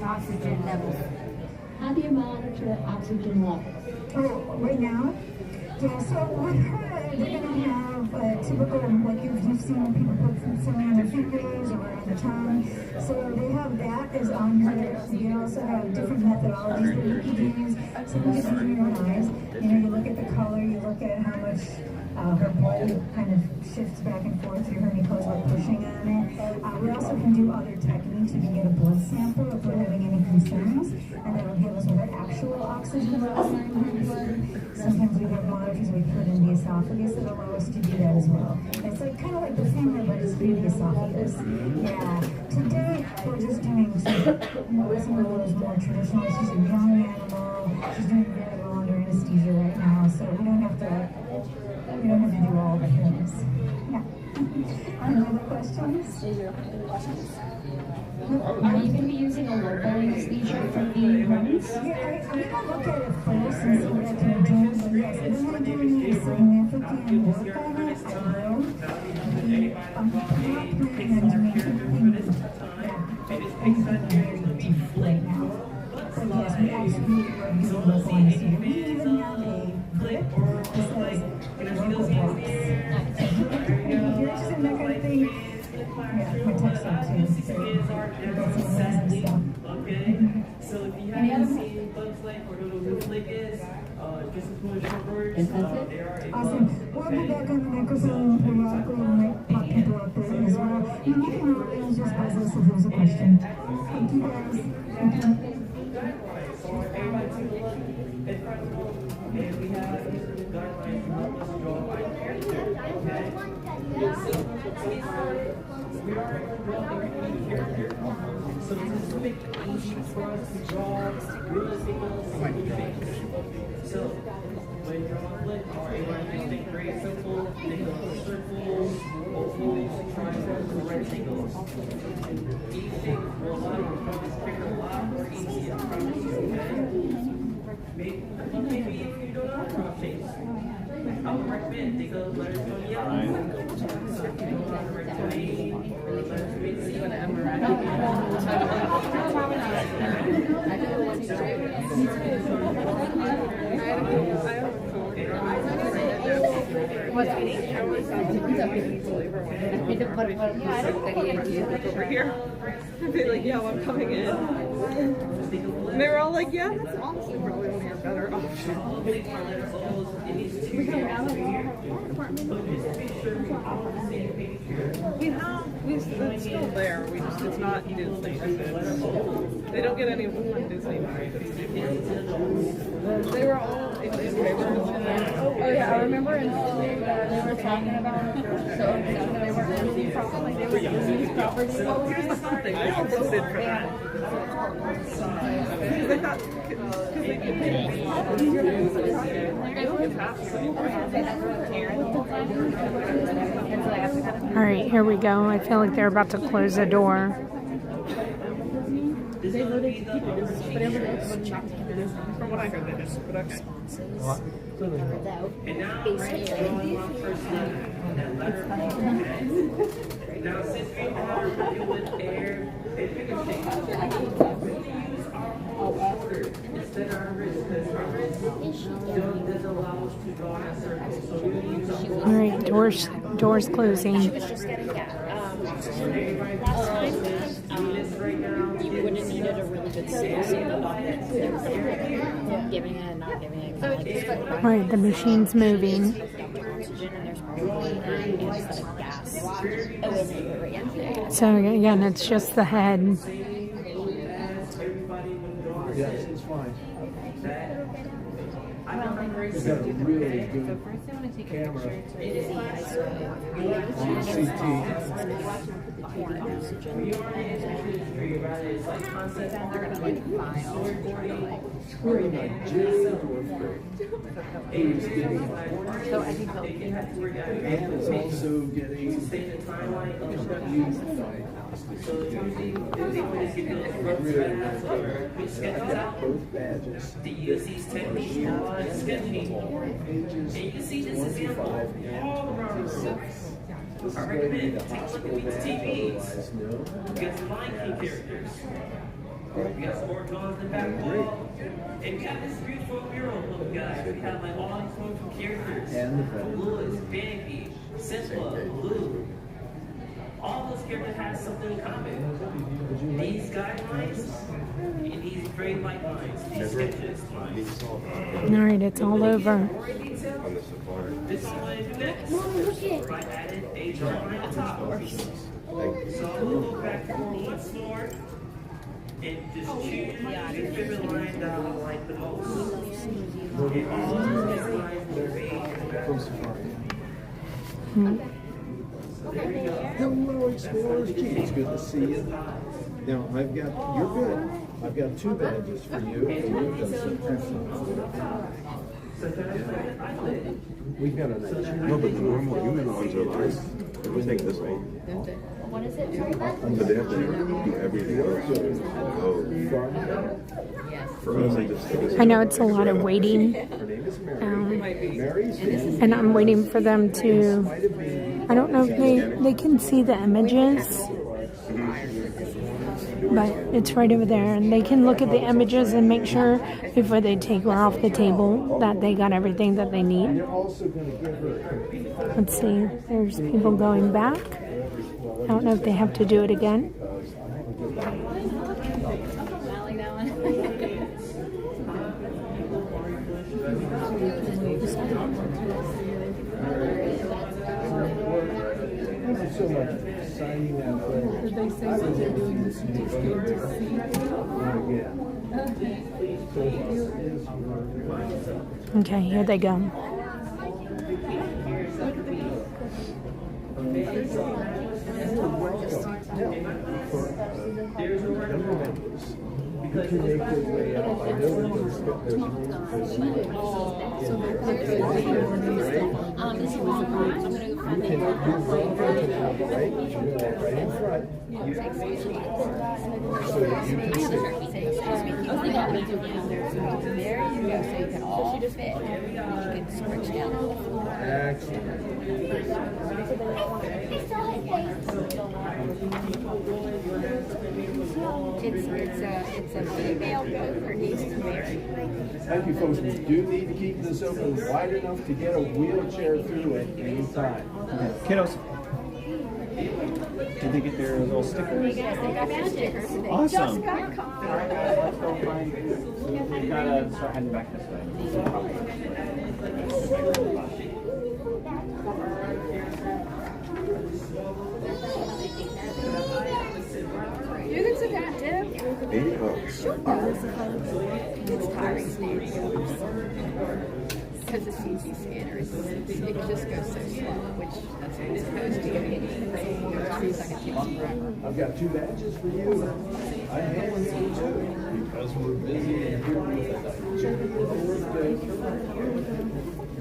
S9: oxygen levels.
S1: How do you monitor oxygen levels?
S18: Oh, right now? Yeah, so with her, they're going to have a typical, like you've seen people put something on their fingers or on the tongue. So they have that as on her. They also have different methodologies that you can use. Some you can use your eyes. You know, you look at the color, you look at how much her blood kind of shifts back and forth through her mucosa by pushing on it. We also can do other techniques. We can get a blood sample if we're having any concerns, and that'll give us what her actual oxygen levels are in her blood. Sometimes we have monitors we put in the esophagus that allow us to do that as well. It's like kind of like the finger, but it's through the esophagus. Yeah. Today we're just doing some of those more traditional. She's a young animal. She's doing very well under anesthesia right now, so we don't have to do all the things. Yeah. Any other questions?
S1: Are you going to be using a local anesthesia for the runs?
S18: Yeah, I'm going to look at it first and see what I can do. But yes, if I'm going to do any significant work on it, I will. I'm not planning on doing anything very deep right now. But yes, we actually are using local anesthesia. We even have a clip that says local blocks. So if you're interested in that kind of thing, yeah, my text out too.
S19: So if you haven't seen bugs like or little roof lickets, just as much shepherds,
S18: awesome. We'll be back on the microphone periodically and might pop people up there as well. And you can always just buzz us if there's a question. Thank you guys.
S19: and we have guidelines to help us draw so this will make it easy for us to draw real signals. So when you're on lit, you want to just take a very simple, take a little circle, hopefully try to have the right signals. Each thing will allow you to just pick a lot more easy. I promise you. Maybe if you don't know crop shapes, I would recommend take a letter to yellow. So if you don't know how to write to A or letter to C,
S20: over here. I'd be like, yeah, I'm coming in. And they were all like, yeah, that's honestly probably only a better option. We have animal department. It's still there. It's not Disney. They don't get any of them on Disney. They were all in newspapers. Oh yeah. Yeah, I remember in school they were talking about they weren't using proper, like they were using property. Well, here's something. I voted for that.
S2: All right, here we go. I feel like they're about to close the door.
S20: They voted to keep it, but everybody else voted not to keep it. From what I heard, they just. But okay.
S19: Now, since we are working with air, instead of our wrist, because our wrist doesn't allow us to draw in a circle. So we use a
S2: All right, doors closing.
S1: She was just getting last time, you would have needed a really good space in the bucket. Giving it and not giving it. So
S2: All right, the machine's moving. So again, it's just the head.
S6: Yes, it's fine.
S13: I don't think we're
S6: We've got a really
S13: So
S6: good
S13: first I want to take a
S6: camera
S13: picture
S6: on
S13: They're gonna like file.
S6: Really not Jay dwarf great. He's getting
S13: So I think they'll
S6: and is also getting used by both badges.
S19: to use these techniques on sketching. And you see this example all around the world.
S6: This
S19: I
S6: is going to be
S19: recommend
S6: the
S19: take a look
S6: hospital
S19: at these
S6: badge,
S19: TVs.
S6: otherwise no.
S19: Get some Lion King characters. We got some Warthogs in the back wall. And we got this beautiful mural little guy. We have like all these wonderful characters.
S6: And the veterans.
S19: Louis, Bambi, Simba, Blue. All those characters have something in common. These guidelines and these grade light lines, these sketches.
S2: All right, it's all over.
S19: This is what I do next. I added a drawing at the top. So we'll go back once more and just choose your favorite line that I like the most. And all of these lines will be
S6: Hello, explorers. Gee, it's good to see you. Now, you're good. I've got 2 badges for you, and you've done some excellent. We've got a nice.
S21: No, but the normal human ones are like, we take this way.
S1: What is it?
S21: But they have to do everything else. For us, they just take us.
S2: I know it's a lot of waiting. And I'm waiting for them to, I don't know if they can see the images, but it's right over there, and they can look at the images and make sure before they take her off the table that they got everything that they need. Let's see, there's people going back. I don't know if they have to do it again.
S6: Thank you so much for signing that way.
S13: Did they say what they're doing this week?
S2: Okay, here they go.
S6: You can make your way out. I know there's right in front. So that you can see.
S1: There you go. So you can all fit. You can stretch down.
S6: Excellent.
S1: It's a female goat. Her name is Mary.
S6: Thank you, folks. We do need to keep this open wide enough to get a wheelchair through at any time.
S21: Kiddos. Did they get their little stickers? Awesome. We've got to start heading back this way.
S1: You can sit down, Tim.
S21: 80 bucks.
S1: Sure. It's tiring standing. So
S9: because the CT scanner it just goes so slow, which that's what it's supposed to be.
S6: I've got 2 badges for you. I have one here too, because we're busy and here with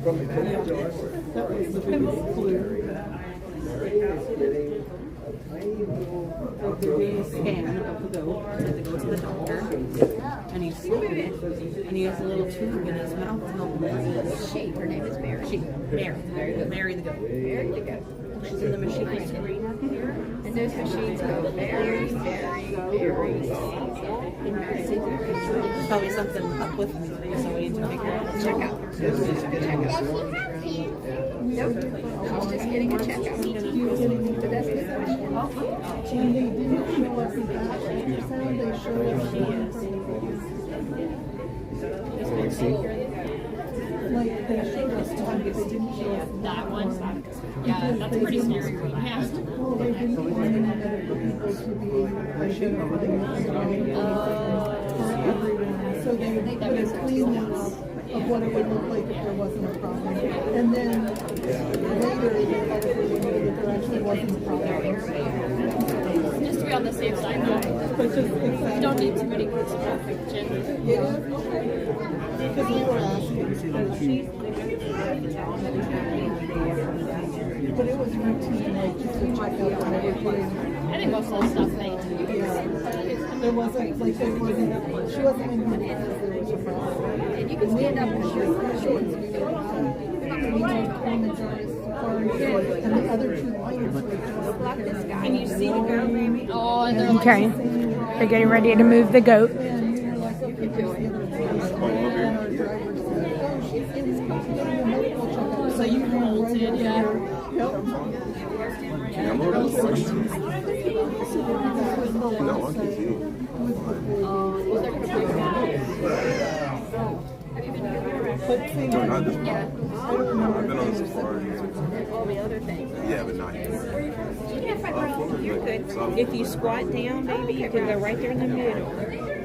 S6: from the Kilimanjaro Safaris. That was the biggest clue. Mary is getting a tiny little
S16: scan of the goat, and they go to the doctor, and he's slipping it, and he has a little tube in his mouth to help him.
S9: She, her name is Mary.
S16: Mary the goat.
S9: Mary the goat.
S16: She's in the machine up here.
S9: And those machines go very, very
S16: Probably something up with me, so we need to figure out.
S9: Check out. Nope. She's just getting a checkup. But that's the
S11: And they didn't show us the ultrasound, they showed us like they showed us one, but they didn't show us that one.
S9: Yeah, that's pretty scary. Yeah.
S11: Well, they didn't want any other people to be so they put a cleaning of what it would look like if there wasn't a problem. And then later they let everyone know that there actually wasn't a problem.
S9: Just to be on the safe side, though.
S11: But just
S9: You don't need too many words of perfection.
S11: yeah, because we were asking, but it was routine, like just to check out on everything.
S9: I think most of the stuff they do.
S11: Yeah, there wasn't, like, she wasn't in her because there was a problem.
S9: And you can stand up and shoot.
S11: We did Kilimanjaro Safaris, and the other 2 lions were just
S9: Block this guy. Can you see the girl, baby? Oh, and they're
S2: Okay, they're getting ready to move the goat.
S11: So you hold it, yeah.
S9: I've been on the safari. All the other things.
S5: Yeah, but not here.
S16: You're good. If you squat down, baby, you can go right there in the middle,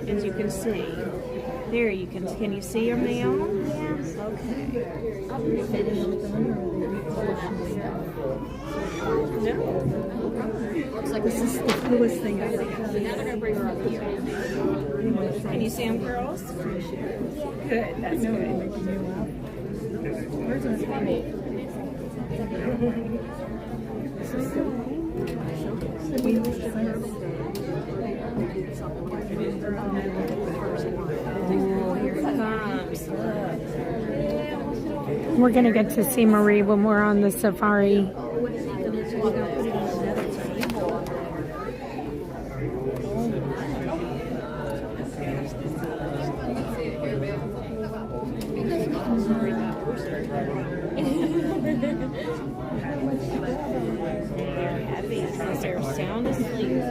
S16: as you can see. There, you can you see them now? Yes. Okay. No.
S9: Looks like
S11: this is the coolest thing I've ever
S9: So now they're going to bring her up here.
S16: Can you see them, girls? Good. That's good.
S11: Where's my mommy?
S16: Here it comes.
S2: We're going to get to see Marie when we're on the safari.
S16: They're heavy. They're sound asleep.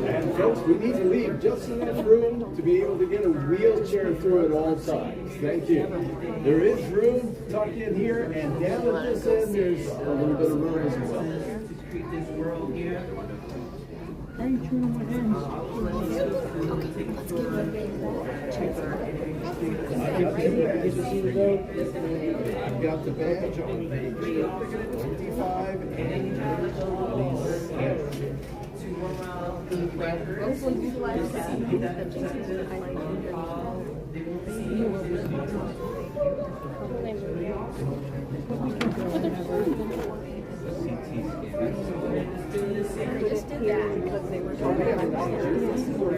S6: And folks, we need to leave just enough room to be able to get a wheelchair through at all times. Thank you. There is room tucked in here, and down at this end, there's a little bit of room as well. I've got the badge on page 25 and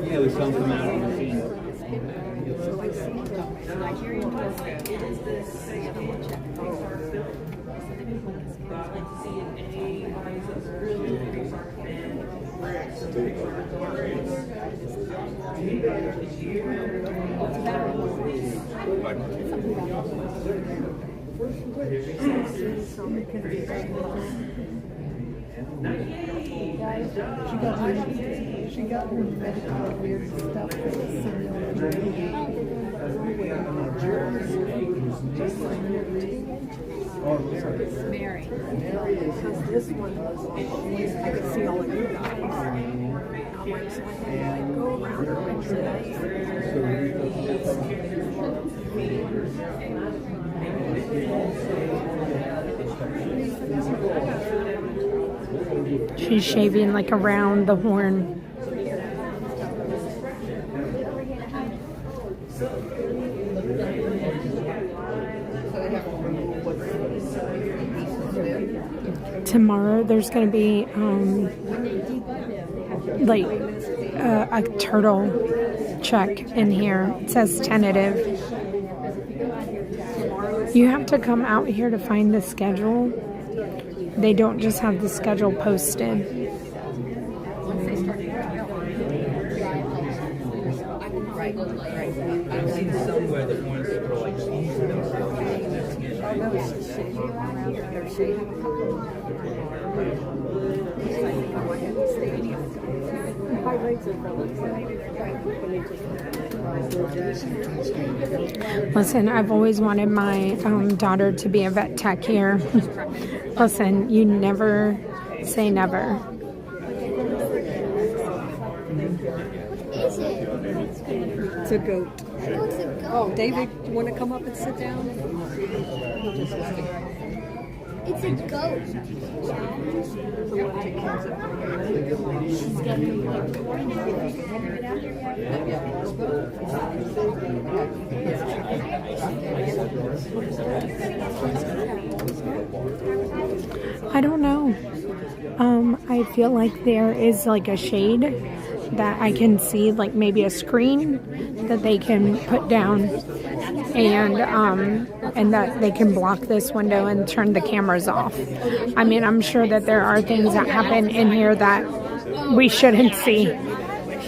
S19: Yeah, we saw them come out on the scene.
S9: Nigerian West. It is this
S11: She got her medical weird stuff for the
S9: Mary. Because this one was, I could see all of you guys. So I had to go around her
S2: She's shaving like around the horn. Tomorrow there's going to be like a turtle check in here. It says tentative. You have to come out here to find the schedule. They don't just have the schedule posted.
S15: I've seen somewhere that wants to grow like cheese themselves.
S2: Listen, I've always wanted my daughter to be a vet tech here. Listen, you never say never.
S9: It's a goat. Oh, David, you want to come up and sit down?
S12: It's a goat.
S2: I don't know. I feel like there is like a shade that I can see, like maybe a screen that they can put down, and that they can block this window and turn the cameras off. I mean, I'm sure that there are things that happen in here that we shouldn't see,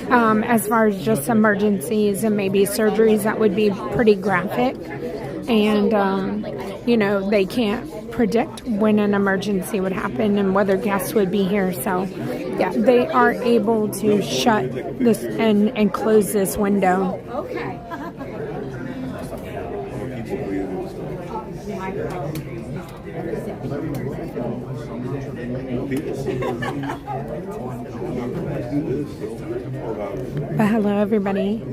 S2: as far as just emergencies and maybe surgeries that would be pretty graphic, and you know, they can't predict when an emergency would happen and whether guests would be here. So yeah, they are able to shut this and close this window.
S12: Okay.
S2: But hello everybody,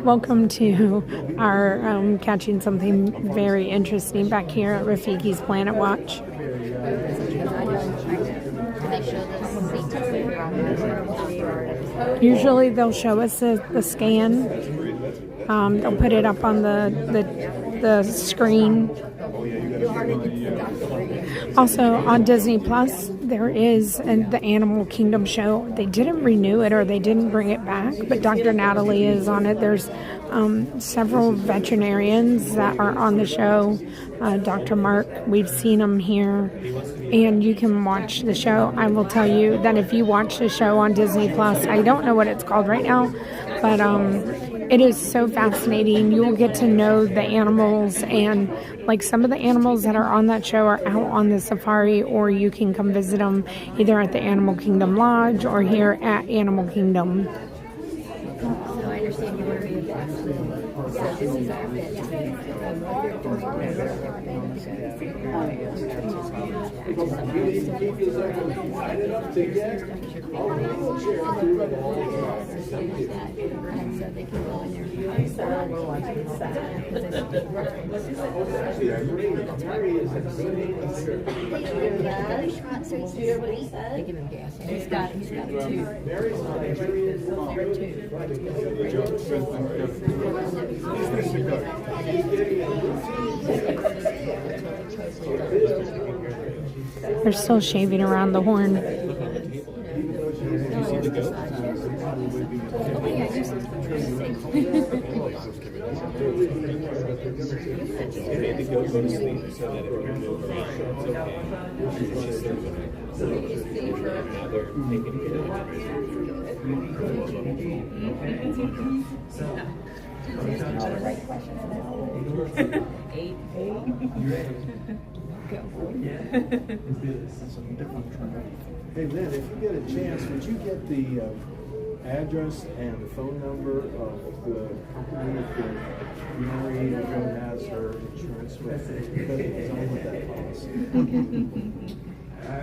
S2: welcome to our catching something very interesting back here at Rafiki's Planet Watch. Usually they'll show us the scan. They'll put it up on the screen. Also on Disney Plus, there is the Animal Kingdom show. They didn't renew it or they didn't bring it back, but Dr. Natalie is on it. There's several veterinarians that are on the show. Dr. Mark, we've seen him here, and you can watch the show. I will tell you that if you watch the show on Disney Plus, I don't know what it's called right now, but it is so fascinating. You will get to know the animals, and like some of the animals that are on that show are out on the safari, or you can come visit them either at the Animal Kingdom Lodge or here at Animal Kingdom.
S12: So I understand you want to be a vet. So this is our vet.
S9: They give him gas. He's got two.
S2: They're still shaving around the horn.
S6: Hey Lynn, if you get a chance, would you get the address and the phone number of the company that Mary has her insurance with? Because I want that policy.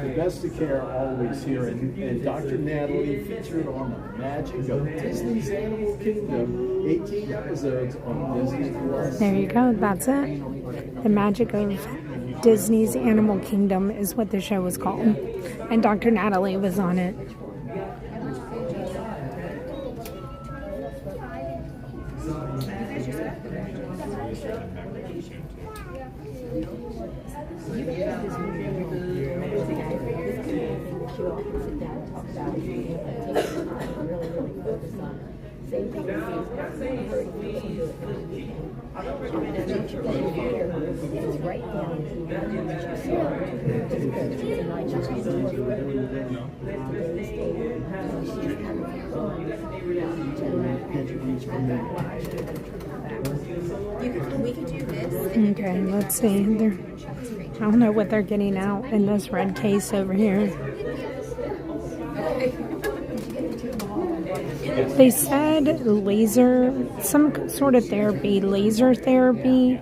S6: The best of care always here, and Dr. Natalie featured on the Magic of Disney's Animal Kingdom, 18 episodes on Disney Plus.
S2: There you go. That's it. The Magic of Disney's Animal Kingdom is what the show was called. And Dr. Natalie was on it.
S11: Same thing with it's right down to we could do this.
S2: Okay, let's see. I don't know what they're getting out in this red case over here. They said laser, some sort of therapy, laser therapy.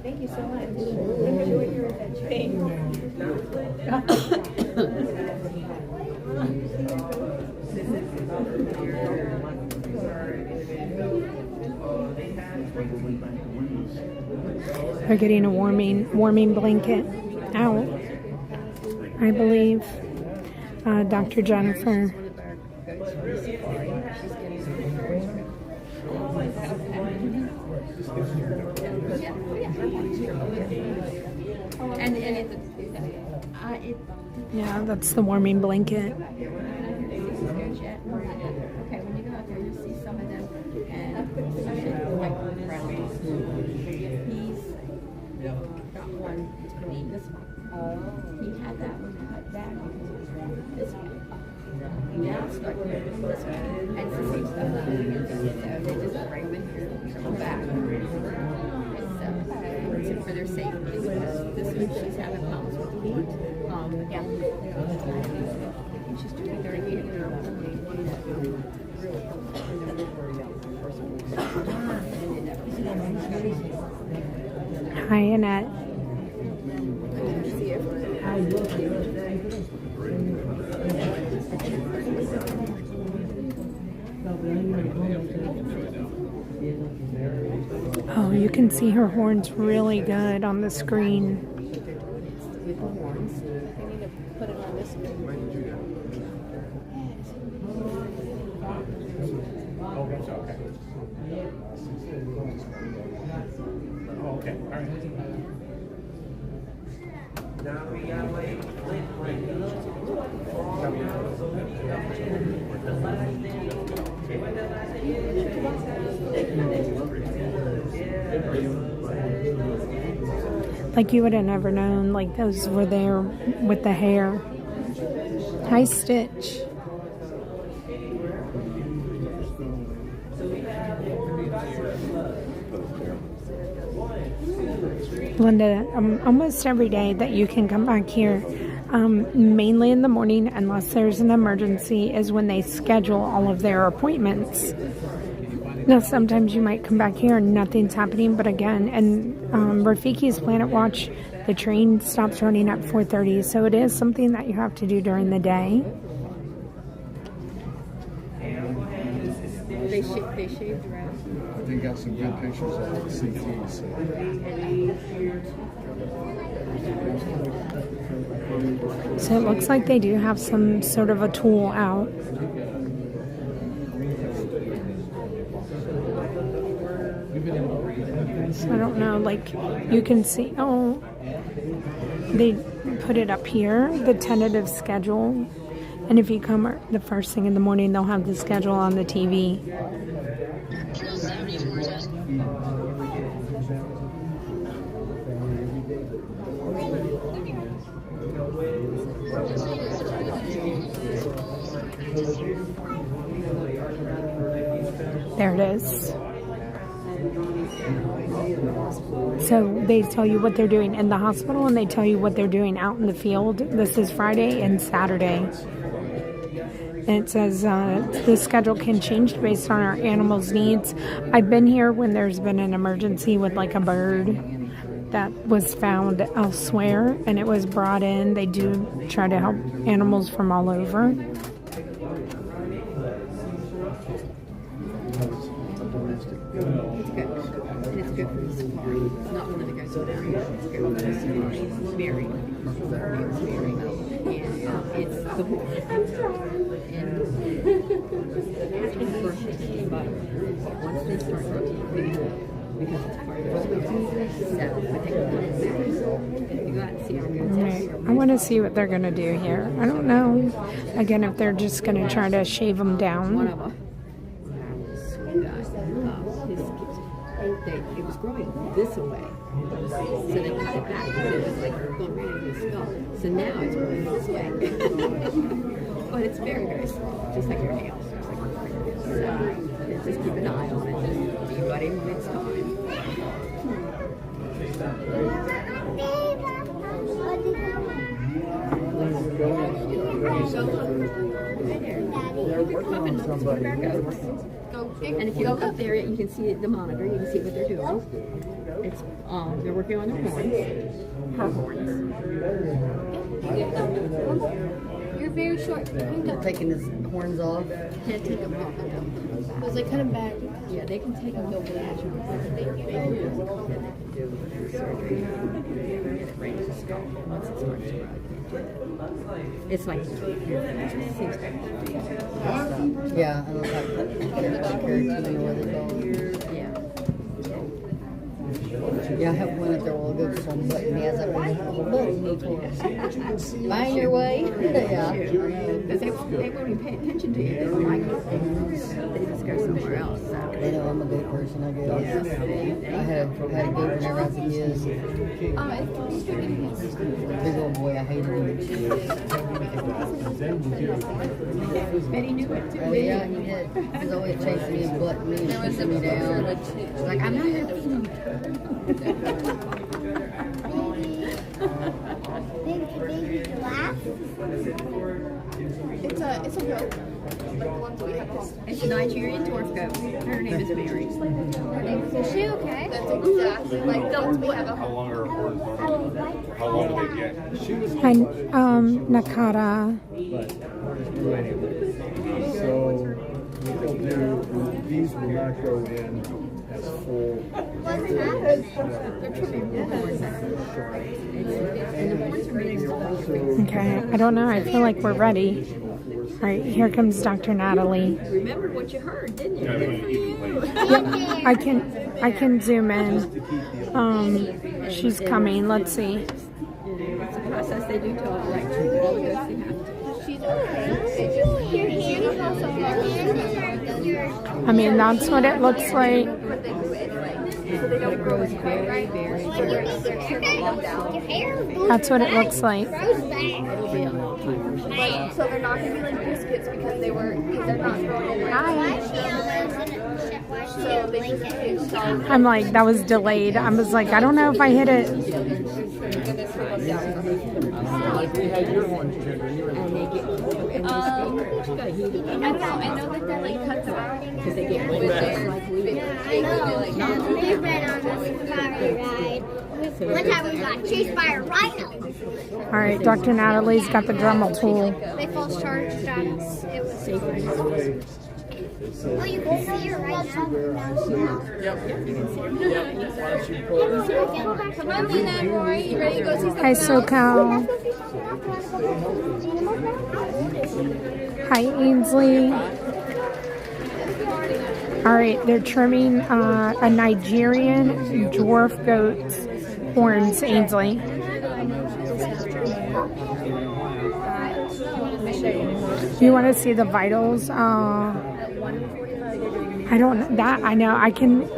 S11: Thank you so much. Enjoy your adventure.
S2: They're getting a warming blanket out, I believe. Dr. Jennifer. Yeah, that's the warming blanket.
S11: Okay, when you go out there, you'll see some of them, and especially like brownies. He's got one between this one. He had that one cut back because it was wrong with this one. Now it's like this one, and it's the same stuff. So they just bring them in here, come back. So for their safety, this week she's having problems with heat. Yeah. She's doing 38
S2: Hi, Annette. Oh, you can see her horns really good on the screen.
S11: with the horns. I need to put it on this one.
S6: Okay, all right.
S2: Like you would have never known, like those were there with the hair. Hi, Stitch. Linda, almost every day that you can come back here, mainly in the morning, unless there's an emergency, is when they schedule all of their appointments. Now, sometimes you might come back here and nothing's happening, but again, and Rafiki's Planet Watch, the train stops running at 4:30, so it is something that you have to do during the day.
S11: They shaved around.
S6: They got some good pictures of the CTs.
S2: So it looks like they do have some sort of a tool out. So I don't know, like you can see, oh, they put it up here, the tentative schedule. And if you come the first thing in the morning, they'll have the schedule on the TV. There it is. So they tell you what they're doing in the hospital and they tell you what they're doing out in the field. This is Friday and Saturday. And it says the schedule can change based on our animals' needs. I've been here when there's been an emergency with like a bird that was found elsewhere and it was brought in. They do try to help animals from all over.
S11: It's good. And it's good for the safari. It's not one of the guys who down here. It's good for the safari. It's very, and it's the horse. And actually, first they take about once they start rotating, because it's part of the so I think you go out and see our goods.
S2: Right. I want to see what they're going to do here. I don't know, again, if they're just going to try to shave them down.
S11: One of them. It was growing this way, so they cut it back because it was like going right into the skull. So now it's growing this way. But it's very, very slow, just like your nails. So just keep an eye on it. You got him when it's time. And if you look up there, you can see the monitor. You can see what they're doing. It's they're working on their horns. Her horns.
S12: You're very short.
S5: They're taking his horns off.
S11: Can't take them off.
S12: Was they cut them back?
S11: Yeah, they can take them off. They can do surgery. Get it right to the skull. Once it starts to grow. It's like
S5: yeah, I look like yeah, I have one up there while good for one button. He has that one button. Find your way. Yeah.
S11: Because they won't even pay attention to you. They don't like it. They just go somewhere else. So.
S5: They know I'm a good person, I guess. I had a good whenever I was a kid. Big old boy, I hated him.
S11: Betty knew it too.
S5: Oh, yeah, he did. He was always chasing me and butting me and pushing me down. She's like, I'm not here to feed you.
S12: Baby giraffe? It's a goat.
S11: It's a Nigerian dwarf goat. Her name is Mary.
S12: Is she okay? That's exactly like goats we have a
S7: How long are horns? How long do they get?
S2: Hi, Nakata.
S6: So what they'll do, these will not go in as full.
S2: Okay, I don't know. I feel like we're ready. All right, here comes Dr. Natalie.
S11: Remembered what you heard, didn't you? Good for you.
S2: Yep, I can zoom in. She's coming. Let's see.
S11: It's a process they do to all the goats they have to.
S12: She's okay.
S2: I mean, that's what it looks like. That's what it looks like.
S12: So they're not going to be like biscuits because they're not growing in.
S2: I'm like, that was delayed. I was like, I don't know if I hit it.
S12: I know that they like cut them out because they get
S22: We've been on a safari ride. One time we got chased by a rhino.
S2: All right, Dr. Natalie's got the Dremel tool.
S22: They false charged us. It was safer. Oh, you can see her right now.
S12: Yep, you can see her. Come on, Lena, Roy, you ready to go see something
S2: Hi,
S12: else?
S2: SoCal. Hi, Ainsley. All right, they're trimming a Nigerian dwarf goat's horns, Ainsley. You want to see the vitals? I don't that I know. I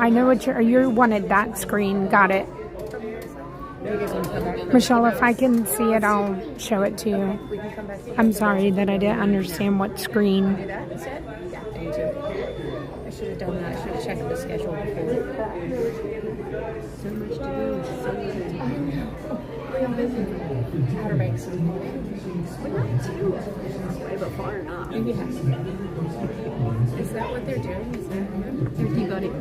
S2: know what you wanted that screen. Got it. Michelle, if I can see it, I'll show it to you. I'm sorry that I didn't understand what screen.
S16: I should have done that. I should have checked the schedule before. So much to do. So real busy. Outer Banks. We're not too way, but far enough. Yeah. Is that what they're doing? Is that they're debudding?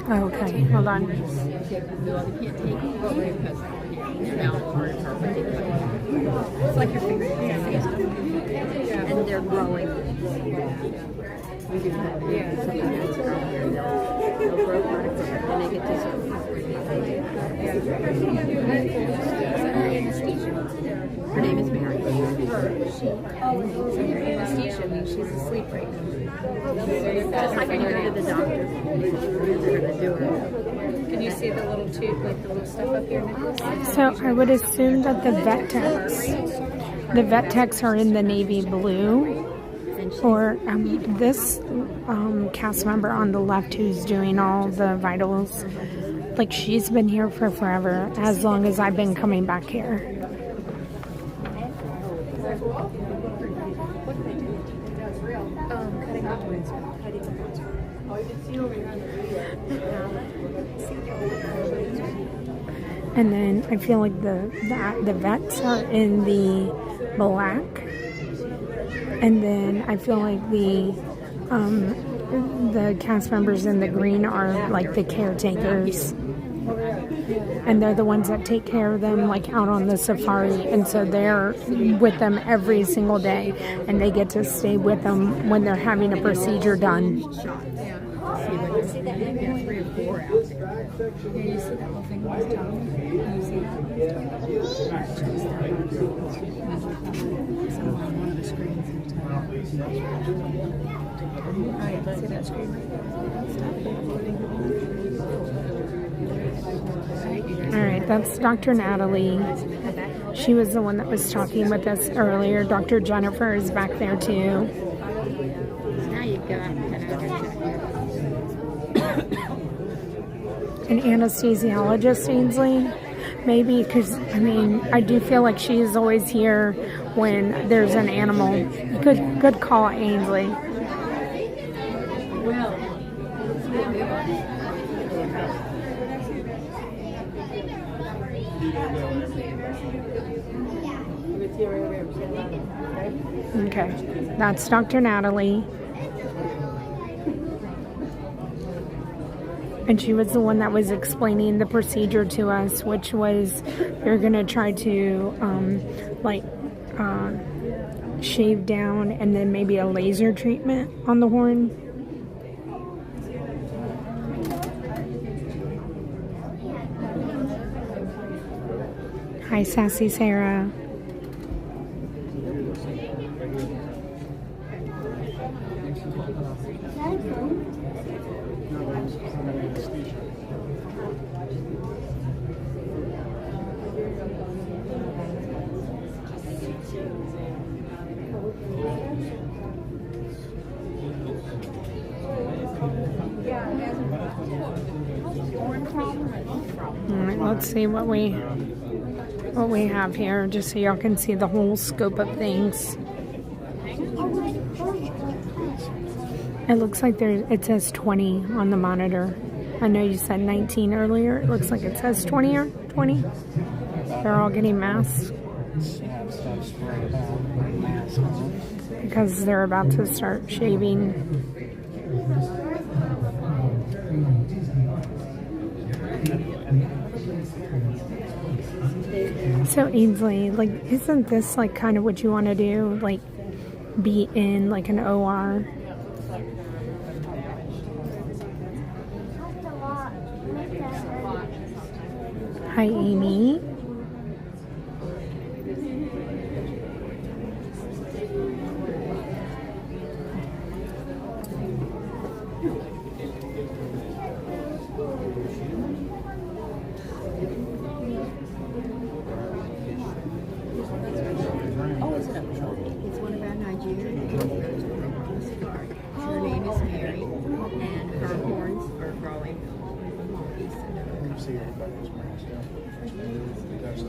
S2: Oh, okay, hold on.
S16: They can't take it away because they're now hard carpet. It's like your fingernails. And they're growing. Yeah, they'll grow vertically and they get to her name is Mary. Anesthesia means she's asleep right now. Just like when you go to the doctor. They're going to do it. Can you see the little tube, like the little stuff up here, Nicholas?
S2: So I would assume that the vet techs are in the navy blue. Or this cast member on the left who's doing all the vitals, like she's been here for forever, as long as I've been coming back here. And then I feel like the vets are in the black. And then I feel like the cast members in the green are like the caretakers. And they're the ones that take care of them like out on the safari. And so they're with them every single day. And they get to stay with them when they're having a procedure done.
S16: See that? Yeah, 3 or 4 out there. Yeah, you see that little thing on his tongue? You see that? One of the screens. Oh, yeah, see that screen right there?
S2: All right, that's Dr. Natalie. She was the one that was talking with us earlier. Dr. Jennifer is back there too.
S16: Now you've got
S2: an anesthesiologist, Ainsley, maybe, because I mean I do feel like she is always here when there's an animal. Good call, Ainsley. Okay, that's Dr. Natalie. And she was the one that was explaining the procedure to us, which was you're going to try to shave down and then maybe a laser treatment on the horn. Hi, Sassy Sarah. Alright, let's see what we have here, just so y'all can see the whole scope of things. It looks like it says 20 on the monitor. I know you said 19 earlier. It looks like it says 20 or 20. They're all getting masks because they're about to start shaving. So Ainsley, like, isn't this like kind of what you want to do? Like, be in like an OR? Hi, Amy.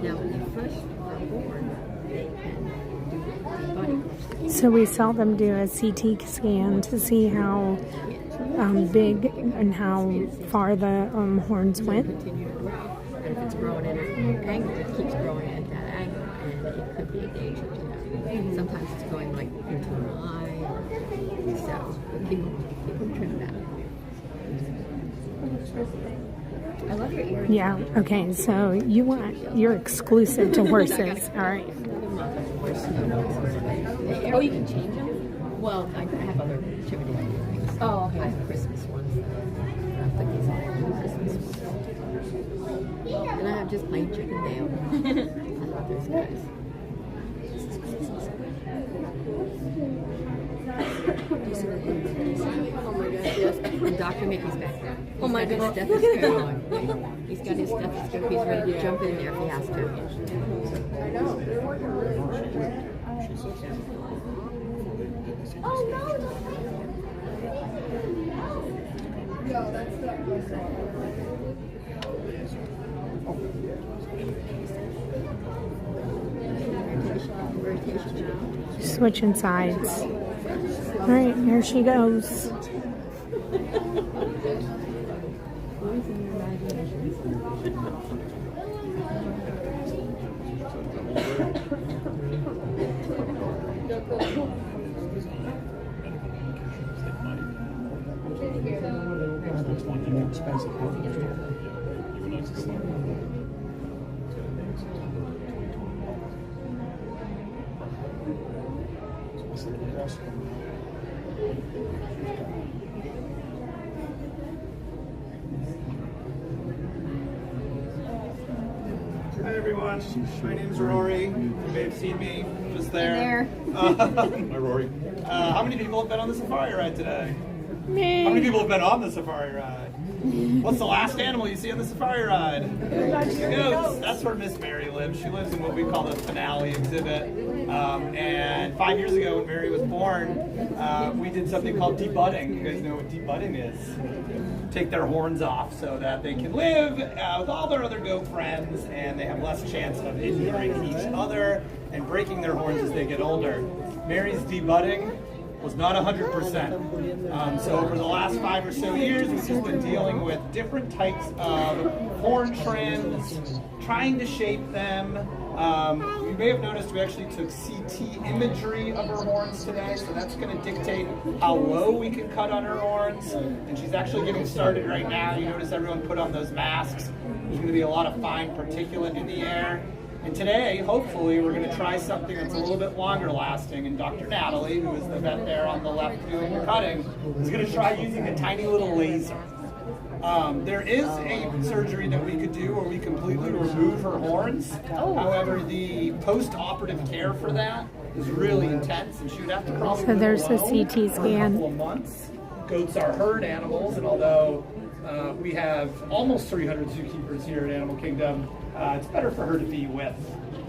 S11: Now, when they first are born, they can do body wash.
S2: So we saw them do a CT scan to see how big and how far the horns went.
S11: Continue to grow. And if it's growing at an angle, it keeps growing at that angle, and it could be a danger to them. Sometimes it's going like into an eye, so people trim that. I love your ears.
S2: Yeah, okay, so you're exclusive to horses. All right.
S11: Oh, you can change them? Well, I have other activity things. Oh, okay. I have Christmas ones. I think these are Christmas ones. And I have just plain Chippendale. I love those guys. Oh my gosh, yes. And Dr. Mickey's back there. Oh my goodness. Look at that. He's got his stethoscope. He's ready to jump in there if he has to. I know. They're working really hard. Oh no! No, that's not
S2: Switching sides. All right, here she goes.
S3: Hi everyone, my name is Rory. You may have seen me just there. Hi Rory. How many people have been on the safari ride today?
S2: Me.
S3: How many people have been on the safari ride? What's the last animal you see on the safari ride? The goats. That's where Miss Mary lives. She lives in what we call the finale exhibit. And 5 years ago when Mary was born, we did something called debudding. You guys know what debudding is? Take their horns off so that they can live with all their other goat friends and they have less chance of injuring each other and breaking their horns as they get older. Mary's debudding was not 100%. So over the last 5 or so years, we've just been dealing with different types of horn trims, trying to shape them. You may have noticed we actually took CT imagery of her horns today, so that's going to dictate how low we can cut on her horns. And she's actually getting started right now. You notice everyone put on those masks. There's going to be a lot of fine particulate in the air. And today, hopefully, we're going to try something that's a little bit longer lasting. And Dr. Natalie, who is the vet there on the left doing the cutting, is going to try using a tiny little laser. There is a surgery that we could do where we completely remove her horns. However, the post-operative care for that is really intense, and she would have to probably
S2: So there's a CT
S3: for a
S2: scan.
S3: couple of months. Goats are herd animals, and although we have almost 300 zookeepers here at Animal Kingdom, it's better for her to be with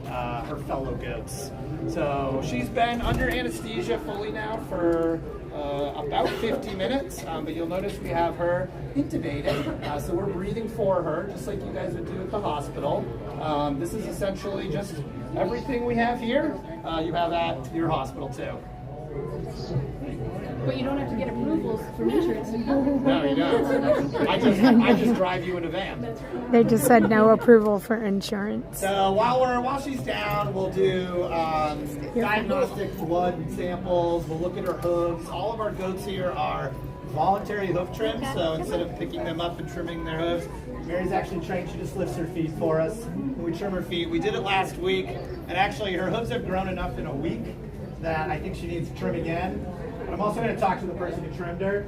S3: her fellow goats. So she's been under anesthesia fully now for about 50 minutes, but you'll notice we have her intubated, so we're breathing for her, just like you guys would do at the hospital. This is essentially just everything we have here, you have at your hospital too.
S20: But you don't have to get approvals from insurance.
S3: No, you don't. I just drive you in a van.
S2: They just said no approval for insurance.
S3: So while she's down, we'll do diagnostic blood samples. We'll look at her hooves. All of our goats here are voluntary hoof trims, so instead of picking them up and trimming their hooves, Mary's actually trained. She just lifts her feet for us, and we trim her feet. We did it last week, and actually her hooves have grown enough in a week that I think she needs to trim again. But I'm also going to talk to the person who trimmed her.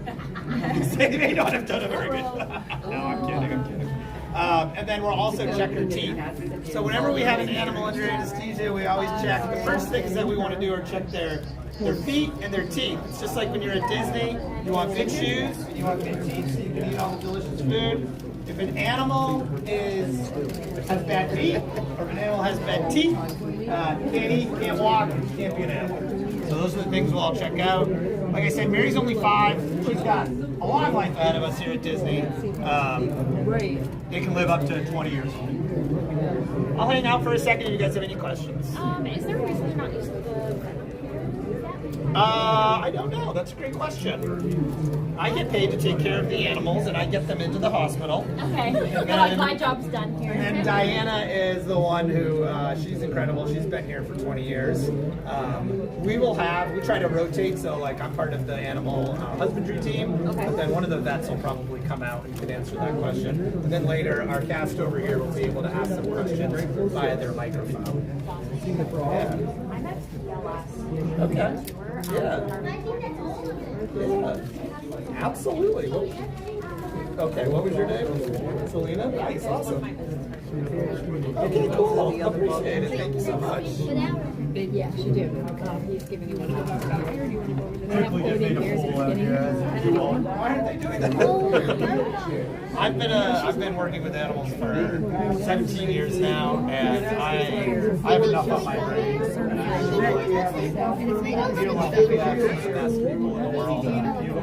S3: They may not have done a very good job. No, I'm kidding. And then we'll also check her teeth. So whenever we have an animal under anesthesia, we always check. The first things that we want to do are check their feet and their teeth. It's just like when you're at Disney, you want good shoes and you want good teeth so you can eat all the delicious food. If an animal has bad feet, or if an animal has bad teeth, can't eat, can't walk, can't be an animal. So those are the things we'll all check out. Like I said, Mary's only 5. She's got a long life ahead of us here at Disney. They can live up to 20 years old. I'll hang out for a second if you guys have any questions.
S22: Is there a reason you're not using the
S3: I don't know. That's a great question. I get paid to take care of the animals, and I get them into the hospital.
S22: Okay.
S3: And
S22: Like, my job's done here.
S3: And Diana is the one who, she's incredible. She's been here for 20 years. We try to rotate, so like I'm part of the animal husbandry team, but then one of the vets will probably come out and can answer that question. And then later, our cast over here will be able to ask some questions via their microphone. Yeah. Okay. Yeah. Absolutely. Okay, what was your name? Selena? Nice, awesome. Okay, cool. Appreciate it. Thank you so much.
S16: Yeah, she did. He's giving you one of those. Why
S3: aren't they doing that? I've been working with animals for 17 years now, and I have enough on my brain. And I feel like the best people in the world.
S6: Thank you.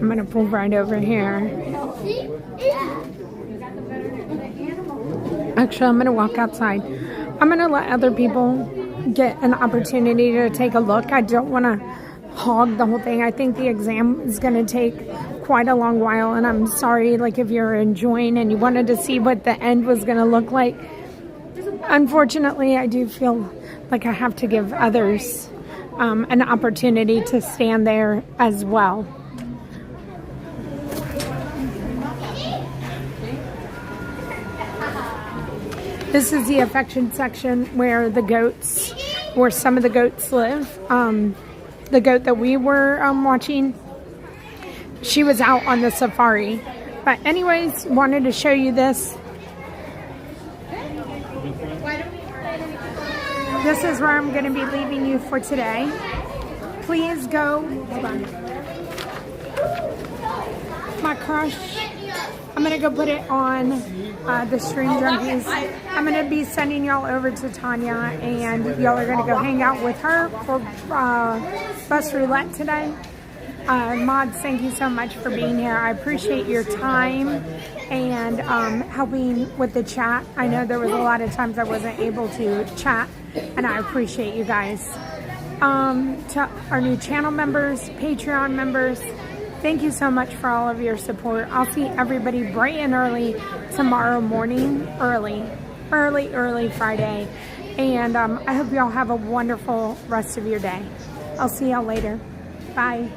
S2: I'm going to pull right over here. Actually, I'm going to walk outside. I'm going to let other people get an opportunity to take a look. I don't want to hog the whole thing. I think the exam is going to take quite a long while, and I'm sorry, like, if you're enjoying and you wanted to see what the end was going to look like. Unfortunately, I do feel like I have to give others an opportunity to stand there as well. This is the affection section where some of the goats live. The goat that we were watching, she was out on the safari. But anyways, wanted to show you this. This is where I'm going to be leaving you for today. Please go. Hold on. My crush. I'm going to go put it on the Stream Junkies. I'm going to be sending y'all over to Tanya, and y'all are going to go hang out with her for bus roulette today. Mods, thank you so much for being here. I appreciate your time and helping with the chat. I know there was a lot of times I wasn't able to chat, and I appreciate you guys. To our new channel members, Patreon members, thank you so much for all of your support. I'll see everybody bright and early tomorrow morning, early Friday. And I hope y'all have a wonderful rest of your day. I'll see y'all later. Bye.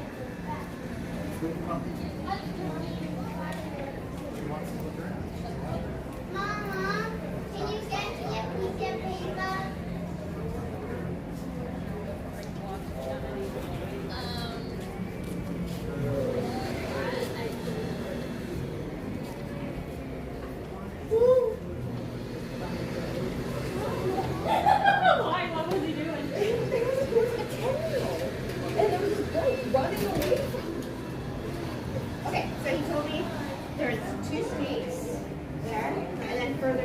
S12: Okay, so he told me there's 2 snakes there, and then further